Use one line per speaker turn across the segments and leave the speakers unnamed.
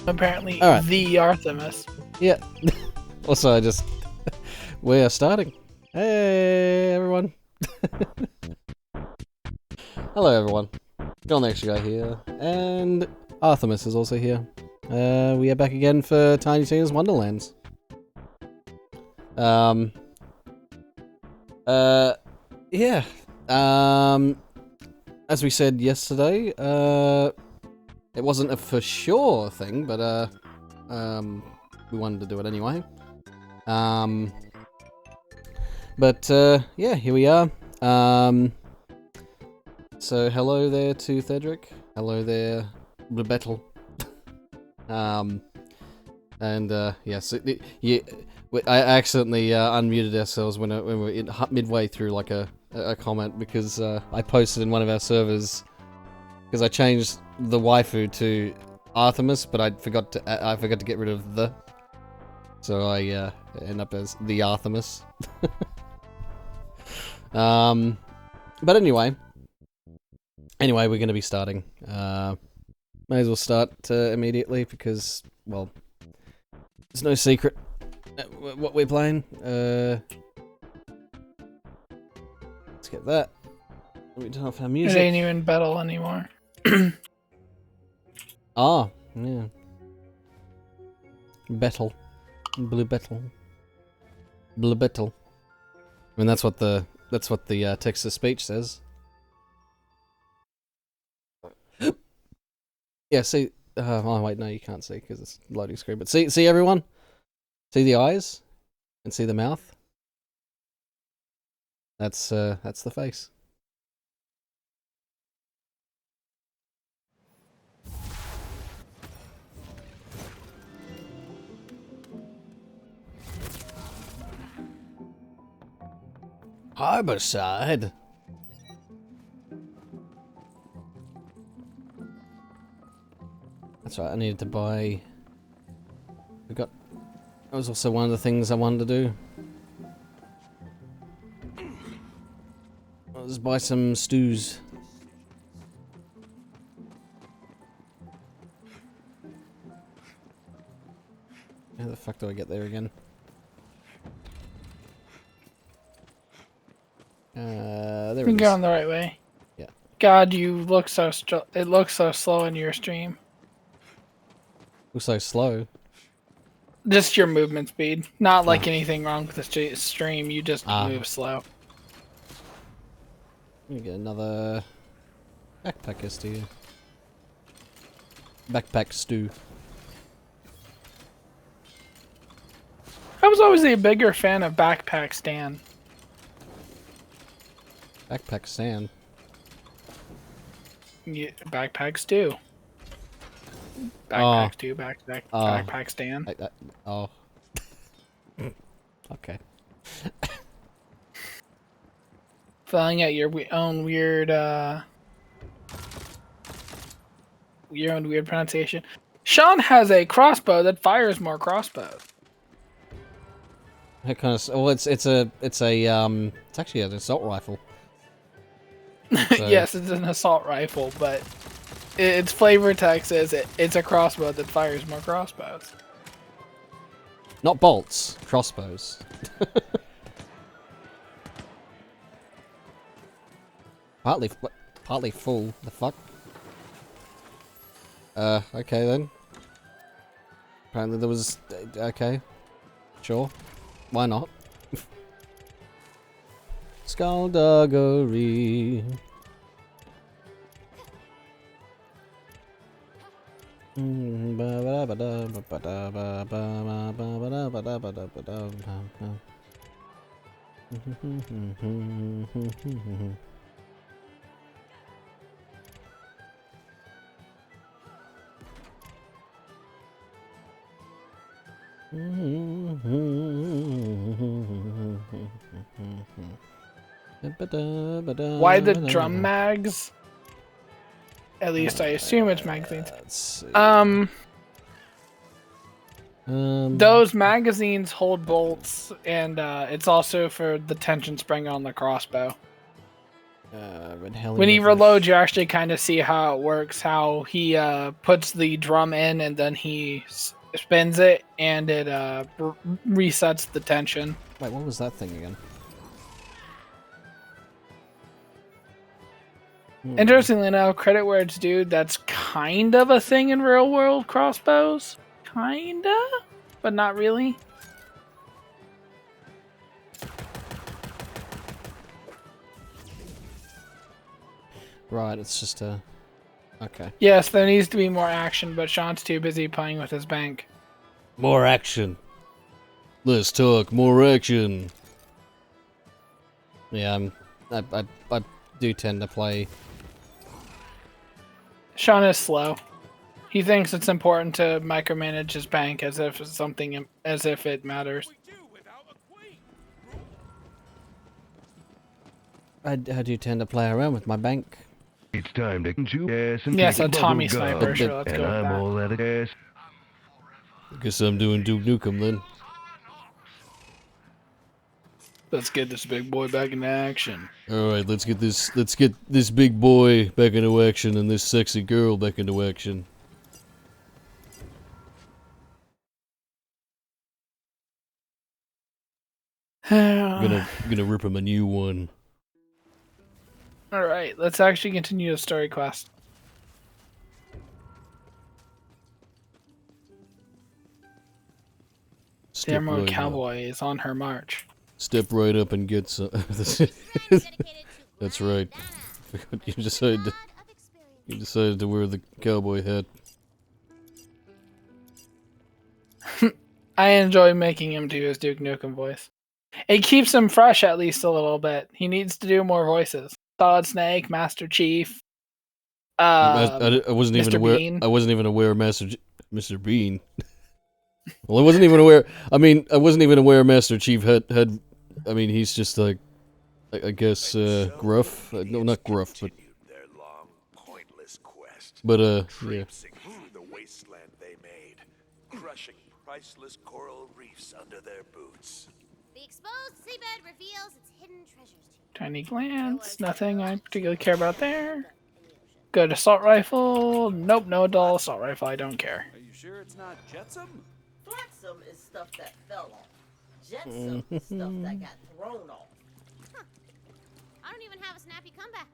Apparently,
All right.
the Arthimus.
Yeah. Also, we are starting. Hey, everyone. Hello, everyone. John the Extra Guy here, and Arthimus is also here. We are back again for Tiny Tina's Wonderlands. Yeah. As we said yesterday, it wasn't a for sure thing, but we wanted to do it anyway. Yeah, here we are. So hello there to Thedric. Hello there, Rebettel. Yes, I accidentally unmuted ourselves when we were midway through like a comment because I posted in one of our servers because I changed the waifu to Arthimus, but I forgot to get rid of the, so I end up as the Arthimus. But anyway, we're going to be starting. May as well start immediately because, well, it's no secret what we're playing. Let's get that. We turn off our music.
It ain't even battle anymore.
Ah, yeah. Bettel. Blue Bettel. Blue Bettel. I mean, that's what the text to speech says. Yeah, see. Oh wait, no, you can't see because it's loading screen. But see everyone. See the eyes, and see the mouth. That's the face. Harborside. That's right, I needed to buy... That was also one of the things I wanted to do. I'll just buy some stews. How the fuck do I get there again? There it is.
You're going the right way.
Yeah.
God, you look so it looks so slow in your stream.
Looks so slow.
Just your movement speed. Not like anything wrong with the stream. You just move slow.
Let me get another backpacker stew. Backpack stew.
I was always a bigger fan of Backpack Stan.
Backpack stand.
Yeah, Backpack Stew. Backpack Stew, Backpack Stan.
Okay.
Filling out your own weird pronunciation. Sean has a crossbow that fires more crossbows.
That kind of. Well, it's actually an assault rifle. So.
Yes, it's an assault rifle, but its flavor text says it's a crossbow that fires more crossbows.
Not bolts, crossbows. partly full. The fuck? Okay then. Apparently there was. Okay. Sure. Why not? Skullduggery.
Why the drum mags? At least I assume it's magazines. Those magazines hold bolts, and it's also for the tension spring on the crossbow. When he reloads, you actually kind of see how it works. How he puts the drum in, and then he spins it, and it resets the tension.
Wait, what was that thing again?
Interestingly enough, credit where it's due, that's kind of a thing in real world crossbows. Kinda, but not really.
Right, it's just a... Okay.
Yes, there needs to be more action, but Sean's too busy playing with his bank.
More action. Let's talk more action. Yeah, I do tend to play...
Sean is slow. He thinks it's important to micromanage his bank as if it's something, as if it matters.
I do tend to play around with my bank.
It's time to gas and
Yes, a Tommy sniper. Sure, let's go with
I'm
that.
all out of gas.
Guess I'm doing Duke Nukem then.
Let's get this big boy back into action.
All right, let's get this big boy back into action and this sexy girl back into action. gonna rip him a new one.
All right, let's actually continue the story quest. Samurai Cowboy is on her march.
Step right up and get some. That's right. You decided to wear the cowboy hat.
I enjoy making him do his Duke Nukem voice. It keeps him fresh at least a little bit. He needs to do more voices. Solid Snake, Master Chief.
I wasn't even
Mr.
aware.
Bean.
I wasn't even aware Mr. Bean. Well, I wasn't even aware. I mean, I wasn't even aware Master Chief had. I mean, he's just like, I guess, gruff. No, not gruff, but.
Their long, pointless quest.
But yeah.
Traipsing through the wasteland they made, crushing priceless coral reefs under their boots.
The exposed seabed reveals its hidden treasures to you.
Tiny glance. Nothing I particularly care about there. Good assault rifle. Nope, no dull assault rifle. I don't care.
Are you sure it's not Jetsam?
Flotsam is stuff that fell off. Jetsam is stuff that got thrown off.
I don't even have a snappy comeback.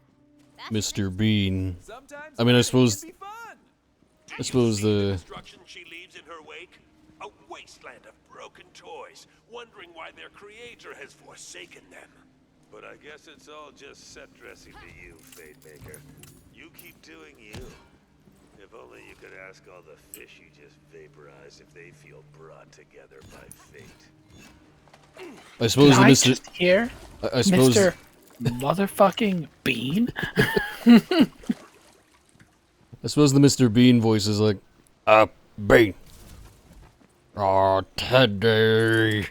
That's
Mr. Bean.
Sometimes
I mean, I
fighting
suppose.
can be fun.
I suppose the.
destruction she leaves in her wake? A wasteland of broken toys, wondering why their creator has forsaken them. But I guess it's all just set dressing to you, Fate Maker. You keep doing you. If only you could ask all the fish you just vaporized if they feel brought together by fate.
I suppose
Did
the
I
Mr.
just hear
I suppose.
Mr. Motherfucking Bean?
I suppose the Mr. Bean voice is like, Bean. Oh, Teddy.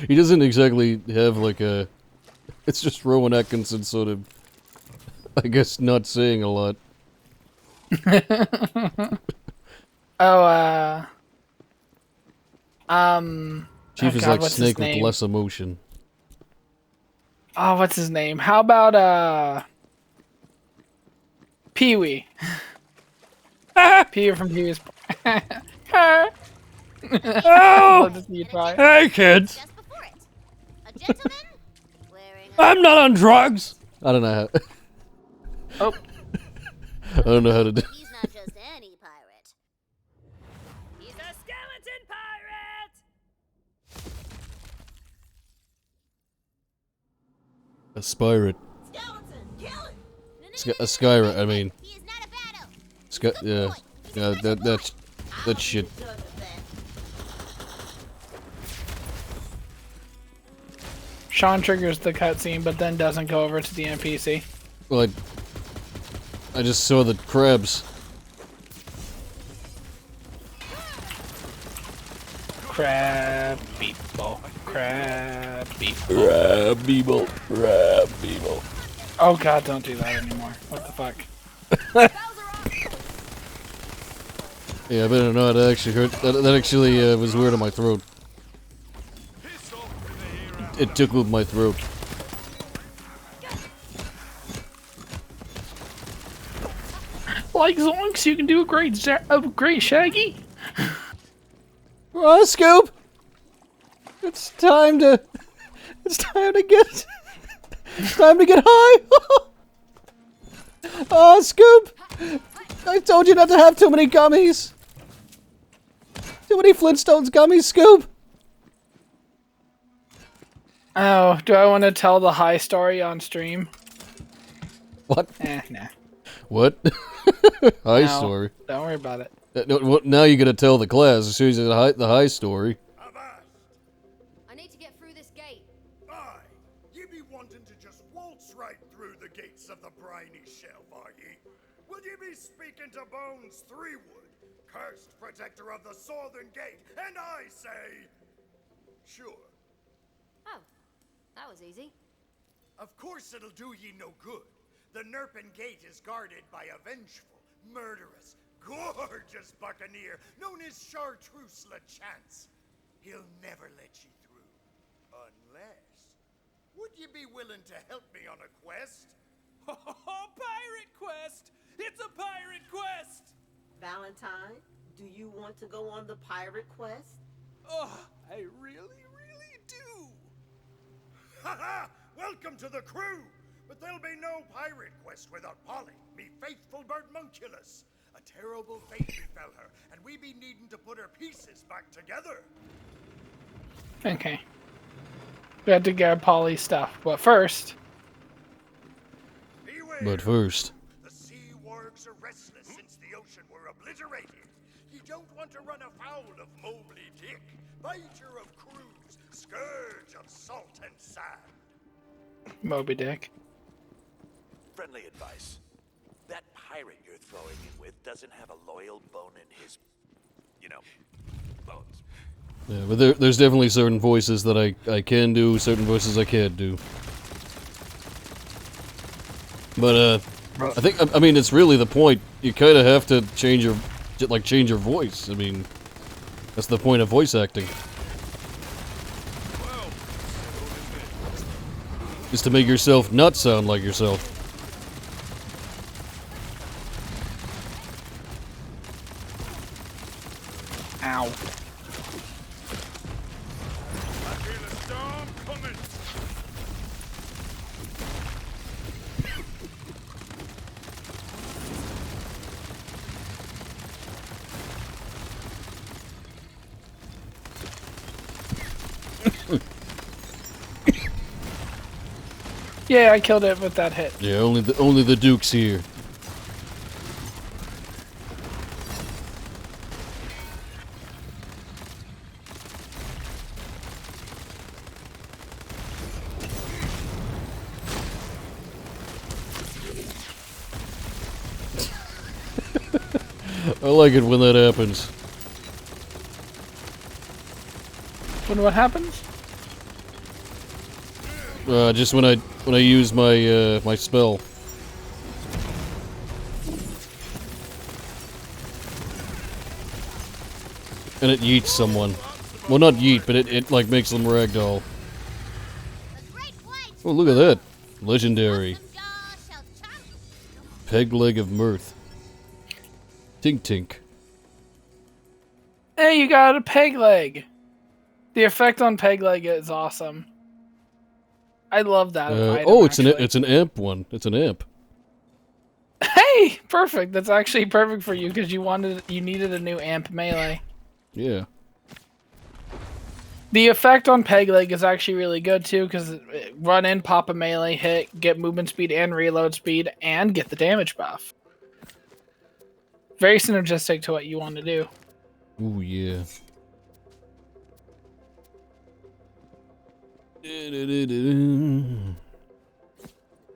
He doesn't exactly have like a. It's just Rowan Atkinson sort of. I guess not saying a lot. Chief is like
what's
Snake
his
with
name?
less emotion.
Oh, what's his name? How about Pee-wee? Pee-wee from Pee-wee's.
Oh!
Love to see you try.
Hey, kids!
just before it. A gentleman wearing a
I'm not on drugs! I don't know how.
Oh,
I don't know how to do.
He's not just any pirate. He's a skeleton pirate!
A Spirate.
Skeleton, kill it!
A Skyra, I mean.
He is not a battle.
Yeah. Yeah, that's shit.
Done with that.
Sean triggers the cutscene, but then doesn't go over to the NPC.
Well, I just saw the crabs.
Crab people. Crab people.
Crab people. Crab people.
Oh god, don't do that anymore. What the fuck?
Yeah, I better not. That actually hurt. That actually was weird in my throat. It tickled my throat.
Like Zonks, you can do a great Shaggy.
Oh, Scoop! It's time to. It's time to get. It's time to get high. Oh, Scoop! I told you not to have too many gummies. Too many Flintstones gummies, Scoop.
Oh, do I want to tell the high story on stream?
What?
Nah.
What? High
No,
story.
Don't worry about it.
Now you gotta tell the class as soon as the high story.
I need to get through this gate.
Aye, ye be wanting to just waltz right through the gates of the briny shelf, are ye? Will ye be speaking to Bones Threewood, cursed protector of the Southern Gate, and I say, sure.
Oh, that was easy.
Of course it'll do ye no good. The Nerpen Gate is guarded by a vengeful, murderous, gorgeous buccaneer known as Chartreuse LeChance. He'll never let ye through. Unless... Would ye be willing to help me on a quest?
Oh, pirate quest! It's a pirate quest!
Valentine, do you want to go on the pirate quest?
Oh, I really, really do!
Haha! Welcome to the crew! But there'll be no pirate quest without Polly, me faithful birdmunculus. A terrible fate befell her, and we be needing to put her pieces back together.
Okay. We have to get Polly's stuff, but first...
Beware.
But first...
The sea wargs are restless since the ocean were obliterated. You don't want to run afoul of Mobley Dick, biter of crews, scourge of salt and sand.
Moby Dick.
Friendly advice. That pirate you're throwing in with doesn't have a loyal bone in his, bones.
Yeah, but there's definitely certain voices that I can do, certain voices I can't do. But, I mean, it's really the point. You kind of have to change your voice. I mean, that's the point of voice acting. Is to make yourself not sound like yourself.
Ow.
I feel a storm coming.
Yeah, I killed it with that hit.
Yeah, only the Duke's here. I like it when that happens.
When what happens?
Just when I use my my spell. And it yeets someone. Well, not yeet, but it like makes them ragdoll. Oh, look at that. Legendary. Peg leg of mirth. Tink tink.
Hey, you got a peg leg. The effect on peg leg is awesome. I love that. Item,
oh, it's
actually.
an amp one. It's an amp.
Hey, perfect. That's actually perfect for you because you needed a new amp melee.
Yeah.
The effect on peg leg is actually really good too because run in, pop a melee hit, get movement speed and reload speed, and get the damage buff. Very synergistic to what you want to do.
Ooh, yeah.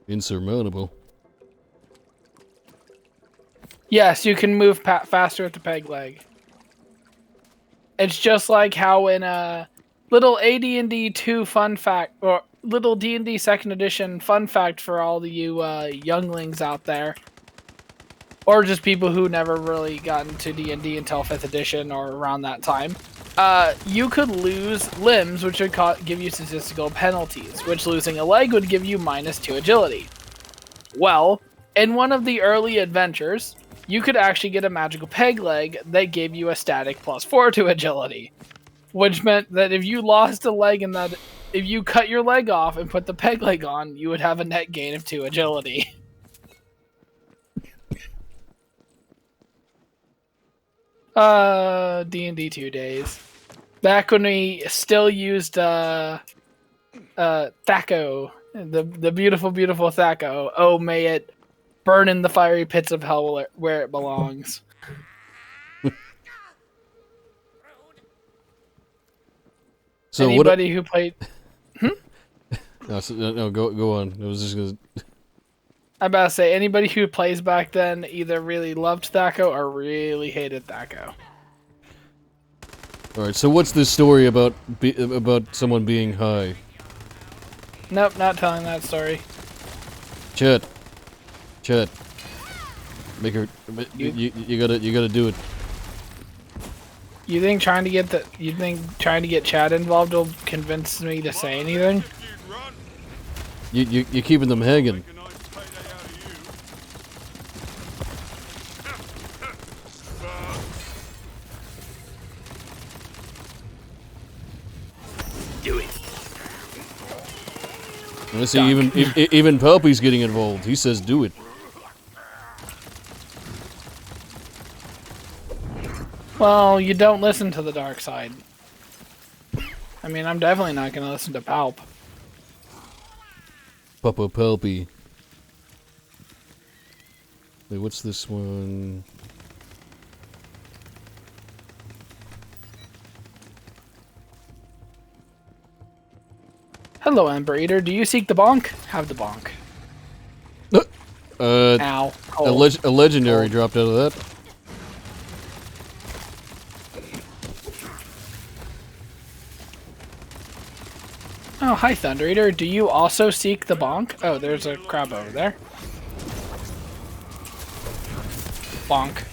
Insurmountable.
Yes, you can move faster with the peg leg. It's just like how in a little AD&D 2 fun fact, or little D&D 2nd edition fun fact for all of you younglings out there. or just people who never really got into D&D until 5th edition or around that time, you could lose limbs, which would give you statistical penalties, which losing a leg would give you -2 agility. Well, in one of the early adventures, you could actually get a magical peg leg that gave you a static +4 to agility, which meant that if you lost a leg in that, if you cut your leg off and put the peg leg on, you would have a net gain of 2 agility. D&D 2 days. Back when we still used Thaco, the beautiful, beautiful Thaco. Oh, may it burn in the fiery pits of hell where it belongs.
So
anybody who played...
No, go on. I was just gonna...
I'm about to say, anybody who plays back then either really loved Thaco or really hated Thaco.
Alright, so what's this story about someone being high?
Nope, not telling that story.
Chet. Make her... You gotta do it.
You think trying to get Chad involved will convince me to say anything?
You're keeping them hanging.
Do it.
I see even Palpy's getting involved. He says do it.
Well, you don't listen to the dark side. I mean, I'm definitely not going to listen to Palp.
Papa Palpy. Wait, what's this one?
Hello, Ember Eater. Do you seek the bonk? Have the bonk. Ow.
A legendary dropped out of that.
Oh, hi, Thunder Eater. Do you also seek the bonk? Oh, there's a crab over there. Bonk.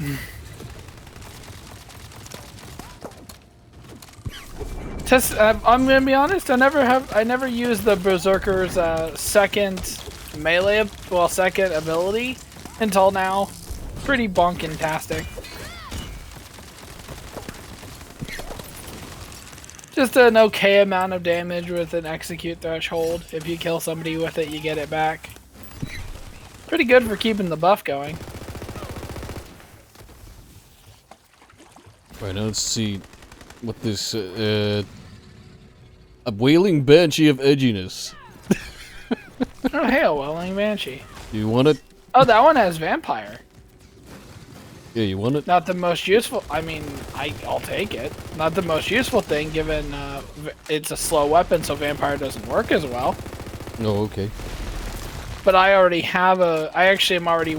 I'm gonna be honest. I never used the Berserker's second ability until now. Pretty bonkin-tastic. Just an okay amount of damage with an execute threshold. If you kill somebody with it, you get it back. Pretty good for keeping the buff going.
Right, now let's see what this, a Wailing Banshee of Edginess.
Oh, hey, a Welling Banshee.
Do you want it?
Oh, that one has Vampire.
Yeah, you want it?
Not the most useful. I mean, I'll take it. Not the most useful thing, given it's a slow weapon, so Vampire doesn't work as well.
Oh, okay.
But I already have I actually am already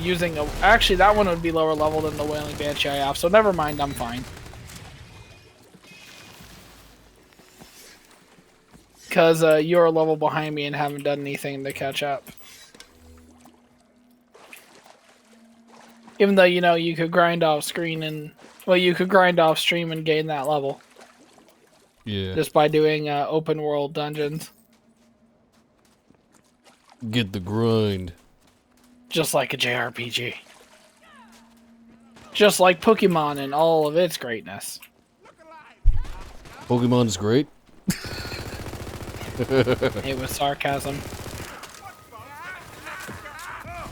using a... Actually, that one would be lower level than the Wailing Banshee I have, so never mind, I'm fine. Because you're a level behind me and haven't done anything to catch up. Even though, you know, you could grind off screen and... Well, you could grind off stream and gain that level.
Yeah.
Just by doing open world dungeons.
Get the grind.
Just like a JRPG. Just like Pokemon and all of its greatness.
Pokemon's great.
It was sarcasm.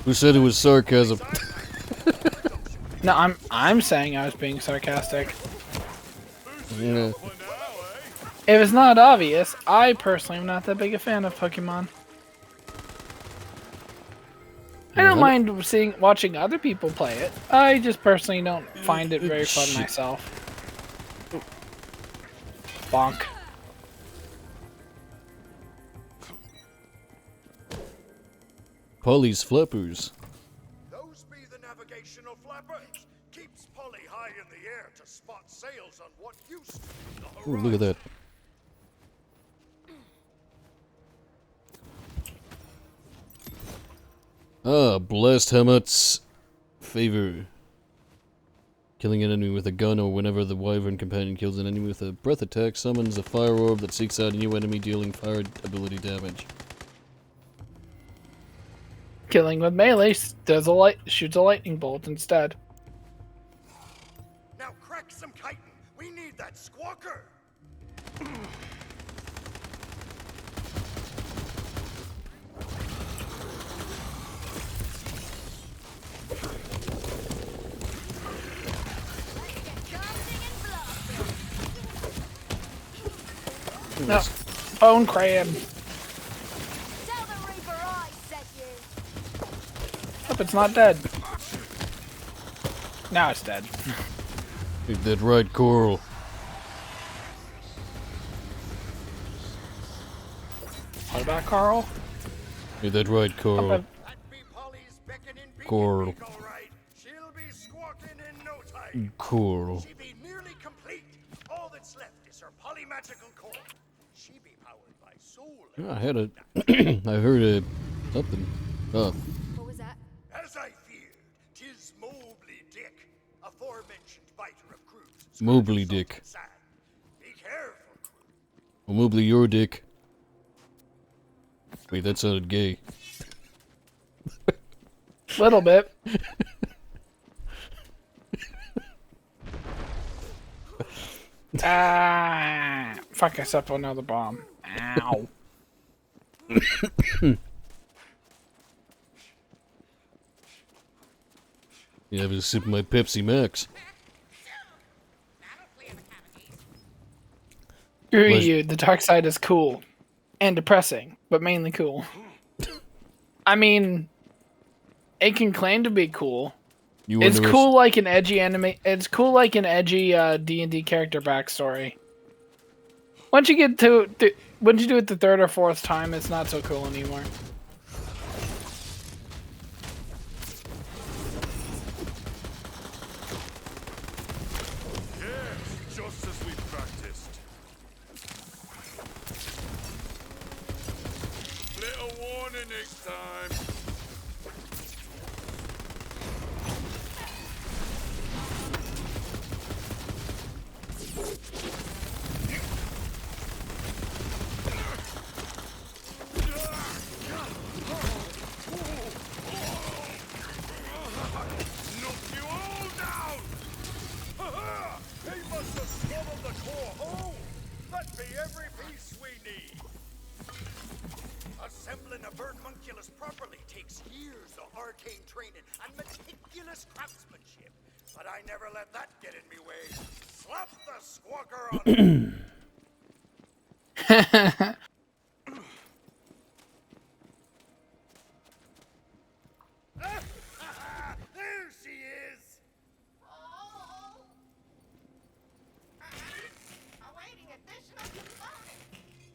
Who said it was sarcasm?
No, I'm saying I was being sarcastic.
Yeah.
If it's not obvious, I personally am not that big a fan of Pokemon. I don't mind watching other people play it. I just personally don't find it very fun myself. Bonk.
Polly's flippers.
Those be the navigational flappers. Keeps Polly high in the air to spot sails on what used to be the
Ooh, look at that. Ah, blessed helmets. favor. Killing an enemy with a gun or whenever the Wyvern companion kills an enemy with a breath attack summons a fire orb that seeks out a new enemy dealing fire ability damage.
Killing with melee shoots a lightning bolt instead.
Now crack some chitin. We need that squawker.
No. Bone crab.
Tell the Reaper I sent you.
Hope it's not dead. Now it's dead.
Ain't that right, Coral?
What about Carl?
Ain't that right, Coral?
Okay.
That be Polly's beckoning beacon
Coral.
beak, all right. She'll be squawking in no time.
Coral.
She be nearly complete. All that's left is her polymagical core. She be powered by soul.
Yeah, I had a... I heard a... something. Oh.
What was that?
As I feared, 'tis Mobley Dick, aforementioned biter of crews.
Mobley Dick.
Be careful, crew.
Well, Mobley, your dick. Wait, that sounded gay.
Little bit. Ah, fuck, I stepped on another bomb. Ow.
You have a sip of my Pepsi Max.
Screw
Was-
you, the dark side is cool. And depressing, but mainly cool. I mean, it can claim to be cool.
You
It's
underest-
cool like an edgy anime. It's cool like an edgy D&D character backstory. Once you get to once you do it the third or fourth time, it's not so cool anymore.
Yes, just as we practiced. Little warning next time. Knock you all down! Ha-ha! He must have swallowed the core whole! That be every piece we need!
Assembling a Birdmunculus properly takes years of arcane training and meticulous craftsmanship. But I never let that get in me way. Slap the squawker on There she is!
Awaiting additional components.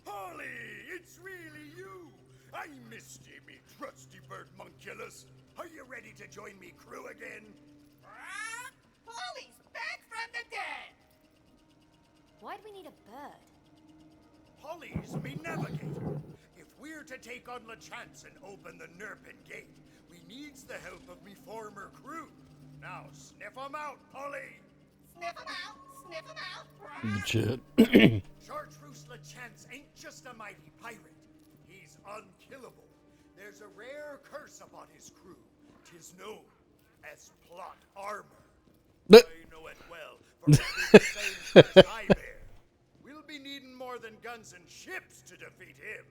Polly, it's really you! I missed you, me trusty Birdmunculus. Are you ready to join me crew again?
Polly's back from the dead.
Why'd we need a bird?
Polly's me navigator. If we're to take on LeChance and open the Nerpin Gate, we needs the help of me former crew. Now sniff 'em out, Polly!
Sniff 'em out. Sniff 'em out.
The chat.
Chartreuse LeChance ain't just a mighty pirate. He's unkillable. There's a rare curse upon his crew. 'Tis known as plot armor. I know it well, for it is the same curse I bear. We'll be needing more than guns and ships to defeat him.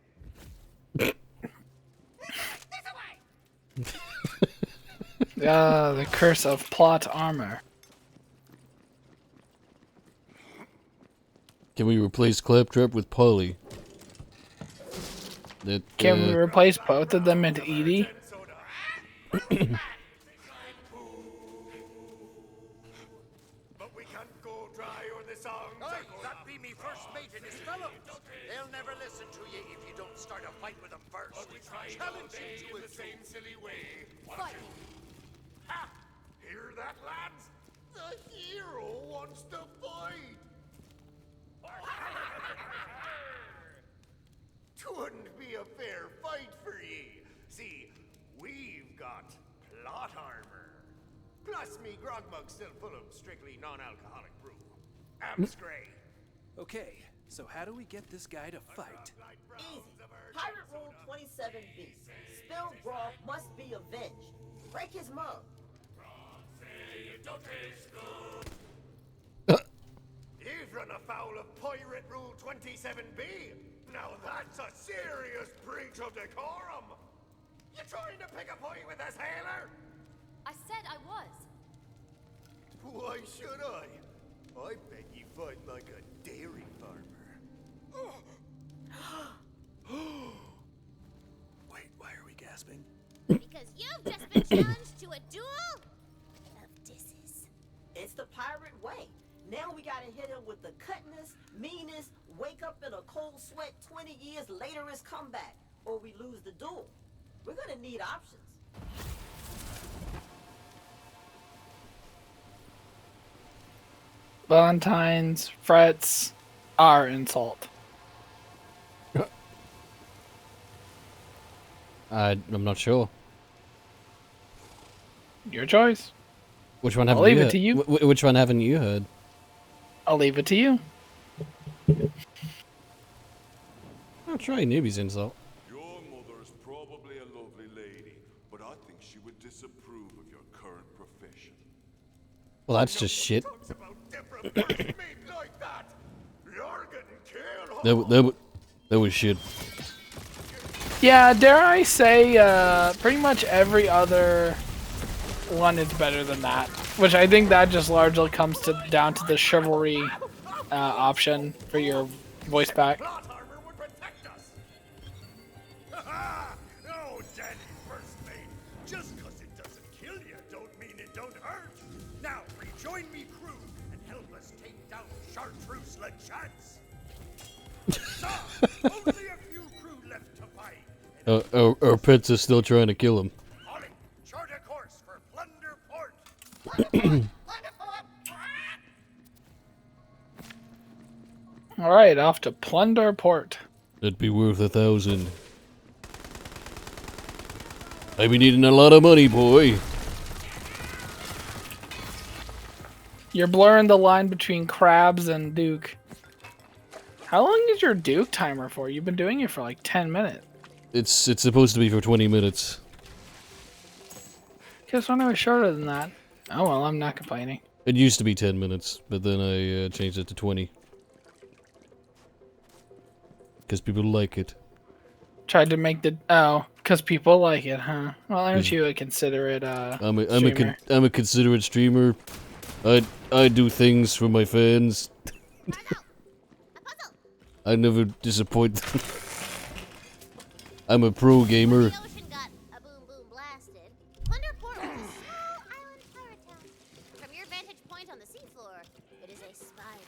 The curse of plot armor.
Can we replace Claptrap with Polly? That,
Can we replace both of them into Edie?
But we can't go dry or the songs that be me first mate and his fellows. They'll never listen to you if you don't start a fight with them first. Challenge him to a same silly way.
Fight.
Ha! Hear that, lads? The hero wants to fight. Twouldn't be a fair fight for ye. See,
me grog mug's still full of strictly non-alcoholic brew. Amscray.
Okay, so how do we get this guy to fight?
Easy. Pirate Rule 27B. Spilled grog must be avenged. Break his mug.
You've run afoul of Pirate Rule 27B. Now that's a serious breach of decorum. You trying to pick a fight with a sailor?
I said I was.
Why should I? I bet you fight like a dairy farmer.
Wait, why are we gasping?
Because you've just been challenged to a duel of disses.
It's the pirate way. Now we gotta hit him with the cutness, meanness, wake up in a cold sweat 20 years later is comeback, or we lose the duel. We're gonna need options.
Valentine's frets are insult.
I'm not sure.
Your choice.
Which one
I'll
haven't
leave
you
it
heard?
to you.
Which one haven't you heard?
I'll leave it to you.
I'll try newbie's insult.
Your mother is probably a lovely lady, but I think she would disapprove of your current profession.
Well, that's just shit.
Talks about different parts made like that. You're getting killed.
That was shit.
Yeah, dare I say, pretty much every other one is better than that. Which I think that just largely comes down to the chivalry option for your voice pack.
Plot armor would protect us. Ha! Oh, Daddy first mate. Just 'cause it doesn't kill you, don't mean it don't hurt. Now rejoin me crew and help us take down Chartreuse LeChance. Only a few crew left to fight.
Our pets are still trying to kill him.
Ollie, chart a course for Plunder Port.
Alright, off to Plunder Port.
That'd be worth 1,000. I be needing a lot of money, boy.
You're blurring the line between crabs and Duke. How long is your Duke timer for? You've been doing it for like 10 minutes.
It's supposed to be for 20 minutes.
Guess one was shorter than that. Oh well, I'm not complaining.
It used to be 10 minutes, but then I changed it to 20. Because people like it.
Tried to make the because people like it, huh? Well, aren't you a considerate streamer?
I'm a considerate streamer. I do things for my fans. I never disappoint them. I'm a pro gamer.
The ocean got a boom boom blasted. Plunder Port was a small island pirate town. From your vantage point on the seafloor, it is a spider.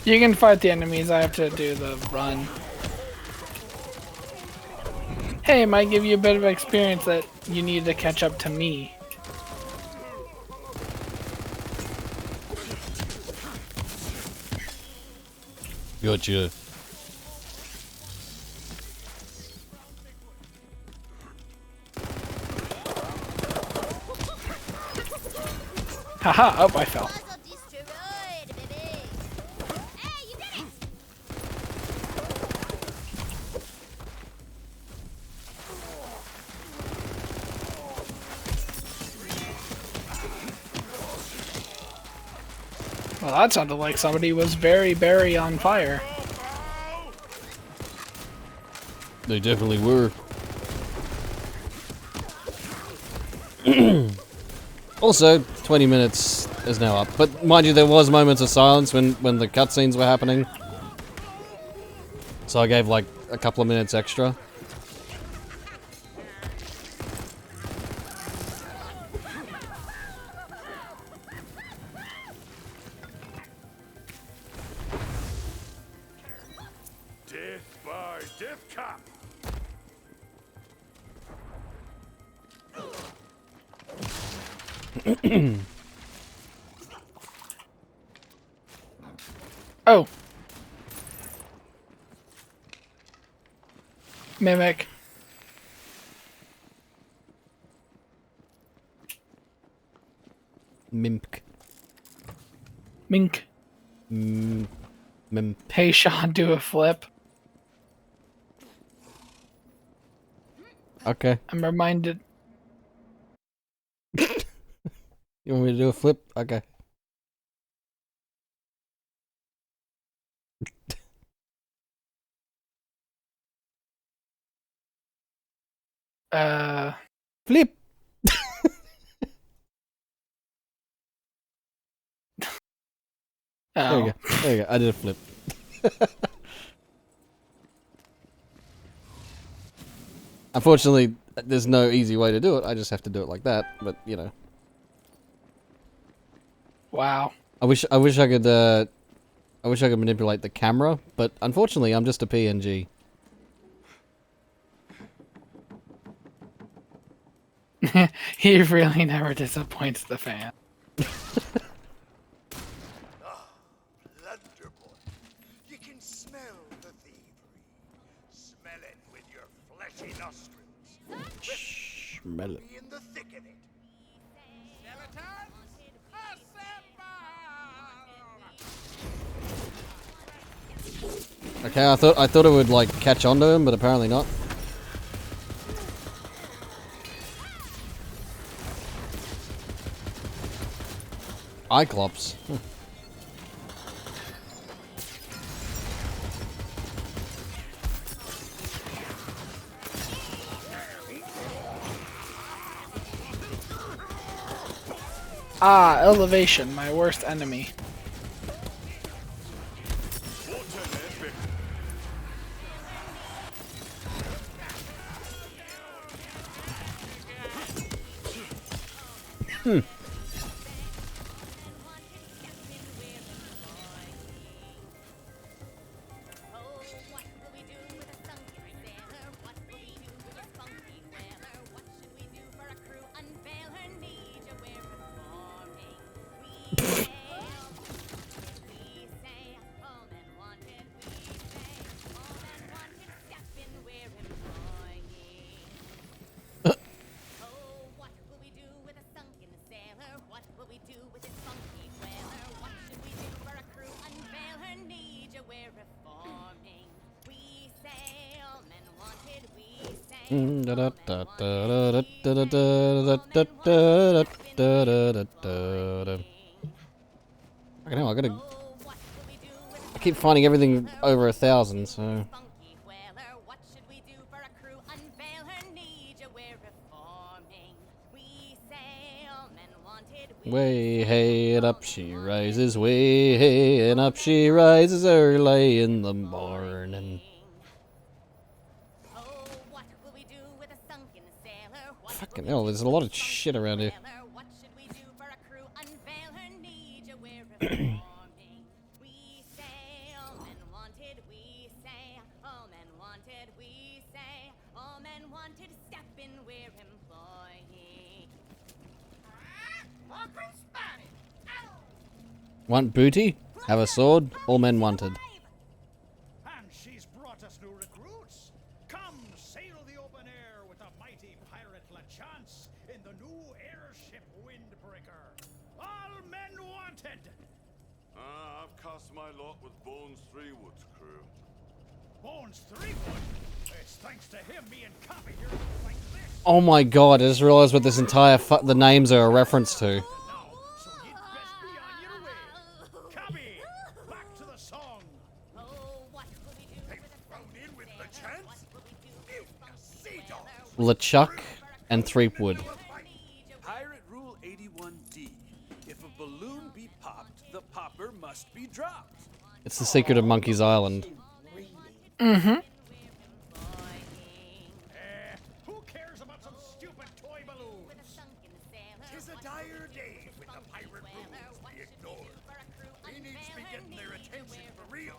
You can fight the enemies. I have to do the run. Hey, it might give you a bit of experience that you need to catch up to me.
Gotcha.
Haha, oh, I fell.
Puzzle destroyed, baby. Hey, you did it!
Well, that sounded like somebody was very on fire.
They definitely were. Also, 20 minutes is now up. But mind you, there was moments of silence when the cutscenes were happening. So I gave like a couple of minutes extra.
Death by death cap.
Oh. Mimic.
Mimk.
Mink.
Mimp.
Hey, Sean, do a flip.
Okay.
I'm reminded.
You want me to do a flip? Okay. Flip. There you
Oh.
go. There you go. I did a flip. Unfortunately, there's no easy way to do it. I just have to do it like that. But you know,
Wow.
I wish I could manipulate the camera, but unfortunately, I'm just a PNG.
He really never disappoints the fan.
Blunderboy. You can smell the thievery. Smell it with your fleshy nostrils.
Smell it.
Be in the thick of it.
Okay, I thought it would like catch onto him, but apparently not. Iclops.
Ah, elevation, my worst enemy. I know, I keep finding everything over 1,000, so. Way hey and up she rises, way hey and up she rises early in the morning. Fucking hell, there's a lot of shit around here. Want booty? Have a sword? All men wanted.
And she's brought us new recruits. Come sail the open air with the mighty pirate LaChance in the new airship Windbreaker. All men wanted.
I've cast my lot with Bones Threewood's crew.
Bones Threewood. It's thanks to him me and Copy here look like this.
Oh my god, I just realized what this entire the names are a reference to.
Now, so you'd best be on your way. Copy, back to the song. They've thrown in with LaChance? You sea dogs.
LeChuck and Threepwood.
Pirate Rule 81D. If a balloon be popped, the popper must be dropped.
It's the secret of Monkey's Island.
Mm-hmm.
Who cares about some stupid toy balloons? Tis a dire day when the pirate rules be ignored. We need to be getting their attention for real.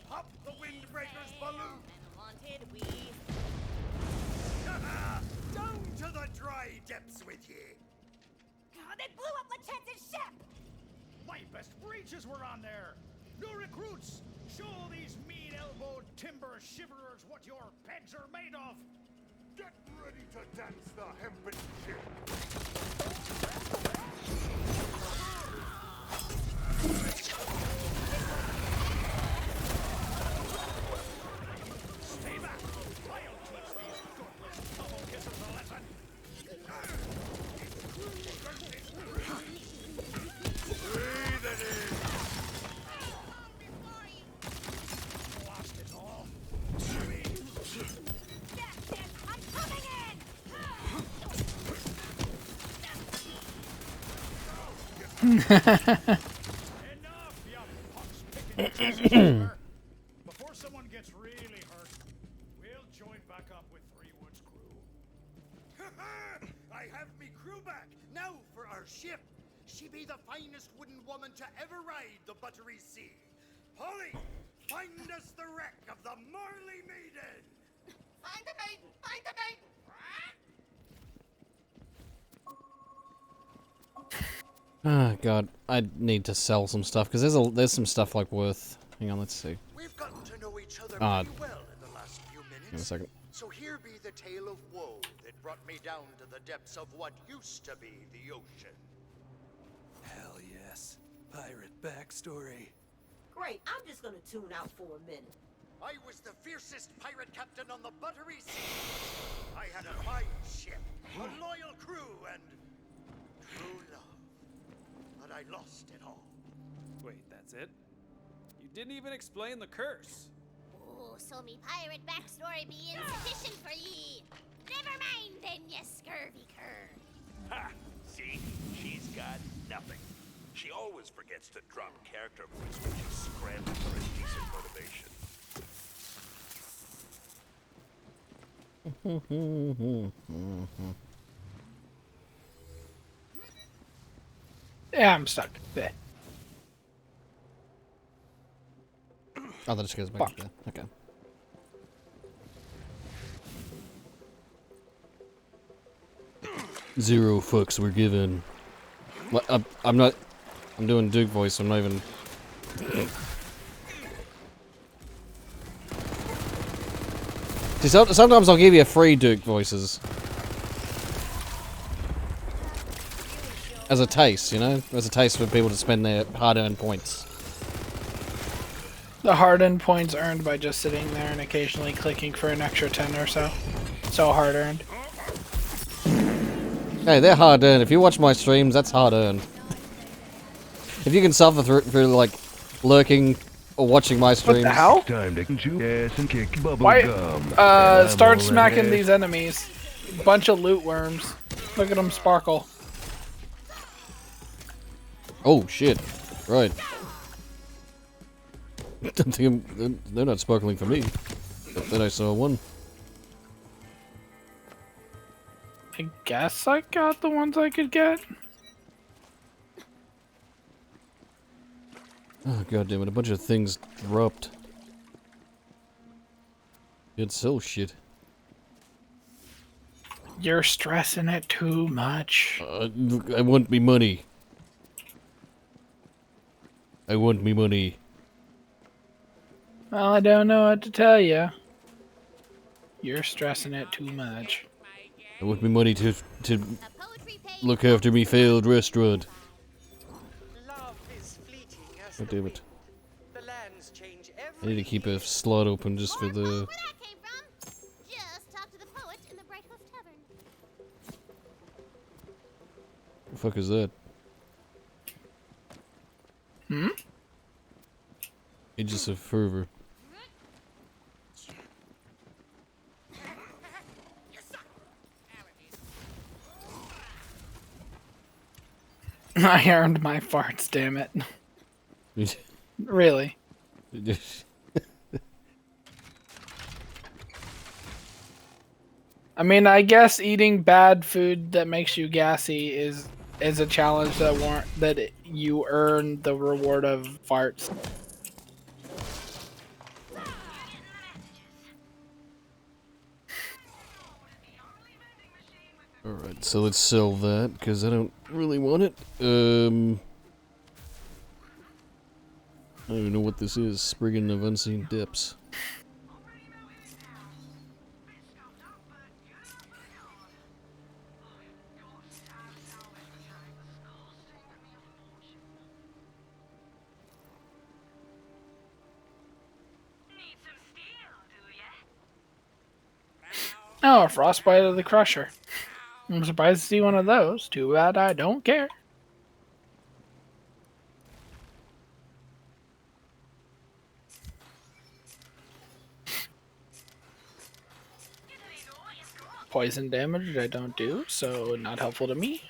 Pop the Windbreaker's balloon. Down to the dry depths with ye.
They blew up LaChance's ship!
My best breeches were on there. New recruits, show these mean-elbowed timber shiverers what your pegs are made of.
Get ready to dance the hempen ship.
Enough, you pox-picking chisel. Before someone gets really hurt, we'll join back up with Three Woods' crew. I have me crew back. Now for our ship. She be the finest wooden woman to ever ride the buttery sea. Polly, find us the wreck of the Marley Maiden.
Find the maiden! Find the maiden!
Oh god, I need to sell some stuff because there's some stuff like worth. Hang on, let's see.
We've gotten to know each other
Ah.
pretty well in the last few minutes.
Give me a second.
So here be the tale of woe that brought me down to the depths of what used to be the ocean.
Hell yes. Pirate backstory.
Great, I'm just gonna tune out for a minute.
I was the fiercest pirate captain on the buttery sea. I had a fine ship, a loyal crew, and true love. But I lost it all.
Wait, that's it? You didn't even explain the curse.
Oh, so me pirate backstory be insufficient for ye. Never mind then, ye scurvy cur.
Ha! See? She's got nothing. She always forgets to drop character points when she's scrambling for a decent motivation.
Yeah, I'm stuck. There.
Oh, that just goes back there. Okay. Zero fucks were given. What? I'm not. I'm doing Duke voice. I'm not even. See, sometimes I'll give you free Duke voices. As a taste, you know? As a taste for people to spend their hard-earned points.
The hard-earned points earned by just sitting there and occasionally clicking for an extra 10 or so. So hard-earned.
Hey, they're hard-earned. If you watch my streams, that's hard-earned. If you can suffer through like, lurking or watching my streams...
What the hell?
Time to chew ass and kick bubble
Why?
gum.
Start smacking these enemies. Bunch of loot worms. Look at them sparkle.
Oh, shit. Right. Don't think they're not sparkling for me. But then I saw one.
I guess I got the ones I could get.
Oh, god damn it. A bunch of things dropped. It's so shit.
You're stressing it too much.
I want me money. I want me money.
Well, I don't know what to tell you. You're stressing it too much.
I want me money to
A poetry page.
look after me failed restaurant.
Love is fleeting, as
God
the
damn
wind.
it.
The lands change
I
every
need to keep a
year.
slot open just for
Or
the...
where that came from. Just talk to the poet in the Bright Hoof Tavern.
What the fuck is that?
Hmm?
Aegis of Fervor.
I earned my farts, damn it. Really. I mean, I guess eating bad food that makes you gassy is a challenge that you earn the reward of farts.
Alright, so let's sell that, because I don't really want it. I don't even know what this is. Spriggan of Unseen Depths.
Oh, a Frostbite of the Crusher. I'm surprised to see one of those. Too bad I don't care. Poison damage I don't do, so not helpful to me.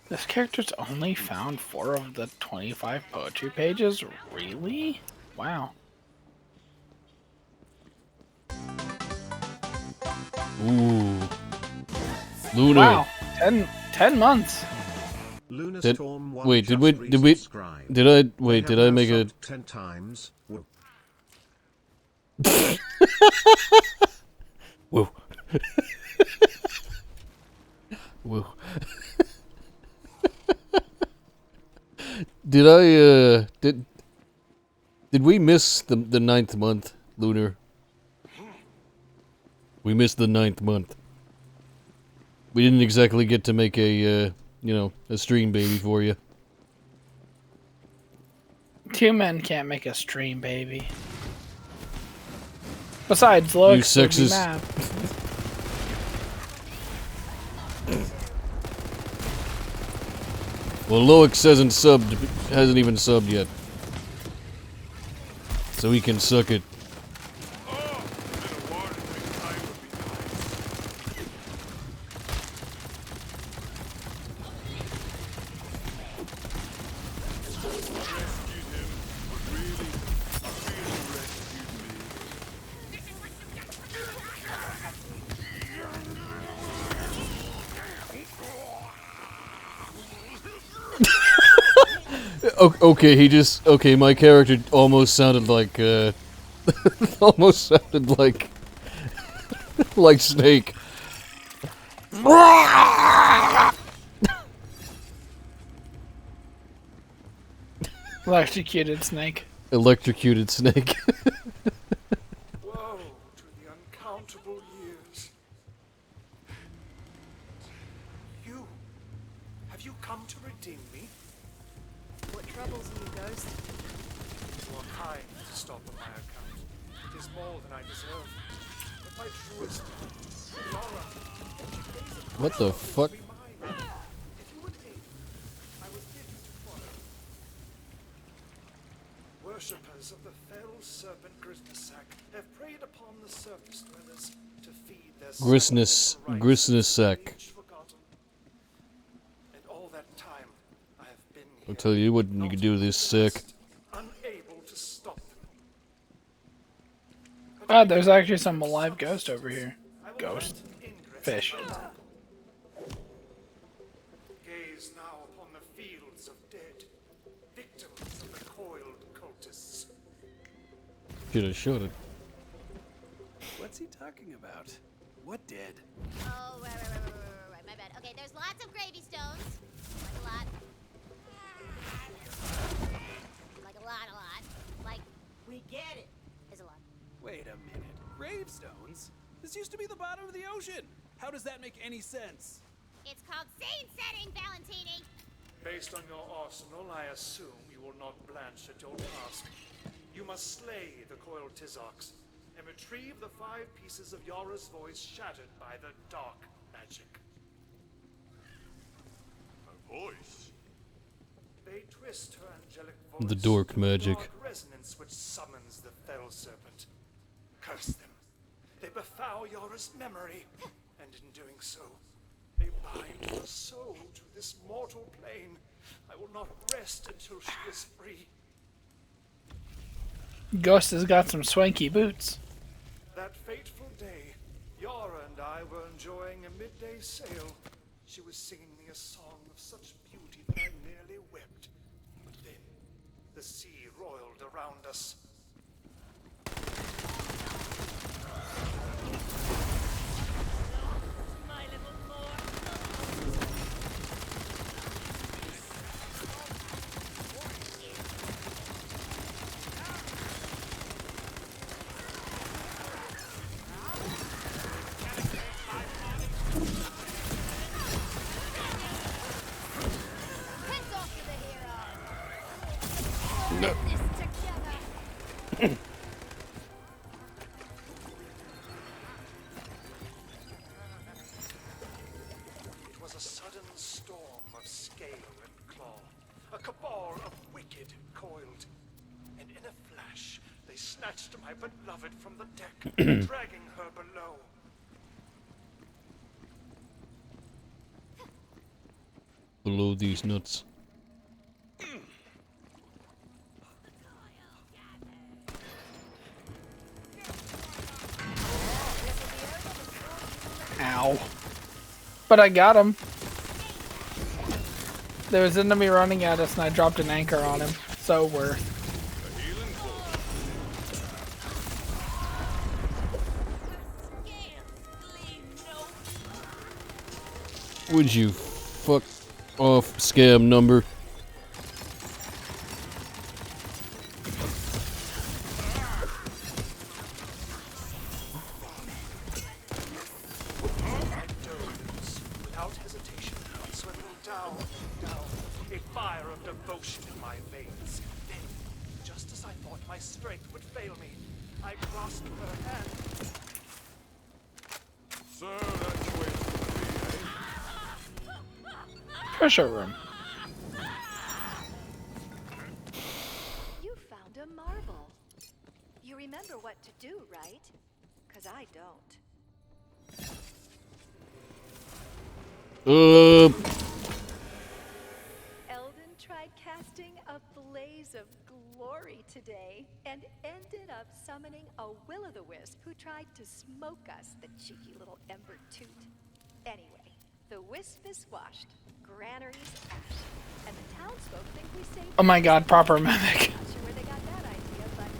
This character's only found 4 of the 25 poetry pages? Really? Wow.
Ooh. Lunar.
Wow. 10 months.
Did I make a
10 times?
Whoa. Whoa. Did we miss the 9th month, Lunar? We missed the 9th month. We didn't exactly get to make a a stream baby for you.
2 men can't make a stream baby. Besides, Loix would be mad.
Well, Loix hasn't even subbed yet. So he can suck it. Okay, my character almost sounded like, like Snake.
Electrocuted Snake.
Electrocuted Snake.
Woe to the uncountable years. Have you come to redeem me?
What troubles you, Ghost?
You are kind to stop on my account. It is more than I deserve. But my truest, Laura.
What the fuck?
If you would aid, I was bidden to follow. Worshippers of the fell serpent Grisnesak have preyed upon the surface dwellers to feed their
Grisnesak.
And all that time I have been here.
I'll tell you what you can do this sick.
Unable to stop them.
Ah, there's actually some alive ghost over here. Ghost. Fish.
Gaze now upon the fields of dead, victims of the coiled cultists.
Should have showed it.
What's he talking about? What dead?
Oh, right, my bad. Okay, there's lots of gravy stones. Like a lot. Like a lot. Like,
We get it.
is a lot.
Wait a minute. Gravestones? This used to be the bottom of the ocean. How does that make any sense?
It's called scene setting, Valentini.
Based on your arsenal, I assume you will not blanch at your task. You must slay the coiled Tizocs and retrieve the 5 pieces of Yara's voice shattered by the dark magic.
Her voice?
They twist her angelic voice.
The dork
to
magic.
dark resonance which summons the fell serpent. Curse them. They befoul Yara's memory, and in doing so, they bind her soul to this mortal plane. I will not rest until she is free.
Ghost has got some swanky boots.
That fateful day, Yara and I were enjoying a midday sail. She was singing me a song of such beauty that I nearly wept. But then, the sea roiled around us.
Heads off to the hero. This together.
It was a sudden storm of scale and claw, a cabal of wicked coiled, and in a flash they snatched my beloved from the deck, dragging her below.
below these nuts.
Ow. But I got him. There was an enemy running at us and I dropped an anchor on him. So worth.
Would you fuck off, scam number?
Without hesitation, swimming down, a fire of devotion in my veins. Then, just as I thought my strength would fail me, I grasped her hand.
So that's where it's gonna be, eh?
Treasure room.
You found a marble. You remember what to do, right? 'Cause I don't. Eldon tried casting a blaze of glory today and ended up summoning a will-o'-the-wisp who tried to smoke us, the cheeky little ember toot. Anyway, the wisp is squashed, granaries ash, and the townsfolk think we saved.
Oh my god, proper mimic.
Not sure where they got that idea, but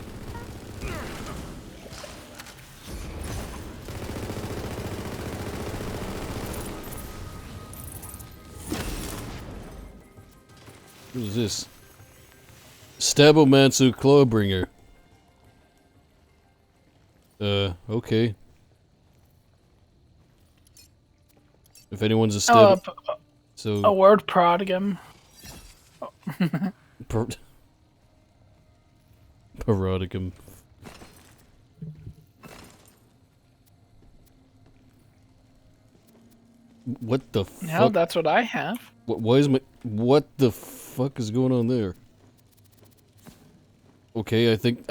What is this? Stabomancer Clawbringer. Okay. If anyone's a stab... so...
A word prodigum.
Parodicum. What the fuck?
No, that's what I have.
Why is my... What the fuck is going on there? Okay, I think...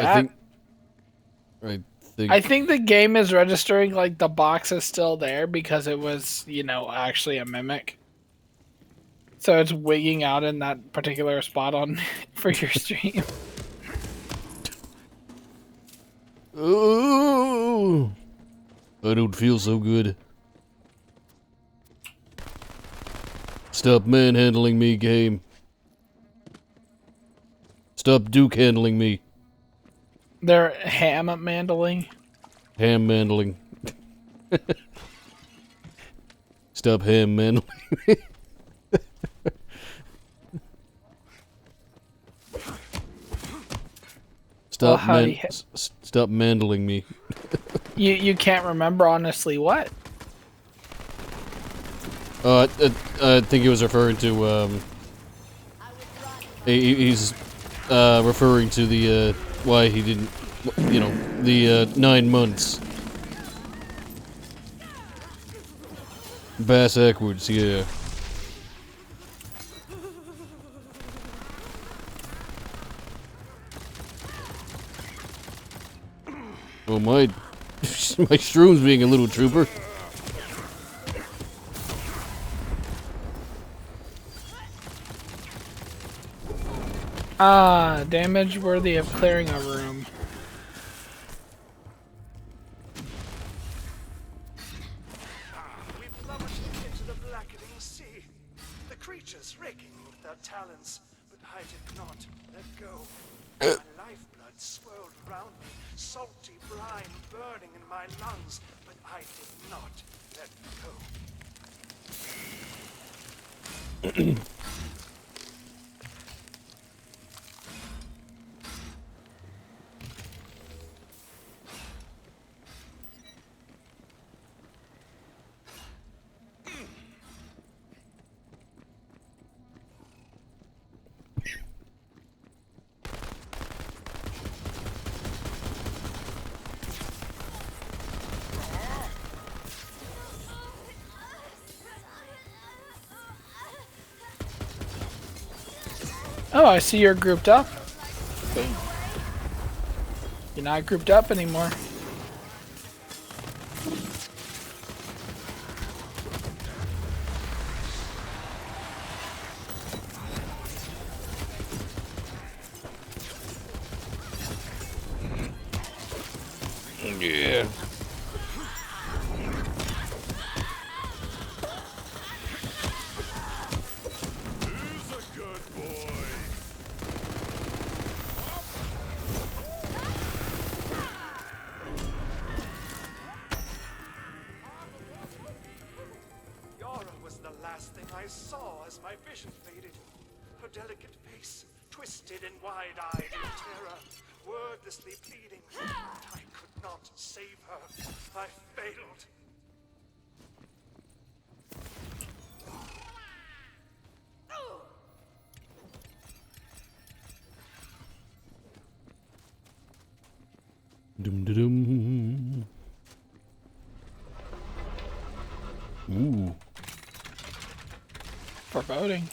I
think the game is registering like the box is still there because it was, you know, actually a mimic. So it's wigging out in that particular spot on for your stream.
Oh, I don't feel so good. Stop manhandling me, game. Stop Duke handling me.
They're ham mandling.
Ham mandling. Stop ham mandling me. Stop stop mandling me.
You can't remember honestly what?
I think he was referring to he's referring to the why he didn't, you know, the 9 months. Bass backwards, yeah. Oh my shroom's being a little trooper.
Ah, damage worthy of clearing a room.
We plummeted into the blackening sea. The creatures raking with their talons, but I did not let go. My lifeblood swirled around me, salty brine burning in my lungs, but I did not let go.
Oh, I see you're grouped up. You're not grouped up anymore.
Yeah.
Who's a good boy?
Yara was the last thing I saw as my vision faded. Her delicate face, twisted and wide-eyed in terror, wordlessly pleading. I could not save her. I failed.
Dum dum. Ooh.
Foreboding.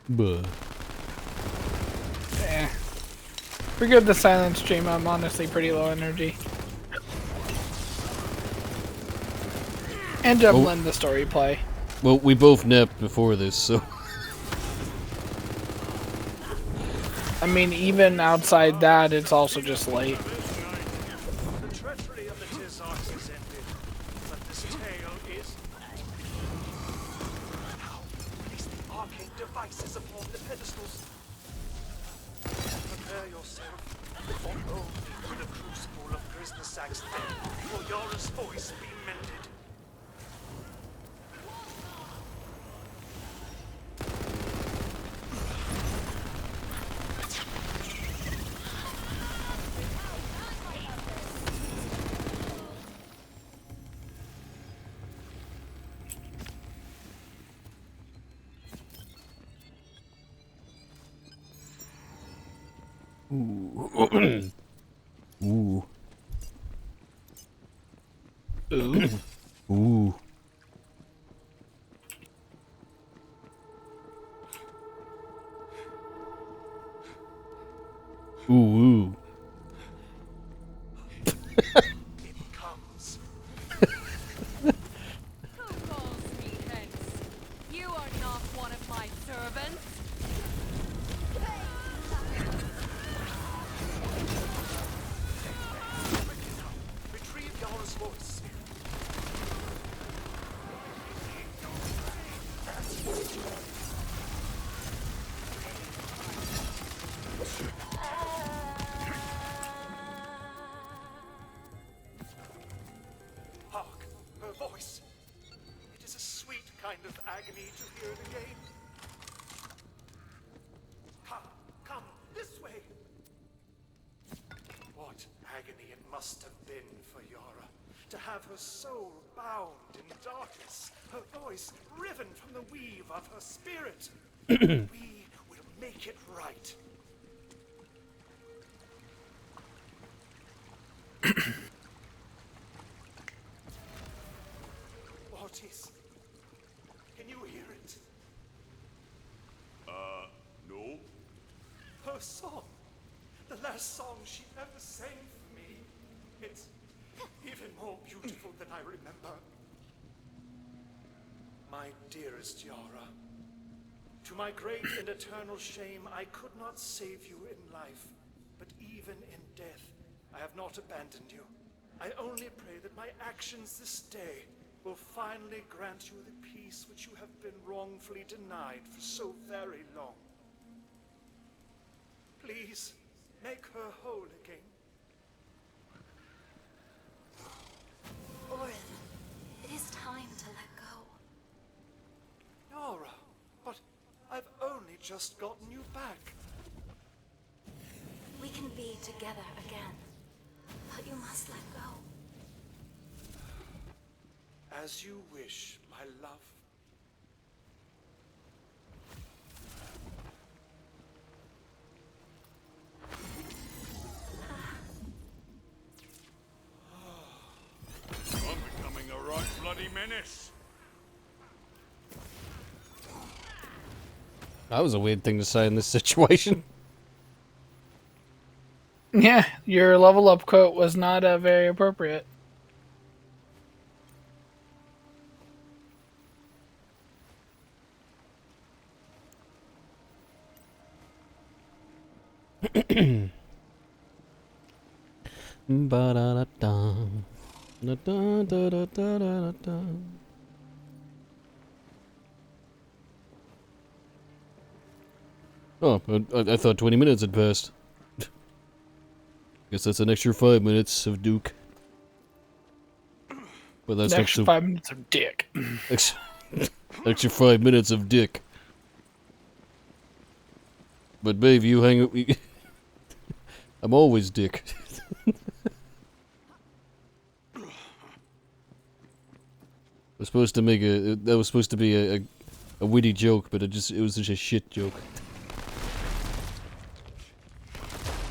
Buh.
Eh. We're good the silent stream. I'm honestly pretty low energy. And juggling the story play.
Well, we both nerfed before this, so.
I mean, even outside that, it's also just late.
The treachery of the Tizarks is ended, but this tale is... Now, place the arcane devices upon the pedestals. Prepare yourself for only the crucible of Grisnesak's death will Yara's voice be mended.
Ooh. Ooh.
Ooh.
Ooh. Ooh. Ooh.
It comes.
Who calls me hence? You are not one of my servants.
Retrieve Yara's voice. Hark, her voice. It is a sweet kind of agony to hear it again. Come, this way. What agony it must have been for Yara, to have her soul bound in darkness, her voice riven from the weave of her spirit. We will make it right. Artis, can you hear it?
No.
Her song. The last song she ever sang for me. It's even more beautiful than I remember. My dearest Yara, to my great and eternal shame, I could not save you in life, but even in death, I have not abandoned you. I only pray that my actions this day will finally grant you the peace which you have been wrongfully denied for so very long. Please, make her whole again.
Orin, it is time to let go.
Yara, but I've only just gotten you back.
We can be together again, but you must let go.
As you wish, my love.
I'm becoming a right bloody menace.
That was a weird thing to say in this situation.
Yeah, your level up quote was not very appropriate.
Ba-da-da-da. Da-da-da-da-da-da-da. Oh, I thought 20 minutes had passed. Guess that's an extra 5 minutes of Duke. But that's
An extra 5 minutes of dick.
Extra 5 minutes of dick. But babe, you hang. I'm always dick. was supposed to make that was supposed to be a witty joke, but it was just a shit joke.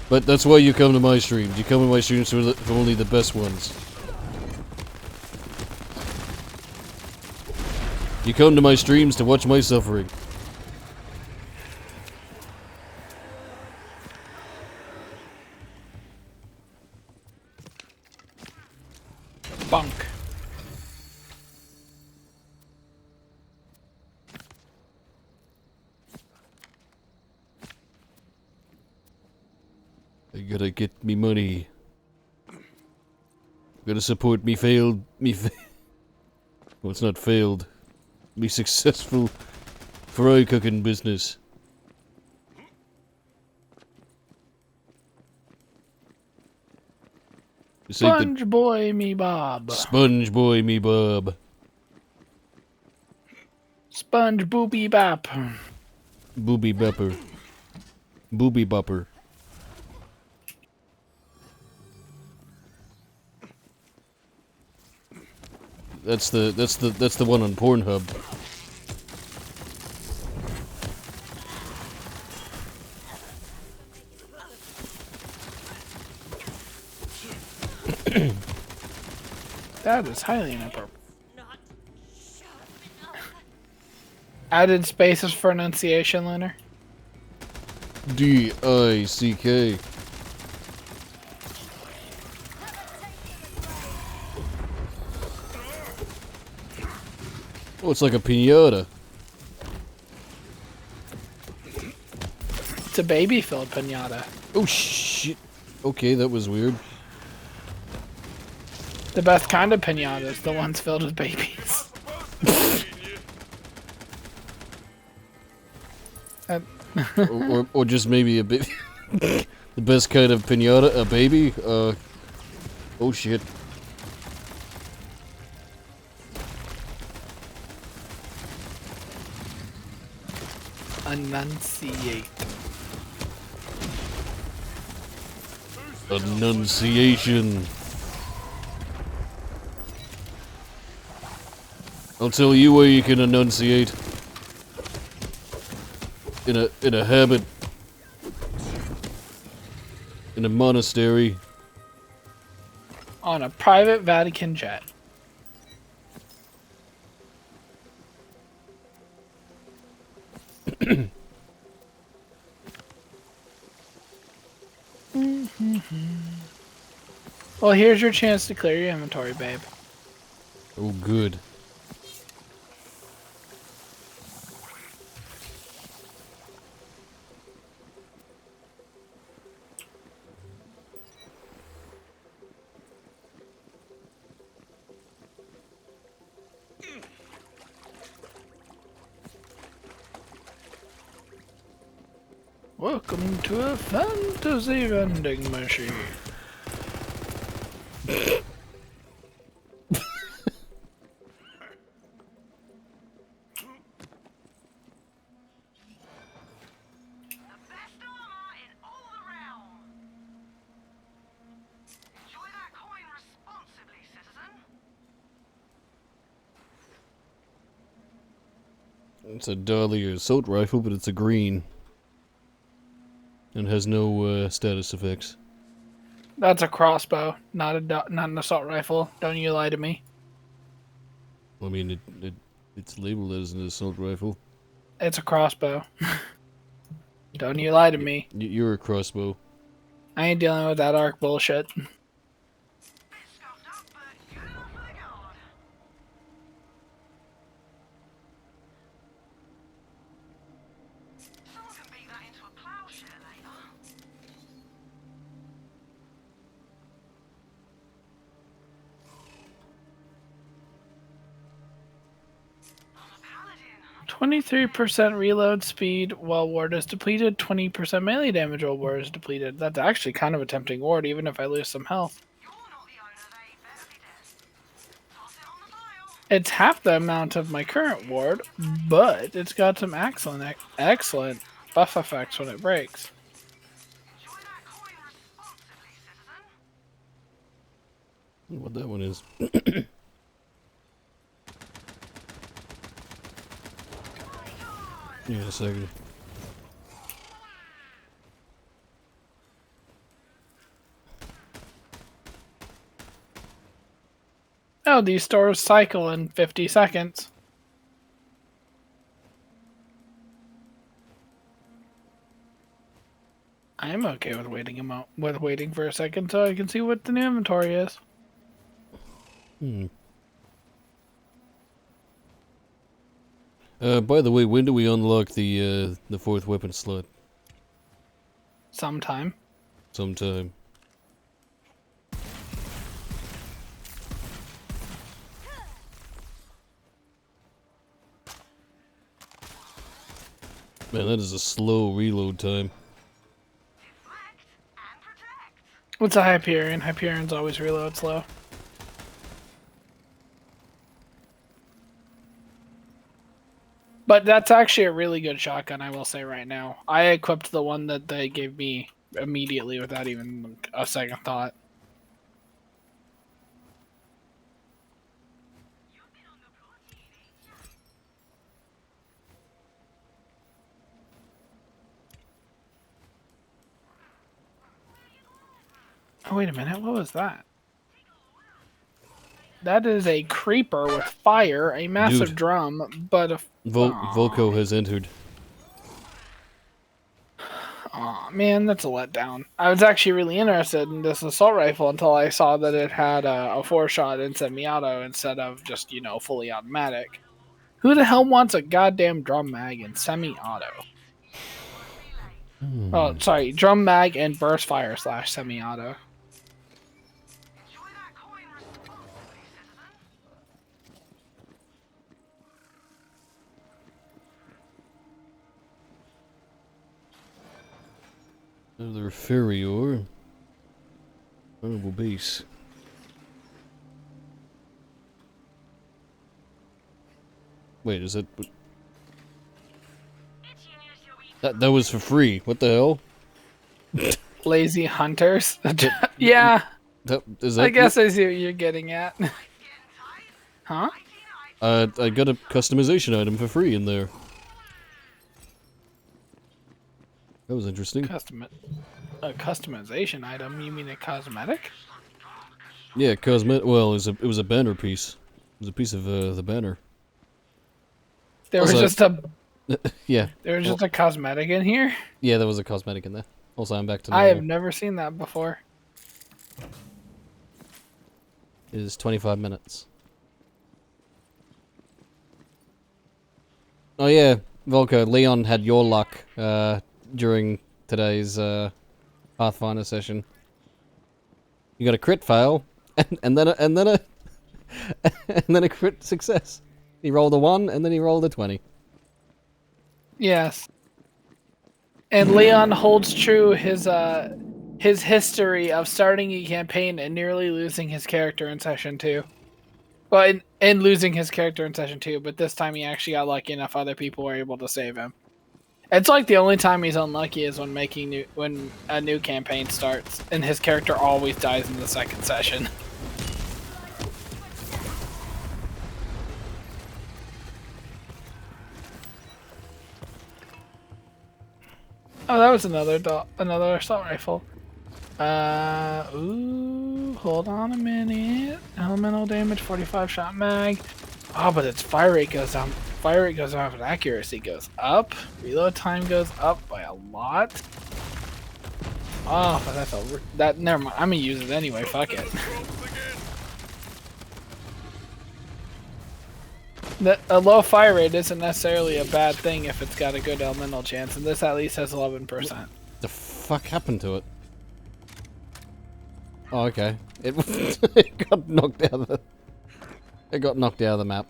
But that's why you come to my streams. You come to my streams for only the best ones. You come to my streams to watch my suffering.
Bunk.
I gotta get me money. Gotta support me failed. Well, it's not failed. Me successful fry cooking business.
Sponge boy me bob.
Sponge boy me bob.
Sponge booby bap.
Booby bopper. Booby bopper. That's the one on Pornhub.
That is highly inappropriate. Added spaces for enunciation, Lunar.
D-I-C-K. Oh, it's like a piñata.
It's a baby-filled pinata.
Oh, shit. Okay, that was weird.
The best kind of pinatas, the ones filled with babies.
or just maybe a bit. The best kind of pinata, a baby? Oh shit.
Enunciate.
Enunciation. I'll tell you where you can enunciate. In a habit. In a monastery.
On a private Vatican jet. Well, here's your chance to clear your inventory, babe.
Oh, good.
Welcome to a fantasy vending machine.
It's a Dahlia assault rifle, but it's a green. And has no status effects.
That's a crossbow, not an assault rifle. Don't you lie to me.
I mean, it's labeled as an assault rifle.
It's a crossbow. Don't you lie to me.
You're a crossbow.
I ain't dealing with that arc bullshit.
Someone can beat that into a plowshare later.
23% reload speed while ward is depleted, 20% melee damage while ward is depleted. That's actually kind of a tempting ward, even if I lose some health. It's half the amount of my current ward, but it's got some excellent buff effects when it breaks.
What that one is. Give me a second.
Oh, these stores cycle in 50 seconds. I'm okay with waiting for a second so I can see what the new inventory is.
By the way, when do we unlock the fourth weapon slot?
Sometime.
Sometime. Man, that is a slow reload time.
What's a Hyperion? Hyperion's always reload slow. But that's actually a really good shotgun, I will say right now. I equipped the one that they gave me immediately without even a second thought. Oh, wait a minute. What was that? That is a creeper with fire, a massive drum, but a...
Volko has entered.
Aw, man, that's a letdown. I was actually really interested in this assault rifle until I saw that it had a 4-shot and semi-auto instead of just, you know, fully automatic. Who the hell wants a goddamn drum mag and semi-auto? Oh, sorry, drum mag and burst fire / semi-auto.
Another inferior. Honorable base. Wait, is that... That was for free. What the hell?
Lazy hunters? Yeah. I guess I see what you're getting at. Huh?
I got a customization item for free in there. That was interesting.
A customization item? You mean a cosmetic?
Yeah, well, it was a banner piece. It was a piece of the banner.
There was just a...
Yeah.
There was just a cosmetic in here?
Yeah, there was a cosmetic in there. Also, I'm back to
I have never seen that before.
It is 25 minutes. Oh yeah, Volko, Leon had your luck during today's Pathfinder session. You got a crit fail, and then a crit success. He rolled a 1, and then he rolled a 20.
Yes. And Leon holds true his history of starting a campaign and nearly losing his character in session 2. Well, and losing his character in session 2, but this time he actually got lucky enough other people were able to save him. It's like the only time he's unlucky is when when a new campaign starts, and his character always dies in the second session. Oh, that was another assault rifle. Ooh, hold on a minute. Elemental damage, 45 shot mag. Oh, but its fire rate goes down. Fire rate goes up and accuracy goes up. Reload time goes up by a lot. Oh, that's never mind. I'm gonna use it anyway. Fuck it. A low fire rate isn't necessarily a bad thing if it's got a good elemental chance, and this at least has 11%.
The fuck happened to it? Oh, okay. It got knocked out of the. It got knocked out of the map.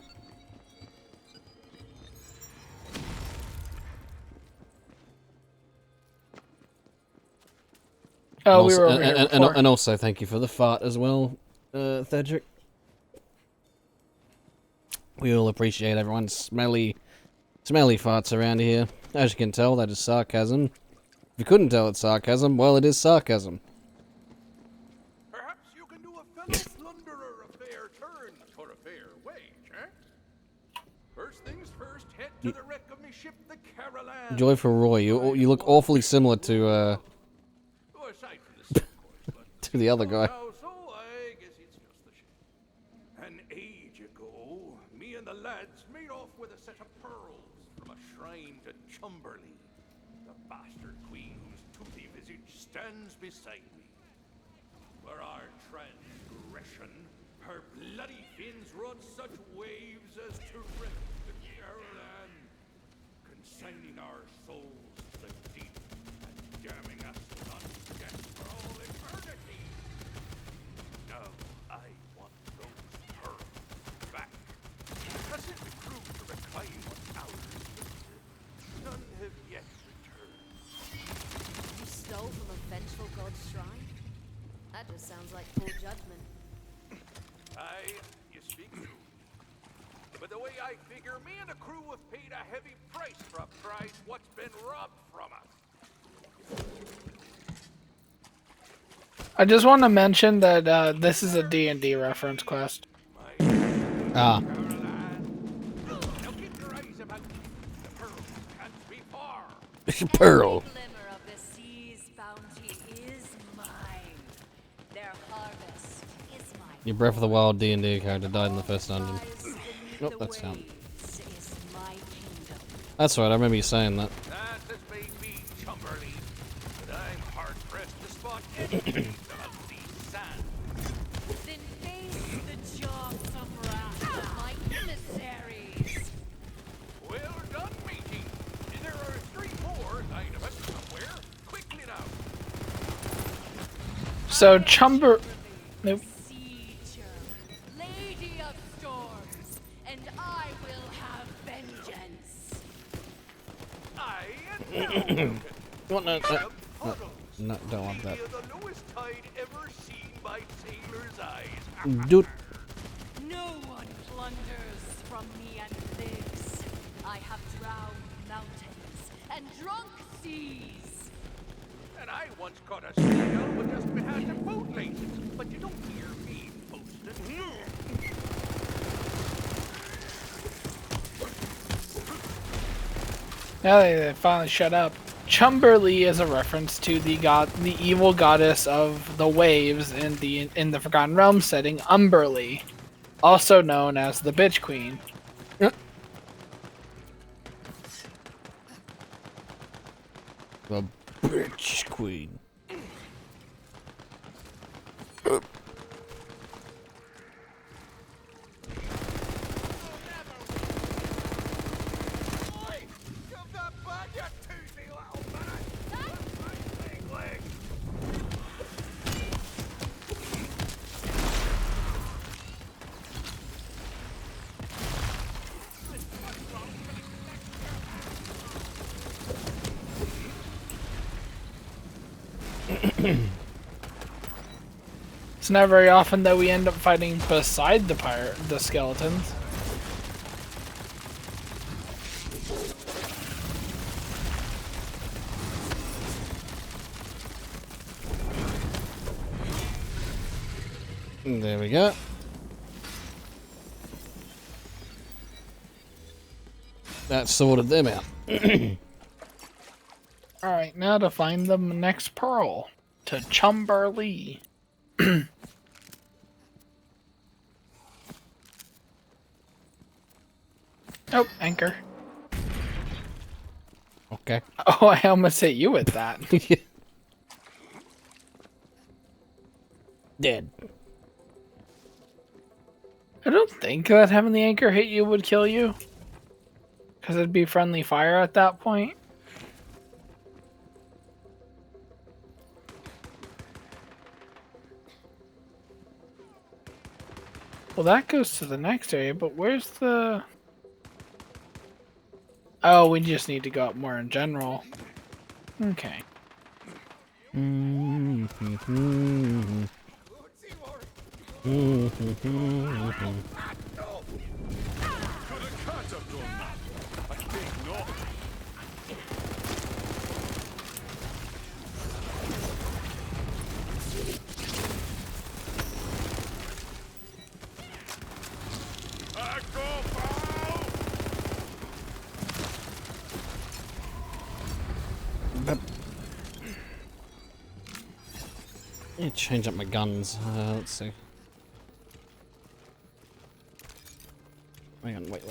Oh, we were over here before.
And also, thank you for the fart as well, Thedric. We all appreciate everyone's smelly farts around here. As you can tell, that is sarcasm. If you couldn't tell it's sarcasm, well, it is sarcasm.
Perhaps you can do a fellow plunderer a fair turn for a fair wage, eh? First things first, head to the wreck of me ship, the Caroline.
Joyful Roy, you look awfully similar to to the other guy.
I guess it's just the shame. An age ago, me and the lads made off with a set of pearls from a shrine to Chumberley, the bastard queen whose toothy visage stands beside me. For our transgression, her bloody fins run such waves as to wreck the Caroline, consigning our souls to the deep and damning us to death for all eternity. Now I want those pearls back. Has it proved to reclaim what's ours? None have yet returned.
You stole from a vengeful god's shrine? That just sounds like poor judgment.
Aye, you speak true. But the way I figure, me and the crew have paid a heavy price for a prize what's been robbed from us.
I just want to mention that this is a D&D reference quest.
Ah. Pearl. Your Breath of the Wild D&D character died in the first dungeon. Nope, that's down. That's right, I remember you saying that.
That has made me Chumberley, but I'm hard-pressed to spot anything of these sands.
Then face the jaw of wrath, my emissaries.
Well done, matey. There are 3 more line of us somewhere. Quickly now.
So Nope.
Lady of storms, and I will have vengeance.
What? No, don't want that.
The lowest tide ever seen by sailors' eyes.
Dude.
No one plunders from me and lives. I have drowned mountains and drunk seas.
And I once caught a sail with just behind the boat laces, but you don't hear me boasting.
Now they finally shut up. Chumberley is a reference to the evil goddess of the waves in the Forgotten Realms setting, Umberlee, also known as the Bitch Queen.
The Bitch Queen.
It's not very often that we end up fighting beside the skeletons.
There we go. That sorted them out.
Alright, now to find the next pearl. To Chumberley. Oh, anchor.
Okay.
Oh, I almost hit you with that.
Dead.
I don't think that having the anchor hit you would kill you. Because it'd be friendly fire at that point. Well, that goes to the next area, but where's the... Oh, we just need to go up more in general. Okay.
I need to change up my guns. Let's see. Hang on, wait.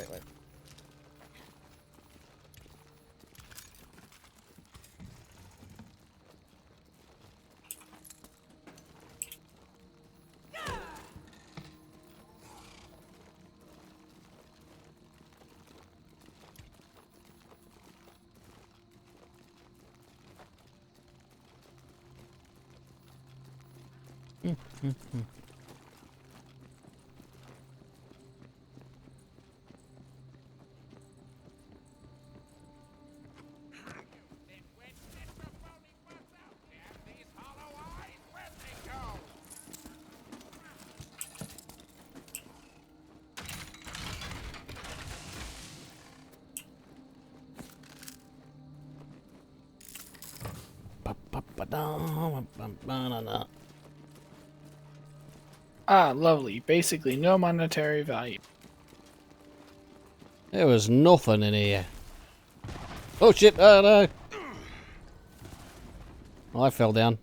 Ah, lovely. Basically, no monetary value.
There was nothing in here. Oh shit! Oh no! Oh, I fell down.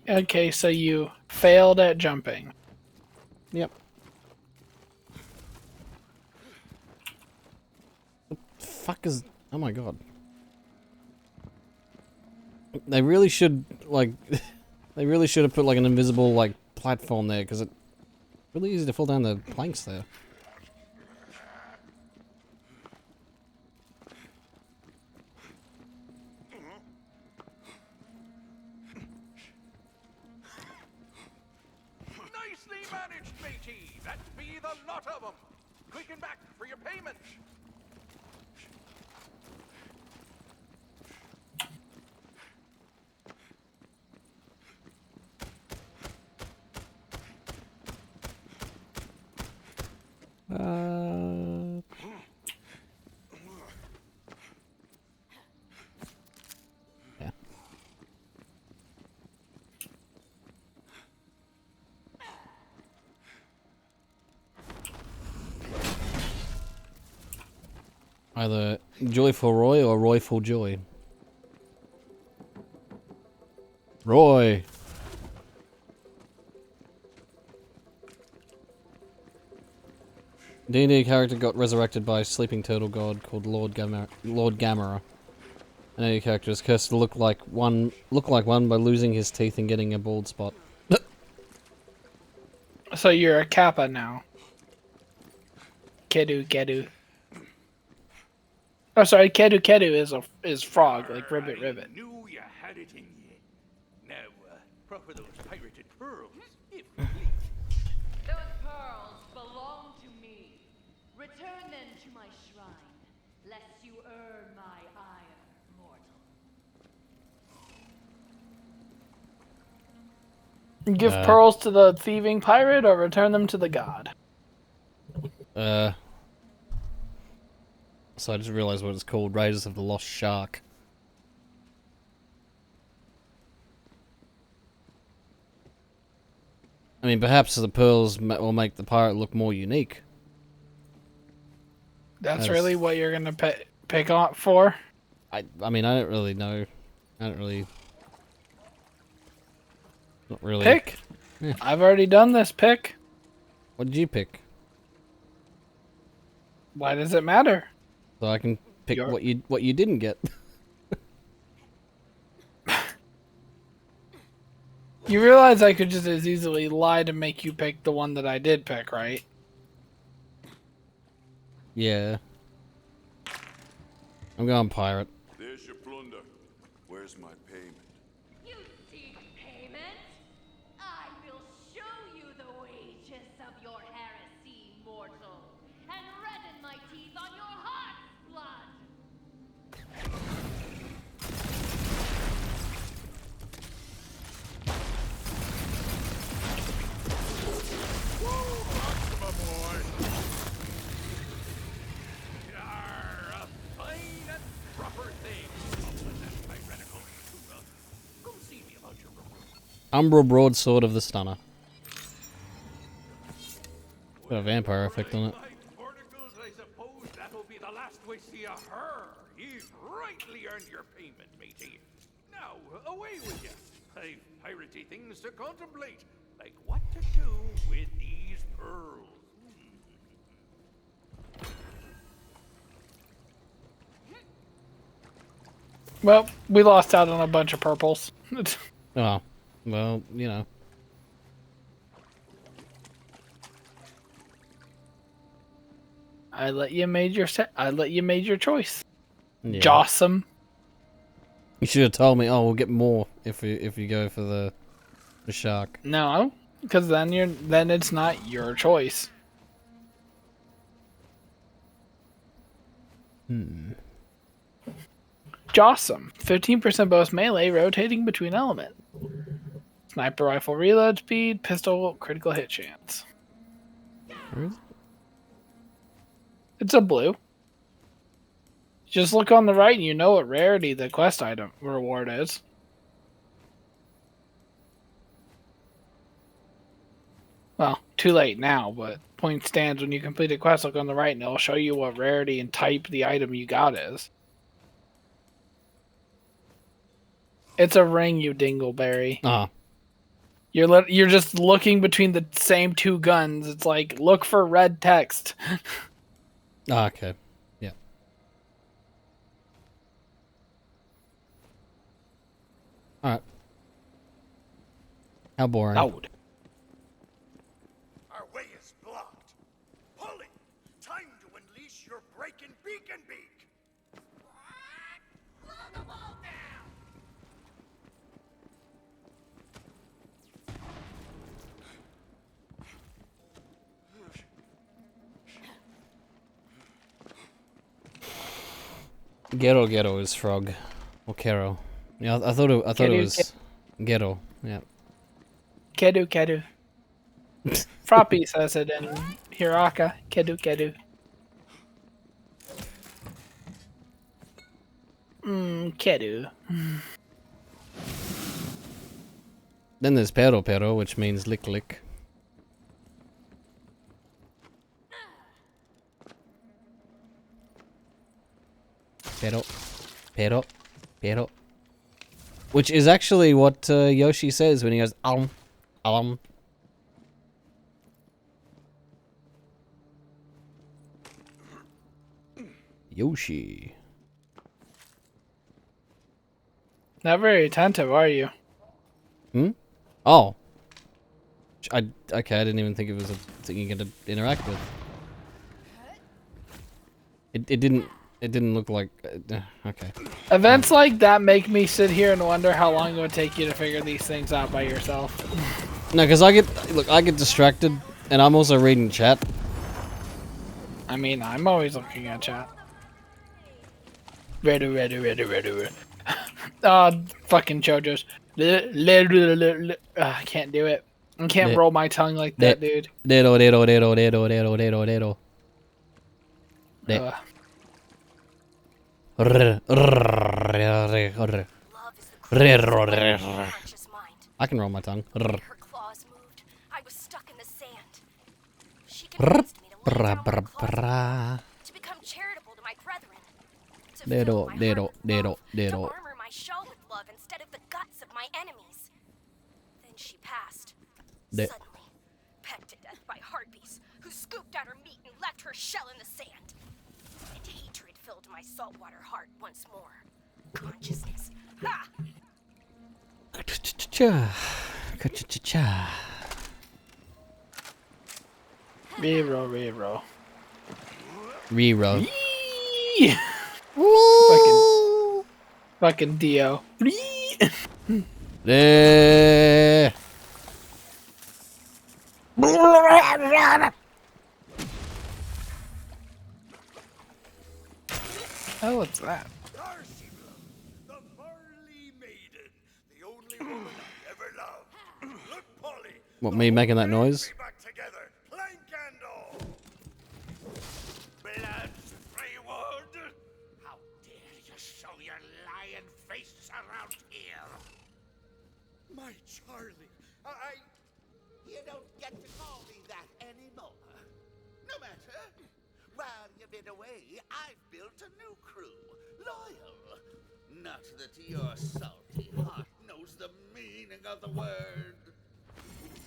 Okay, so you failed at jumping.
Yep. What the fuck is... Oh my god. They really should, like... They really should have put, like, an invisible, like, platform there, because it's really easy to fall down the planks there.
Nicely managed, matey. That be the lot of them. Quick and back for your payment.
Yeah. Either Joyful Roy or Royful Joy. Roy! D&D character got resurrected by a sleeping turtle god called Lord Gamera. And any character is cursed to look like one by losing his teeth and getting a bald spot.
So you're a Kappa now. Kedu. Oh, sorry, Kedu is frog, like ribbit.
Knew you had it in you. Now, proffer those pirated pearls, if
Those pearls belong to me. Return them to my shrine, lest you earn my ire, mortal.
Give pearls to the thieving pirate or return them to the god?
So I just realized what it's called, Raiders of the Lost Shark. I mean, perhaps the pearls will make the pirate look more unique.
That's really what you're gonna pick on for?
I mean, I don't really know. I don't really... Not really.
Pick.
Yeah.
I've already done this. Pick.
What did you pick?
Why does it matter?
So I can pick what you didn't get.
You realize I could just as easily lie to make you pick the one that I did pick, right?
Yeah. I'm going pirate.
There's your plunder. Where's my payment?
You seek payment? I will show you the wages of your heresy, mortal, and redden my teeth on your heart's blood.
Umbral Broadsword of the Stunner. Got a vampire effect on it.
I suppose that'll be the last we see of her. You've rightly earned your payment, matey. Now, away with you. I've piratey things to contemplate, like what to do with these pearls.
Well, we lost out on a bunch of purples.
Oh, well, you know.
I let you made your choice.
Yeah.
Jawsome.
You should have told me. Oh, we'll get more if you go for the shark.
No, because then it's not your choice. Jawsome. 15% bonus melee, rotating between elements. Sniper rifle reload speed, pistol critical hit chance.
Where is it?
It's a blue. Just look on the right and you know what rarity the quest item reward is. Well, too late now, but point stands when you complete a quest, look on the right and it'll show you what rarity and type the item you got is. It's a ring, you dingleberry.
Ah.
You're just looking between the same two guns. It's like, look for red text.
Ah, okay. Yeah. Alright. How boring.
Loud.
Our way is blocked. Pulley, time to unleash your breaking beacon beak. Blow the wall down.
Ghetto is frog. Or Kero. Yeah, I thought it was Ghetto. Yeah.
Kedu. Froppy says it in Hiraka. Kedu. Kedu.
Then there's Pero, which means lick. Pero. Which is actually what Yoshi says when he goes, alum. Yoshi.
Not very attentive, are you?
Oh. Okay, I didn't even think it was a thing you could interact with. It didn't look like... okay.
Events like that make me sit here and wonder how long it would take you to figure these things out by yourself.
No, because I get distracted, and I'm also reading chat.
I mean, I'm always looking at chat. Ready. Fucking JoJo's. I can't do it. I can't roll my tongue like that, dude.
I can roll my tongue.
Her claws moved. I was stuck in the sand. She convinced me to lay down my claws, to become charitable to my brethren, to fill my heart with love, to armor my shell with love instead of the guts of my enemies. Then she
That-
Suddenly, pecked to death by harpies who scooped out her meat and left her shell in the sand. And hatred filled my saltwater heart once more. Consciousness. Ha!
Reroll.
Reroll.
Fucking Dio. Oh, what's that?
The Marley Maiden, the only woman I ever loved. Look, Polly.
What, me making that noise?
Back together, plank and all. Blood's reward. How dare you show your lion face around here? My Charlie,
You don't get to call me that anymore. No matter. While you've been away, I've built a new crew. Loyal. Not that your salty heart knows the meaning of the word.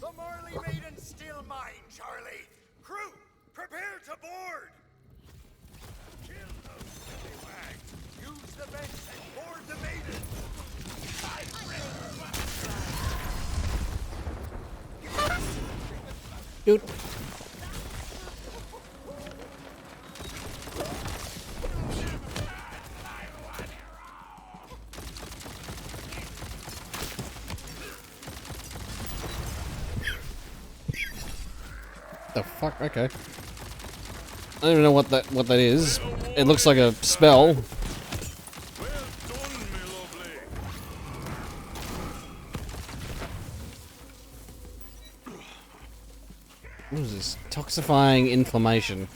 The Marley Maiden's still mine, Charlie. Crew, prepare to board. Kill those silly wags. Use the bench and board the maiden.
Dude. The fuck? Okay. I don't even know what that is. It looks like a spell. What is this? Toxifying inflammation.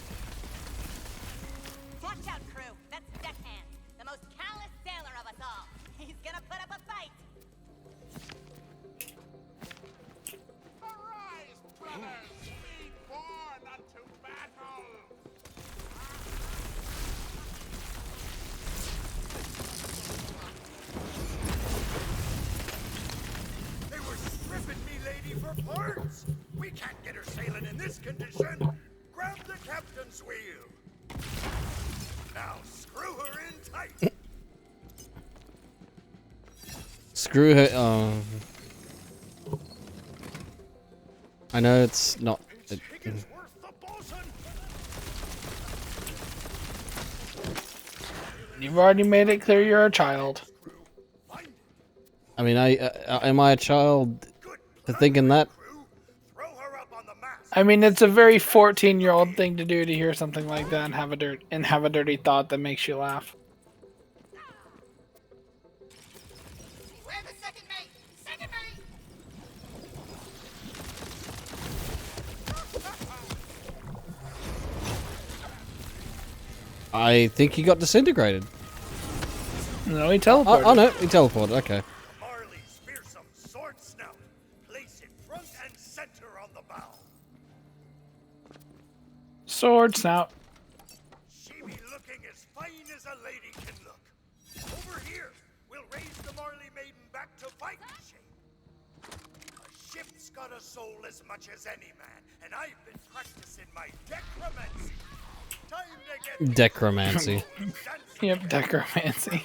Watch out, crew. That's Deckhand, the most callous sailor of us all. He's gonna put up a fight.
Arise, brothers! Be born unto battle!
They were stripping me lady for parts. We can't get her sailing in this condition. Grab the captain's wheel. Now screw her in tight.
Screw her. I know it's not.
You've already made it clear you're a child.
I mean, am I a child for thinking that?
I mean, it's a very 14-year-old thing to do to hear something like that and have a dirty thought that makes you laugh.
Where's the second mate? Second mate!
I think he got disintegrated.
No, he teleported.
Oh no, he teleported. Okay.
Marley's fearsome sword snout. Place it front and center on the bow.
Sword snout.
She be looking as fine as a lady can look. Over here, we'll raise the Marley Maiden back to fighting shape. A ship's got a soul as much as any man, and I've been practicing my decromancy. Time to get
Decromancy.
Yep, decromancy.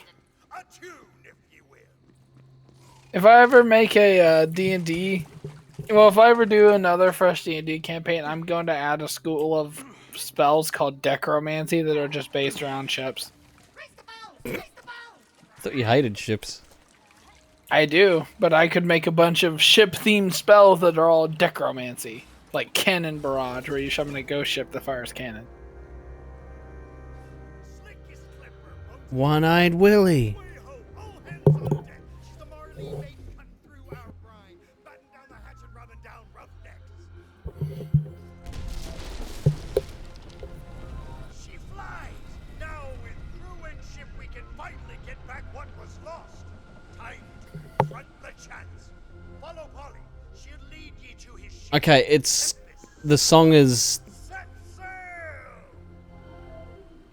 a tune, if you will.
If I ever make a D&D, well, if I ever do another fresh D&D campaign, I'm going to add a school of spells called decromancy that are just based around ships.
I thought you hated ships.
I do, but I could make a bunch of ship-themed spells that are all decromancy, like cannon barrage, where you summon a ghost ship that fires cannon.
One-eyed Willie.
She flies! Now with crew and ship we can finally get back what was lost. Time to front the chance. Follow Polly. She'll lead ye to his ship.
Okay, it's the song is
Set sail!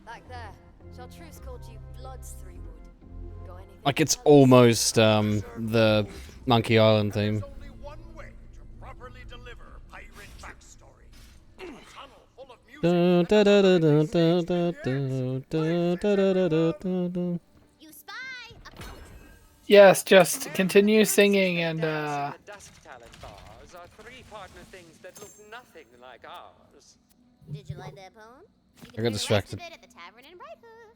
Back there, Chartreuse called you Blood's Three Wood. Got anything?
like it's almost the Monkey Island theme.
Only one way to properly deliver
Dun, dun, dun, dun, dun, dun, dun, dun, dun, dun, dun, dun, dun.
Yes, just continue singing and
The Dusk Talon bars are three partner things that look nothing like ours.
Did you like that poem? You
I
can
got
hear the rest
distracted.
of it at the tavern in Brighthoof.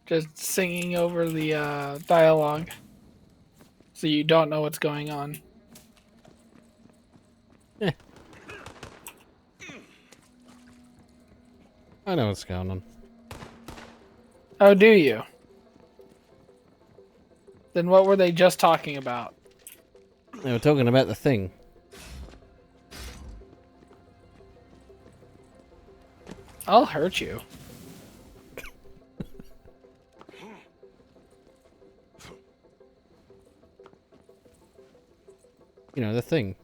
just singing over the dialogue, so you don't know what's going on.
I know what's going on.
Oh, do you? Then what were they just talking about?
They were talking about the thing.
I'll hurt you.
You know, the thing.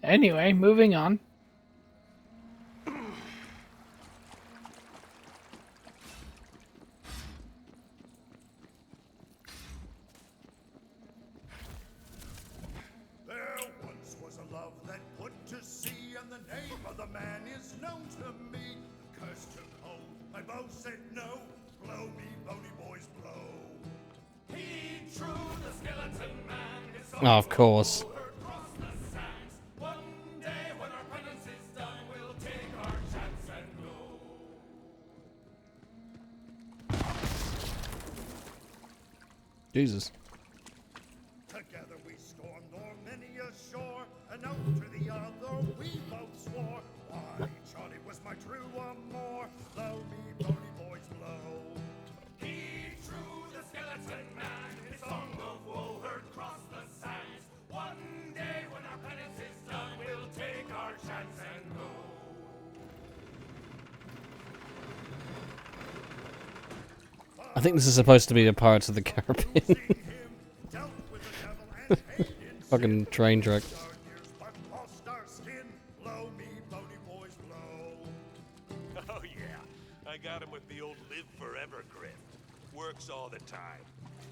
Anyway, moving on.
There once was a love that put to sea, and the name of the man is known to me. The curse took hold, my bow said no. Blow me, bony boys, blow. He drew the skeleton man.
Oh, of course.
One day when our penance is done, we'll take our chance and go.
Jesus.
Together we stormed o'er many a shore, and out to the other we both swore. Why, Charlie was my true amour. Blow me, bony boys, blow. He drew the skeleton man, his song of woe heard cross the sands. One day when our penance is done, we'll take our chance and go.
I think this is supposed to be a Pirates of the Caribbean. Fucking train track.
Oh yeah, I got him with the old live forever grip. Works all the time.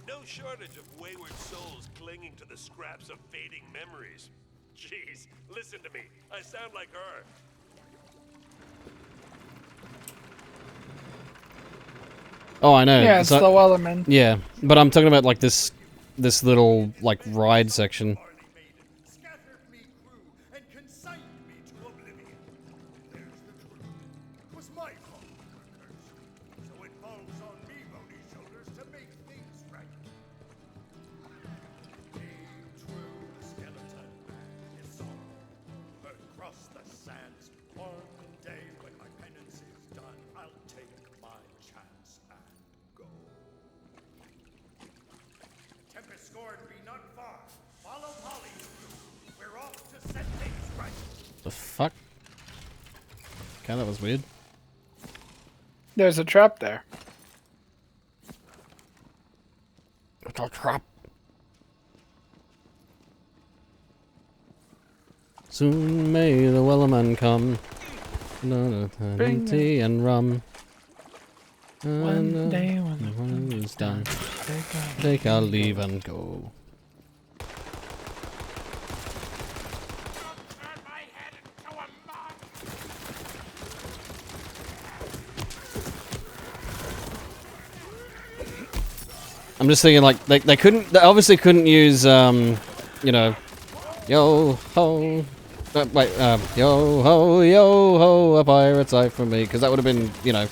No shortage of wayward souls clinging to the scraps of fading memories. Jeez, listen to me. I sound like her.
Oh, I know.
Yeah, it's the Wellerman.
Yeah, but I'm talking about like this little like ride section.
Scattered me crew and consigned me to oblivion. There's the truth. It was my fault we were cursed. So it falls on me, bony shoulders, to make things right. He drew the skeleton man, his song heard across the sands. One day when my penance is done, I'll take my chance and go. Tempest scored be not far. Follow Polly. We're off to set things right.
The fuck? Okay, that was weird.
There's a trap there.
It's a trap. Soon may the Wellerman come.
Bring
Tea and rum.
One day when
the one is done, take our leave and go. I'm just thinking, like, they obviously couldn't use, you know, yo ho, wait, yo ho, a pirate's life for me, because that would have been, you know,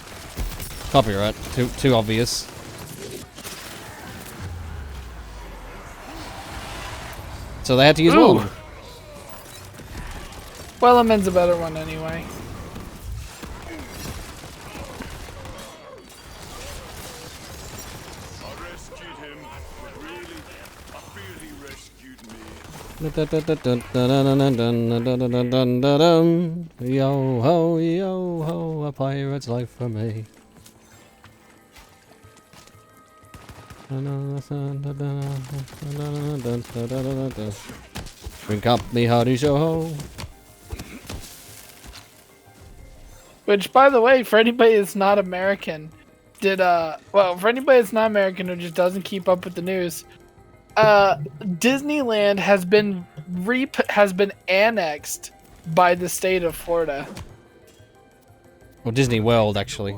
copyright, too obvious. So they had to use Wellerman.
Wellerman's a better one anyway.
I rescued him, but really, I feel he rescued me.
Yo ho, a pirate's life for me. Drink up me hearty show.
Which, by the way, for anybody that's not American, for anybody that's not American who just doesn't keep up with the news, Disneyland has been annexed by the state of Florida.
Well, Disney World, actually.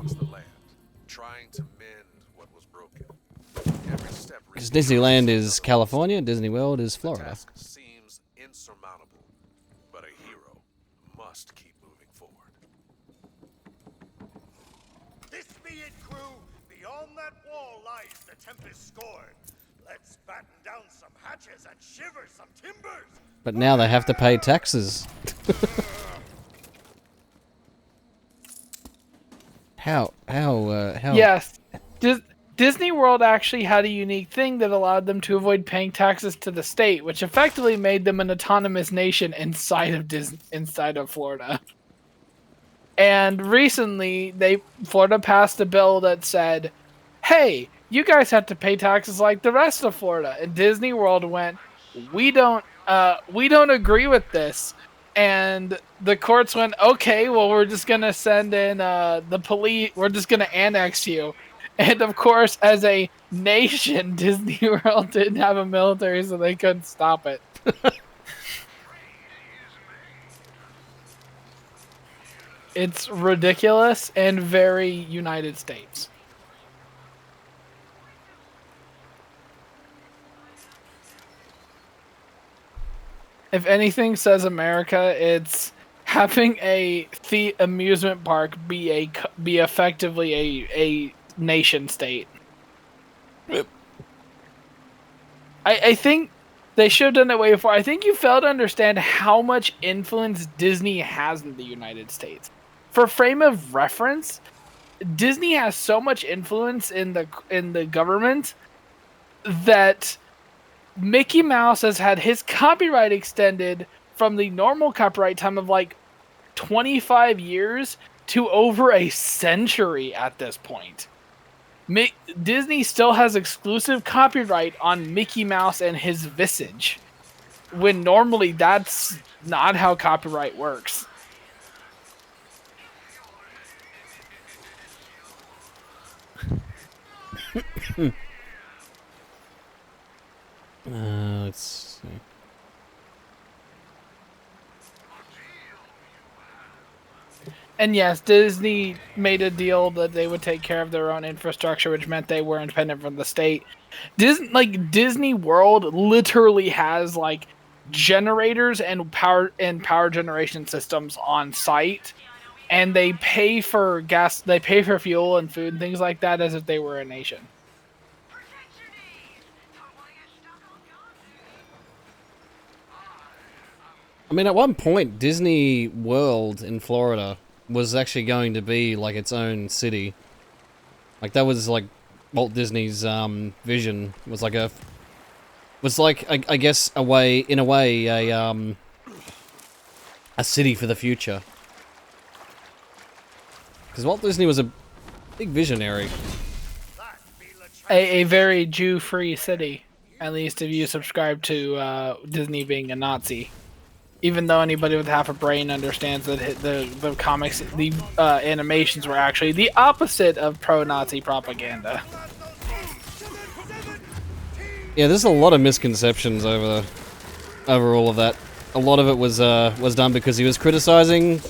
Because Disneyland is California, Disney World is Florida.
Seems insurmountable, but a hero must keep moving forward.
This be it, crew. Beyond that wall lies the Tempest scorn. Let's batten down some hatches and shiver some timbers.
But now they have to pay taxes. How?
Yes. Disney World actually had a unique thing that allowed them to avoid paying taxes to the state, which effectively made them an autonomous nation inside of Florida. And recently, Florida passed a bill that said, "Hey, you guys have to pay taxes like the rest of Florida." And Disney World went, "We don't agree with this." And the courts went, "Okay, well, we're just gonna send in the police. We're just gonna annex you." And of course, as a nation, Disney World didn't have a military, so they couldn't stop it. It's ridiculous and very United States. If anything says America, it's having a amusement park be effectively a nation state. I think they should have done it way before. I think you fail to understand how much influence Disney has in the United States. For frame of reference, Disney has so much influence in the government that Mickey Mouse has had his copyright extended from the normal copyright time of like 25 years to over a century at this point. Disney still has exclusive copyright on Mickey Mouse and his visage, when normally that's not how copyright works.
Let's see.
And yes, Disney made a deal that they would take care of their own infrastructure, which meant they were independent from the state. Disney World literally has like generators and power generation systems on site, and they pay for gas, they pay for fuel and food and things like that as if they were a nation.
I mean, at one point, Disney World in Florida was actually going to be like its own city. Like that was like Walt Disney's vision. Was like I guess in a way a city for the future. Because Walt Disney was a big visionary.
A very Jew-free city, at least if you subscribe to Disney being a Nazi. Even though anybody with half a brain understands that the comics, the animations were actually the opposite of pro-Nazi propaganda.
Yeah, there's a lot of misconceptions over all of that. A lot of it was done because he was criticizing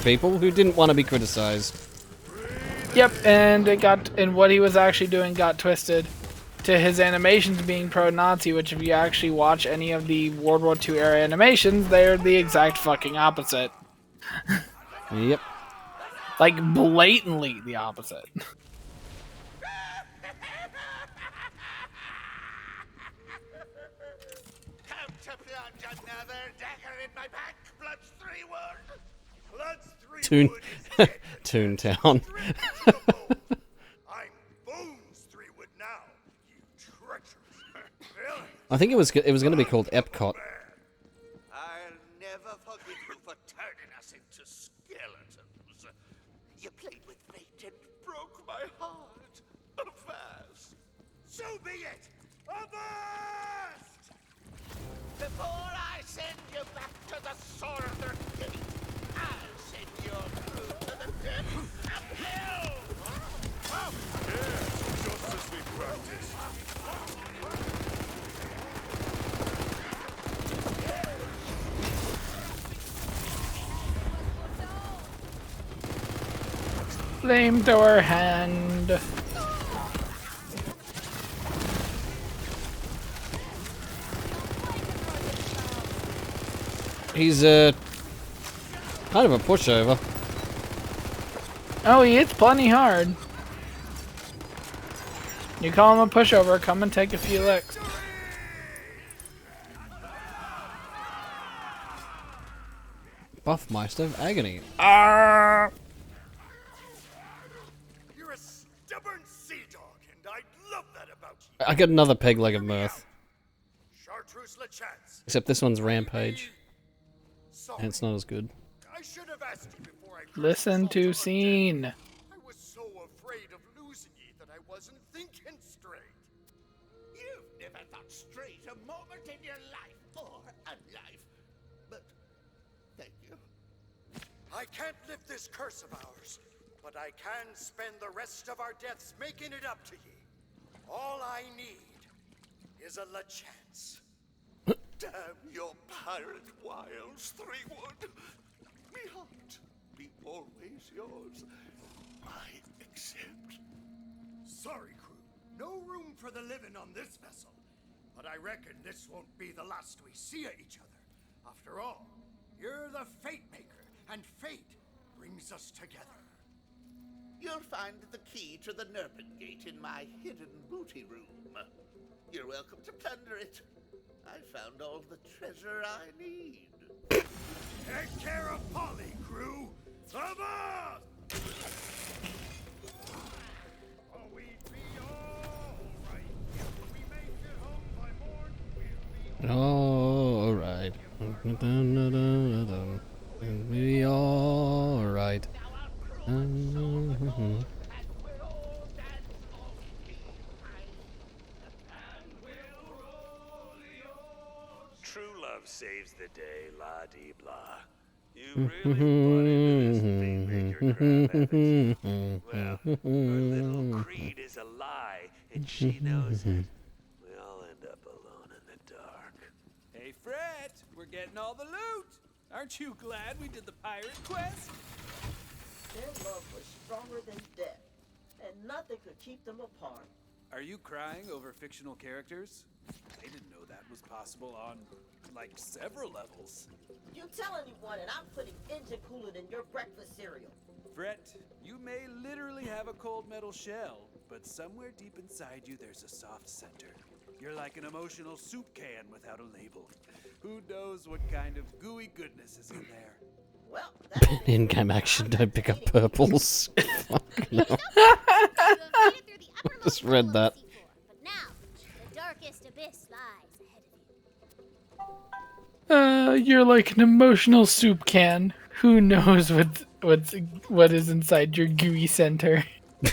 people who didn't want to be criticized.
Yep, and what he was actually doing got twisted to his animations being pro-Nazi, which if you actually watch any of the World War II era animations, they're the exact fucking opposite.
Yep.
Like, blatantly the opposite.
Come to plunge another dagger in my back, Blood's 3 wood. Blood's 3 wood is
Toontown.
I'm Boone's 3 wood now, you treacherous.
I think it was going to be called Epcot.
I'll never forgive you for turning us into skeletons. You played with fate and broke my heart. Avast. So be it. Avast! Before I send you back to the Sword Gate, I'll send your crew to the depths of hell.
Yes, just as we practiced.
Flamethrower hand.
He's kind of a pushover.
Oh, he hits plenty hard. You call him a pushover, come and take a few licks.
Buffmeister of Agony.
Ah!
You're a stubborn sea dog, and I love that about you.
I got another peg leg of mirth.
Chartreuse LeChance.
Except this one's Rampage. And it's not as good.
I should have asked you before I
Listen to scene.
I was so afraid of losing ye that I wasn't thinking straight.
You've never thought straight a moment in your life or a life. But thank you.
I can't lift this curse of ours, but I can spend the rest of our deaths making it up to ye. All I need is a LeChance.
Damn your pirate wiles, Threewood. Me heart be always yours. I accept.
Sorry, crew. No room for the living on this vessel. But I reckon this won't be the last we see of each other. After all, you're the Fate Maker, and fate brings us together.
You'll find the key to the Nerpen Gate in my hidden booty room. You're welcome to plunder it. I found all the treasure I need.
Take care of Polly, crew! Avast! Oh, we'd be all right if we make it home by morn.
Oh, alright. Be alright.
True love saves the day, la-dee-blah. You really bought into this Fate Maker crap, haven't you? Well, her little creed is a lie, and she knows it. We all end up alone in the dark.
Hey, Fred, we're getting all the loot. Aren't you glad we did the pirate quest?
Their love was stronger than death, and nothing could keep them apart.
Are you crying over fictional characters? I didn't know that was possible on, like, several levels.
You tell anyone and I'm putting engine coolant in your breakfast cereal.
Brett, you may literally have a cold metal shell, but somewhere deep inside you there's a soft center. You're like an emotional soup can without a label. Who knows what kind of gooey goodness is in there?
Well,
In-game action, don't pick up purples. Fuck no. Just read that.
But now, the darkest abyss lies ahead of you.
You're like an emotional soup can. Who knows what is inside your gooey center?
The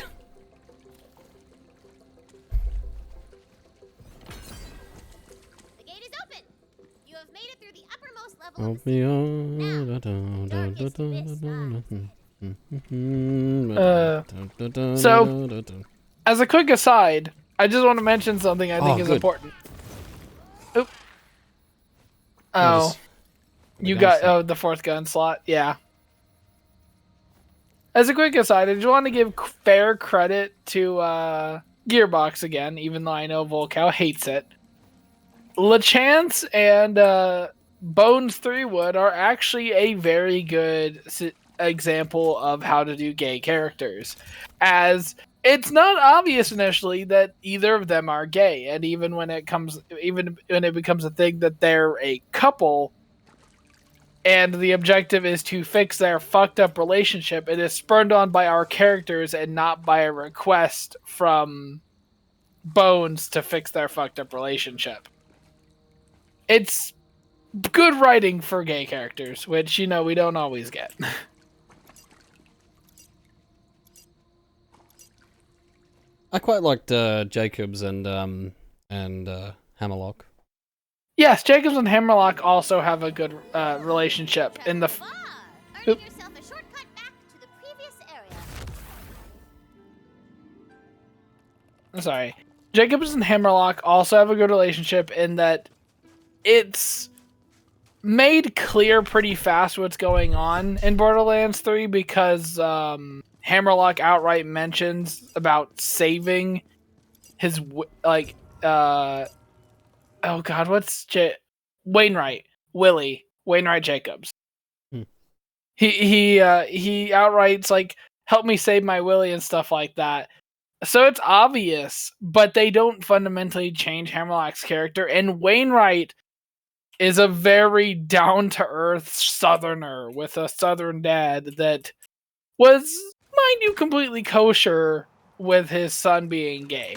gate is open. You have made it through the uppermost level
Oh,
of the
So, as a quick aside, I just want to mention something I think is
good.
important. Oop. Oh, you got the fourth gun slot. Yeah. As a quick aside, I just want to give fair credit to Gearbox again, even though I know Volkow hates it. LeChance and Bones 3wood are actually a very good example of how to do gay characters, as it's not obvious initially that either of them are gay, and even when it becomes a thing that they're a couple, and the objective is to fix their fucked up relationship, it is spurned on by our characters and not by a request from Bones to fix their fucked up relationship. It's good writing for gay characters, which, we don't always get.
I quite liked Jacobs and Hammerlock.
Yes, Jacobs and Hammerlock also have a good relationship in the.
Earning yourself a shortcut back to the previous area.
I'm sorry. Jacobs and Hammerlock also have a good relationship in that it's made clear pretty fast what's going on in Borderlands 3 because Hammerlock outright mentions about saving his oh god, Wainwright Jacobs. He outright's like, help me save my Willie and stuff like that. So it's obvious, but they don't fundamentally change Hammerlock's character. And Wainwright is a very down-to-earth southerner with a southern dad that was, mind you, completely kosher with his son being gay.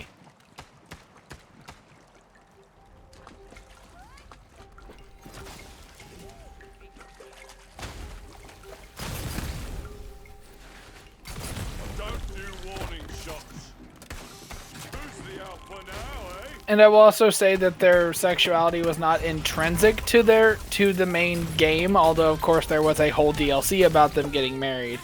And I will also say that their sexuality was not intrinsic to the main game, although of course there was a whole DLC about them getting married.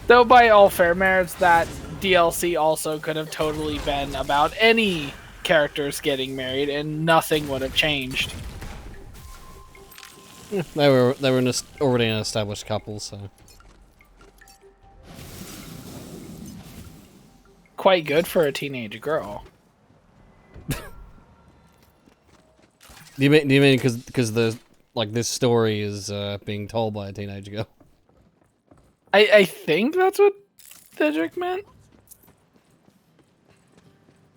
Though by all fair merits, that DLC also could have totally been about any characters getting married and nothing would have changed.
They were already an established couple, so
quite good for a teenage girl.
Do you mean because this story is being told by a teenage girl?
I think that's what Cedric meant.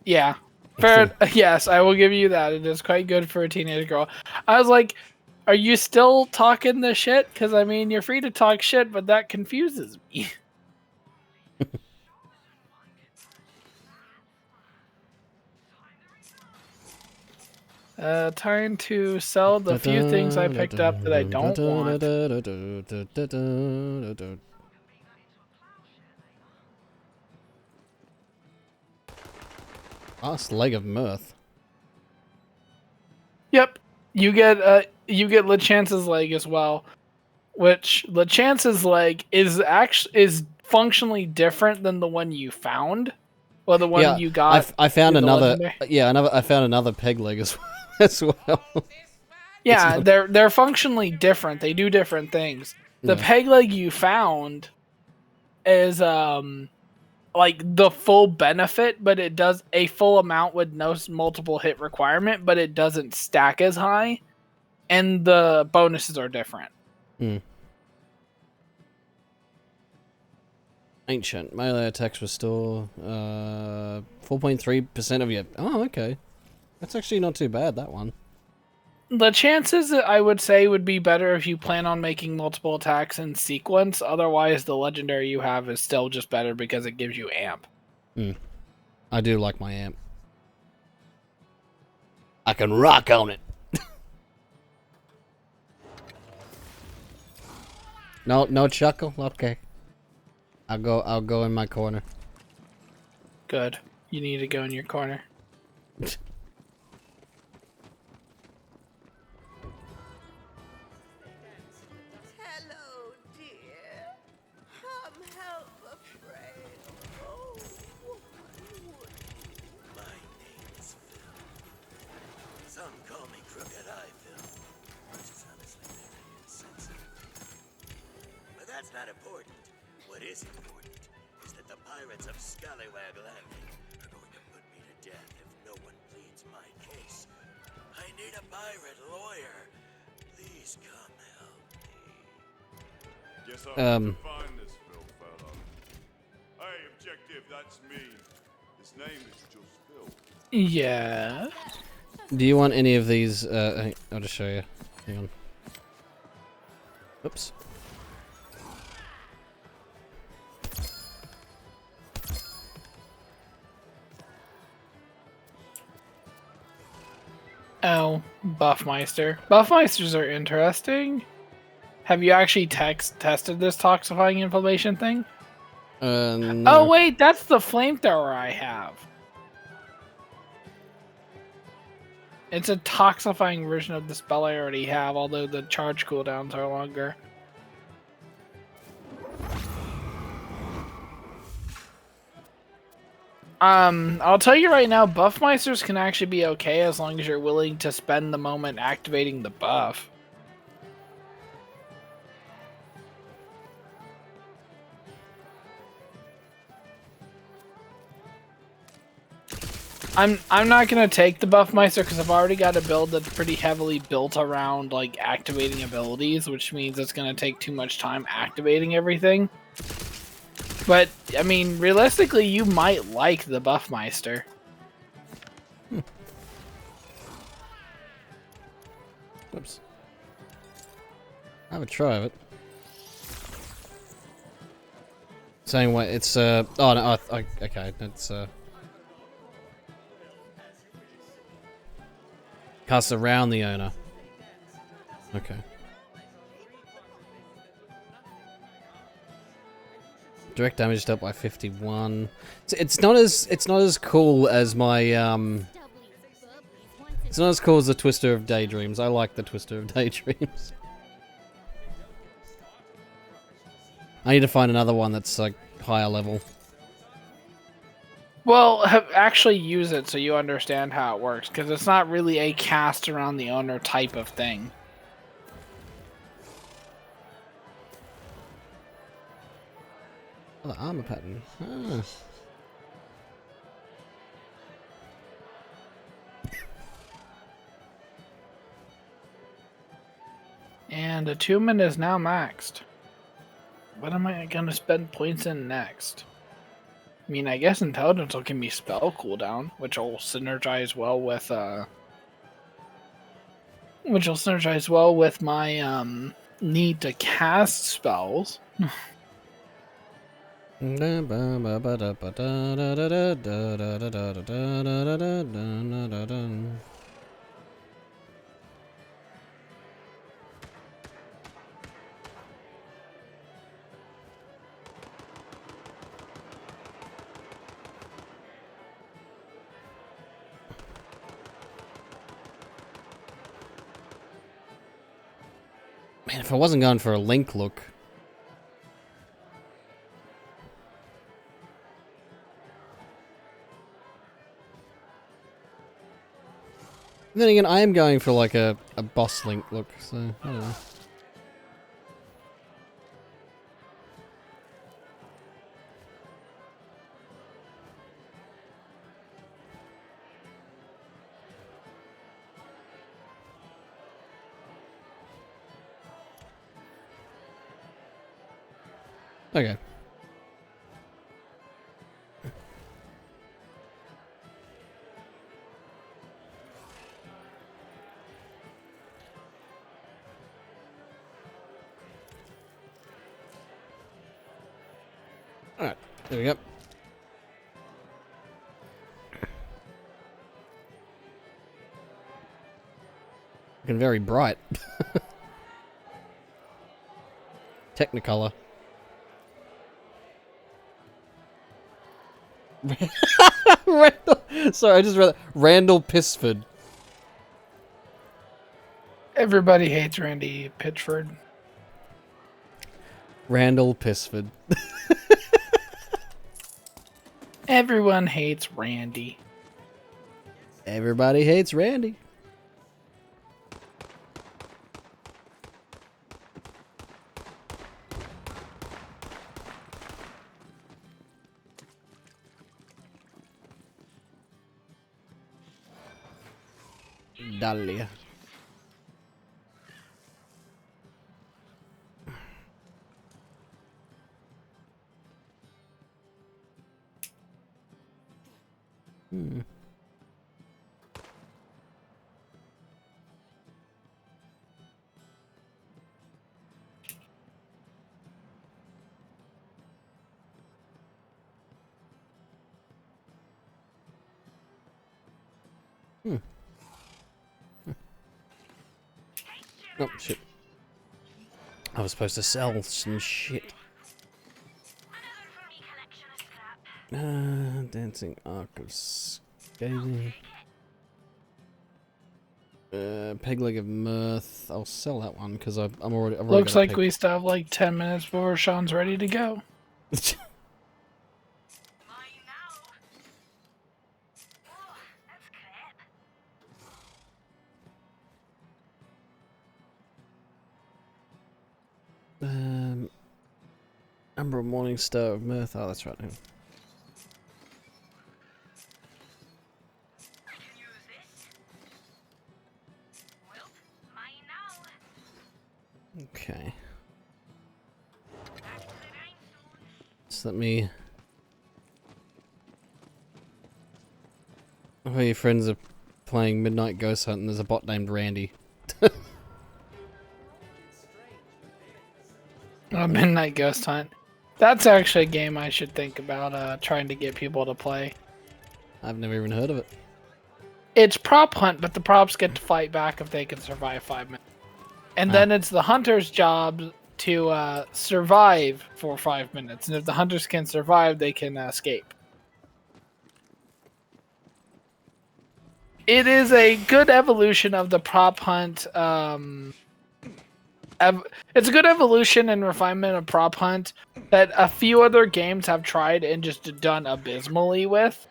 Yeah. Fair. Yes, I will give you that. It is quite good for a teenage girl. I was like, are you still talking the shit? Because, I mean, you're free to talk shit, but that confuses me. Time to sell the few things I picked up that I don't want.
Last leg of mirth.
Yep, you get LeChance's leg as well, which LeChance's leg is functionally different than the one you found. Well, the one you got.
I found another. I found another peg leg as well.
Yeah, they're functionally different. They do different things. The peg leg you found is like the full benefit, but it does a full amount with no multiple hit requirement, but it doesn't stack as high, and the bonuses are different.
Ancient melee attacks restore 4.3% of your. Oh, okay, that's actually not too bad. That one.
The chances, I would say, would be better if you plan on making multiple attacks in sequence. Otherwise, the legendary you have is still just better because it gives you amp.
I do like my amp. I can rock on it. No chuckle. Okay. I'll go in my corner.
Good. You need to go in your corner.
Hello, dear. Come help a friend. Oh,
My name's Phil. Some call me Crooked Eye Phil, which is honestly very insensitive. But that's not important. What is important is that the pirates of Scallywag Landing are going to put me to death if no one pleads my case. I need a pirate lawyer. Please come help me.
Guess I'll have to find this Phil fellow. Hey, Objective, that's me. His name is just Phil.
Yeah.
Do you want any of these? I'll just show you. Hang on. Oops.
Oh, Buffmeister. Buffmeisters are interesting. Have you actually tested this toxifying inflammation thing?
No.
Oh wait, that's the flamethrower I have. It's a toxifying version of the spell I already have, although the charge cooldowns are longer. I'll tell you right now, Buffmeisters can actually be okay as long as you're willing to spend the moment activating the buff. I'm not gonna take the Buffmeister because I've already got a build that's pretty heavily built around like activating abilities, which means it's gonna take too much time activating everything. But I mean, realistically, you might like the Buffmeister.
Oops. Have a try of it. Same way, it's oh no, okay, it's cast around the owner. Okay. Direct damage dealt by 51. It's not as cool as my It's not as cool as the Twister of Daydreams. I like the Twister of Daydreams. I need to find another one that's like higher level.
Well, actually use it so you understand how it works, because it's not really a cast around the owner type of thing.
Oh, the armor pattern. Ah.
And attunement is now maxed. What am I going to spend points in next? I mean, I guess intelligence will give me spell cooldown, which will synergize well with my need to cast spells.
Man, if I wasn't going for a link look. Then again, I am going for like a boss link look, so I don't know. Okay. Alright, there we go. Looking very bright. Technicolor. Randall, sorry, I just read that. Randall Pisford.
Everybody hates Randy Pitchford.
Randall Pisford.
Everyone hates Randy.
Everybody hates Randy. Dahlia. Hmm. Hmm. Oh, shit. I was supposed to sell some shit. Dancing Arc of Scathing. Peg Leg of Mirth. I'll sell that one because I've already
Looks
got a
like
peg.
we still have like 10 minutes before Sean's ready to go.
Amber Morningstar of Mirth. Oh, that's right. Okay. So let me... Oh, your friends are playing Midnight Ghost Hunt and there's a bot named Randy.
Midnight Ghost Hunt. That's actually a game I should think about trying to get people to play.
I've never even heard of it.
It's prop hunt, but the props get to fight back if they can survive 5 minutes. And then it's the hunter's job to survive for 5 minutes. And if the hunters can survive, they can escape. It is a good evolution of the prop hunt. It's a good evolution and refinement of prop hunt that a few other games have tried and just done abysmally with.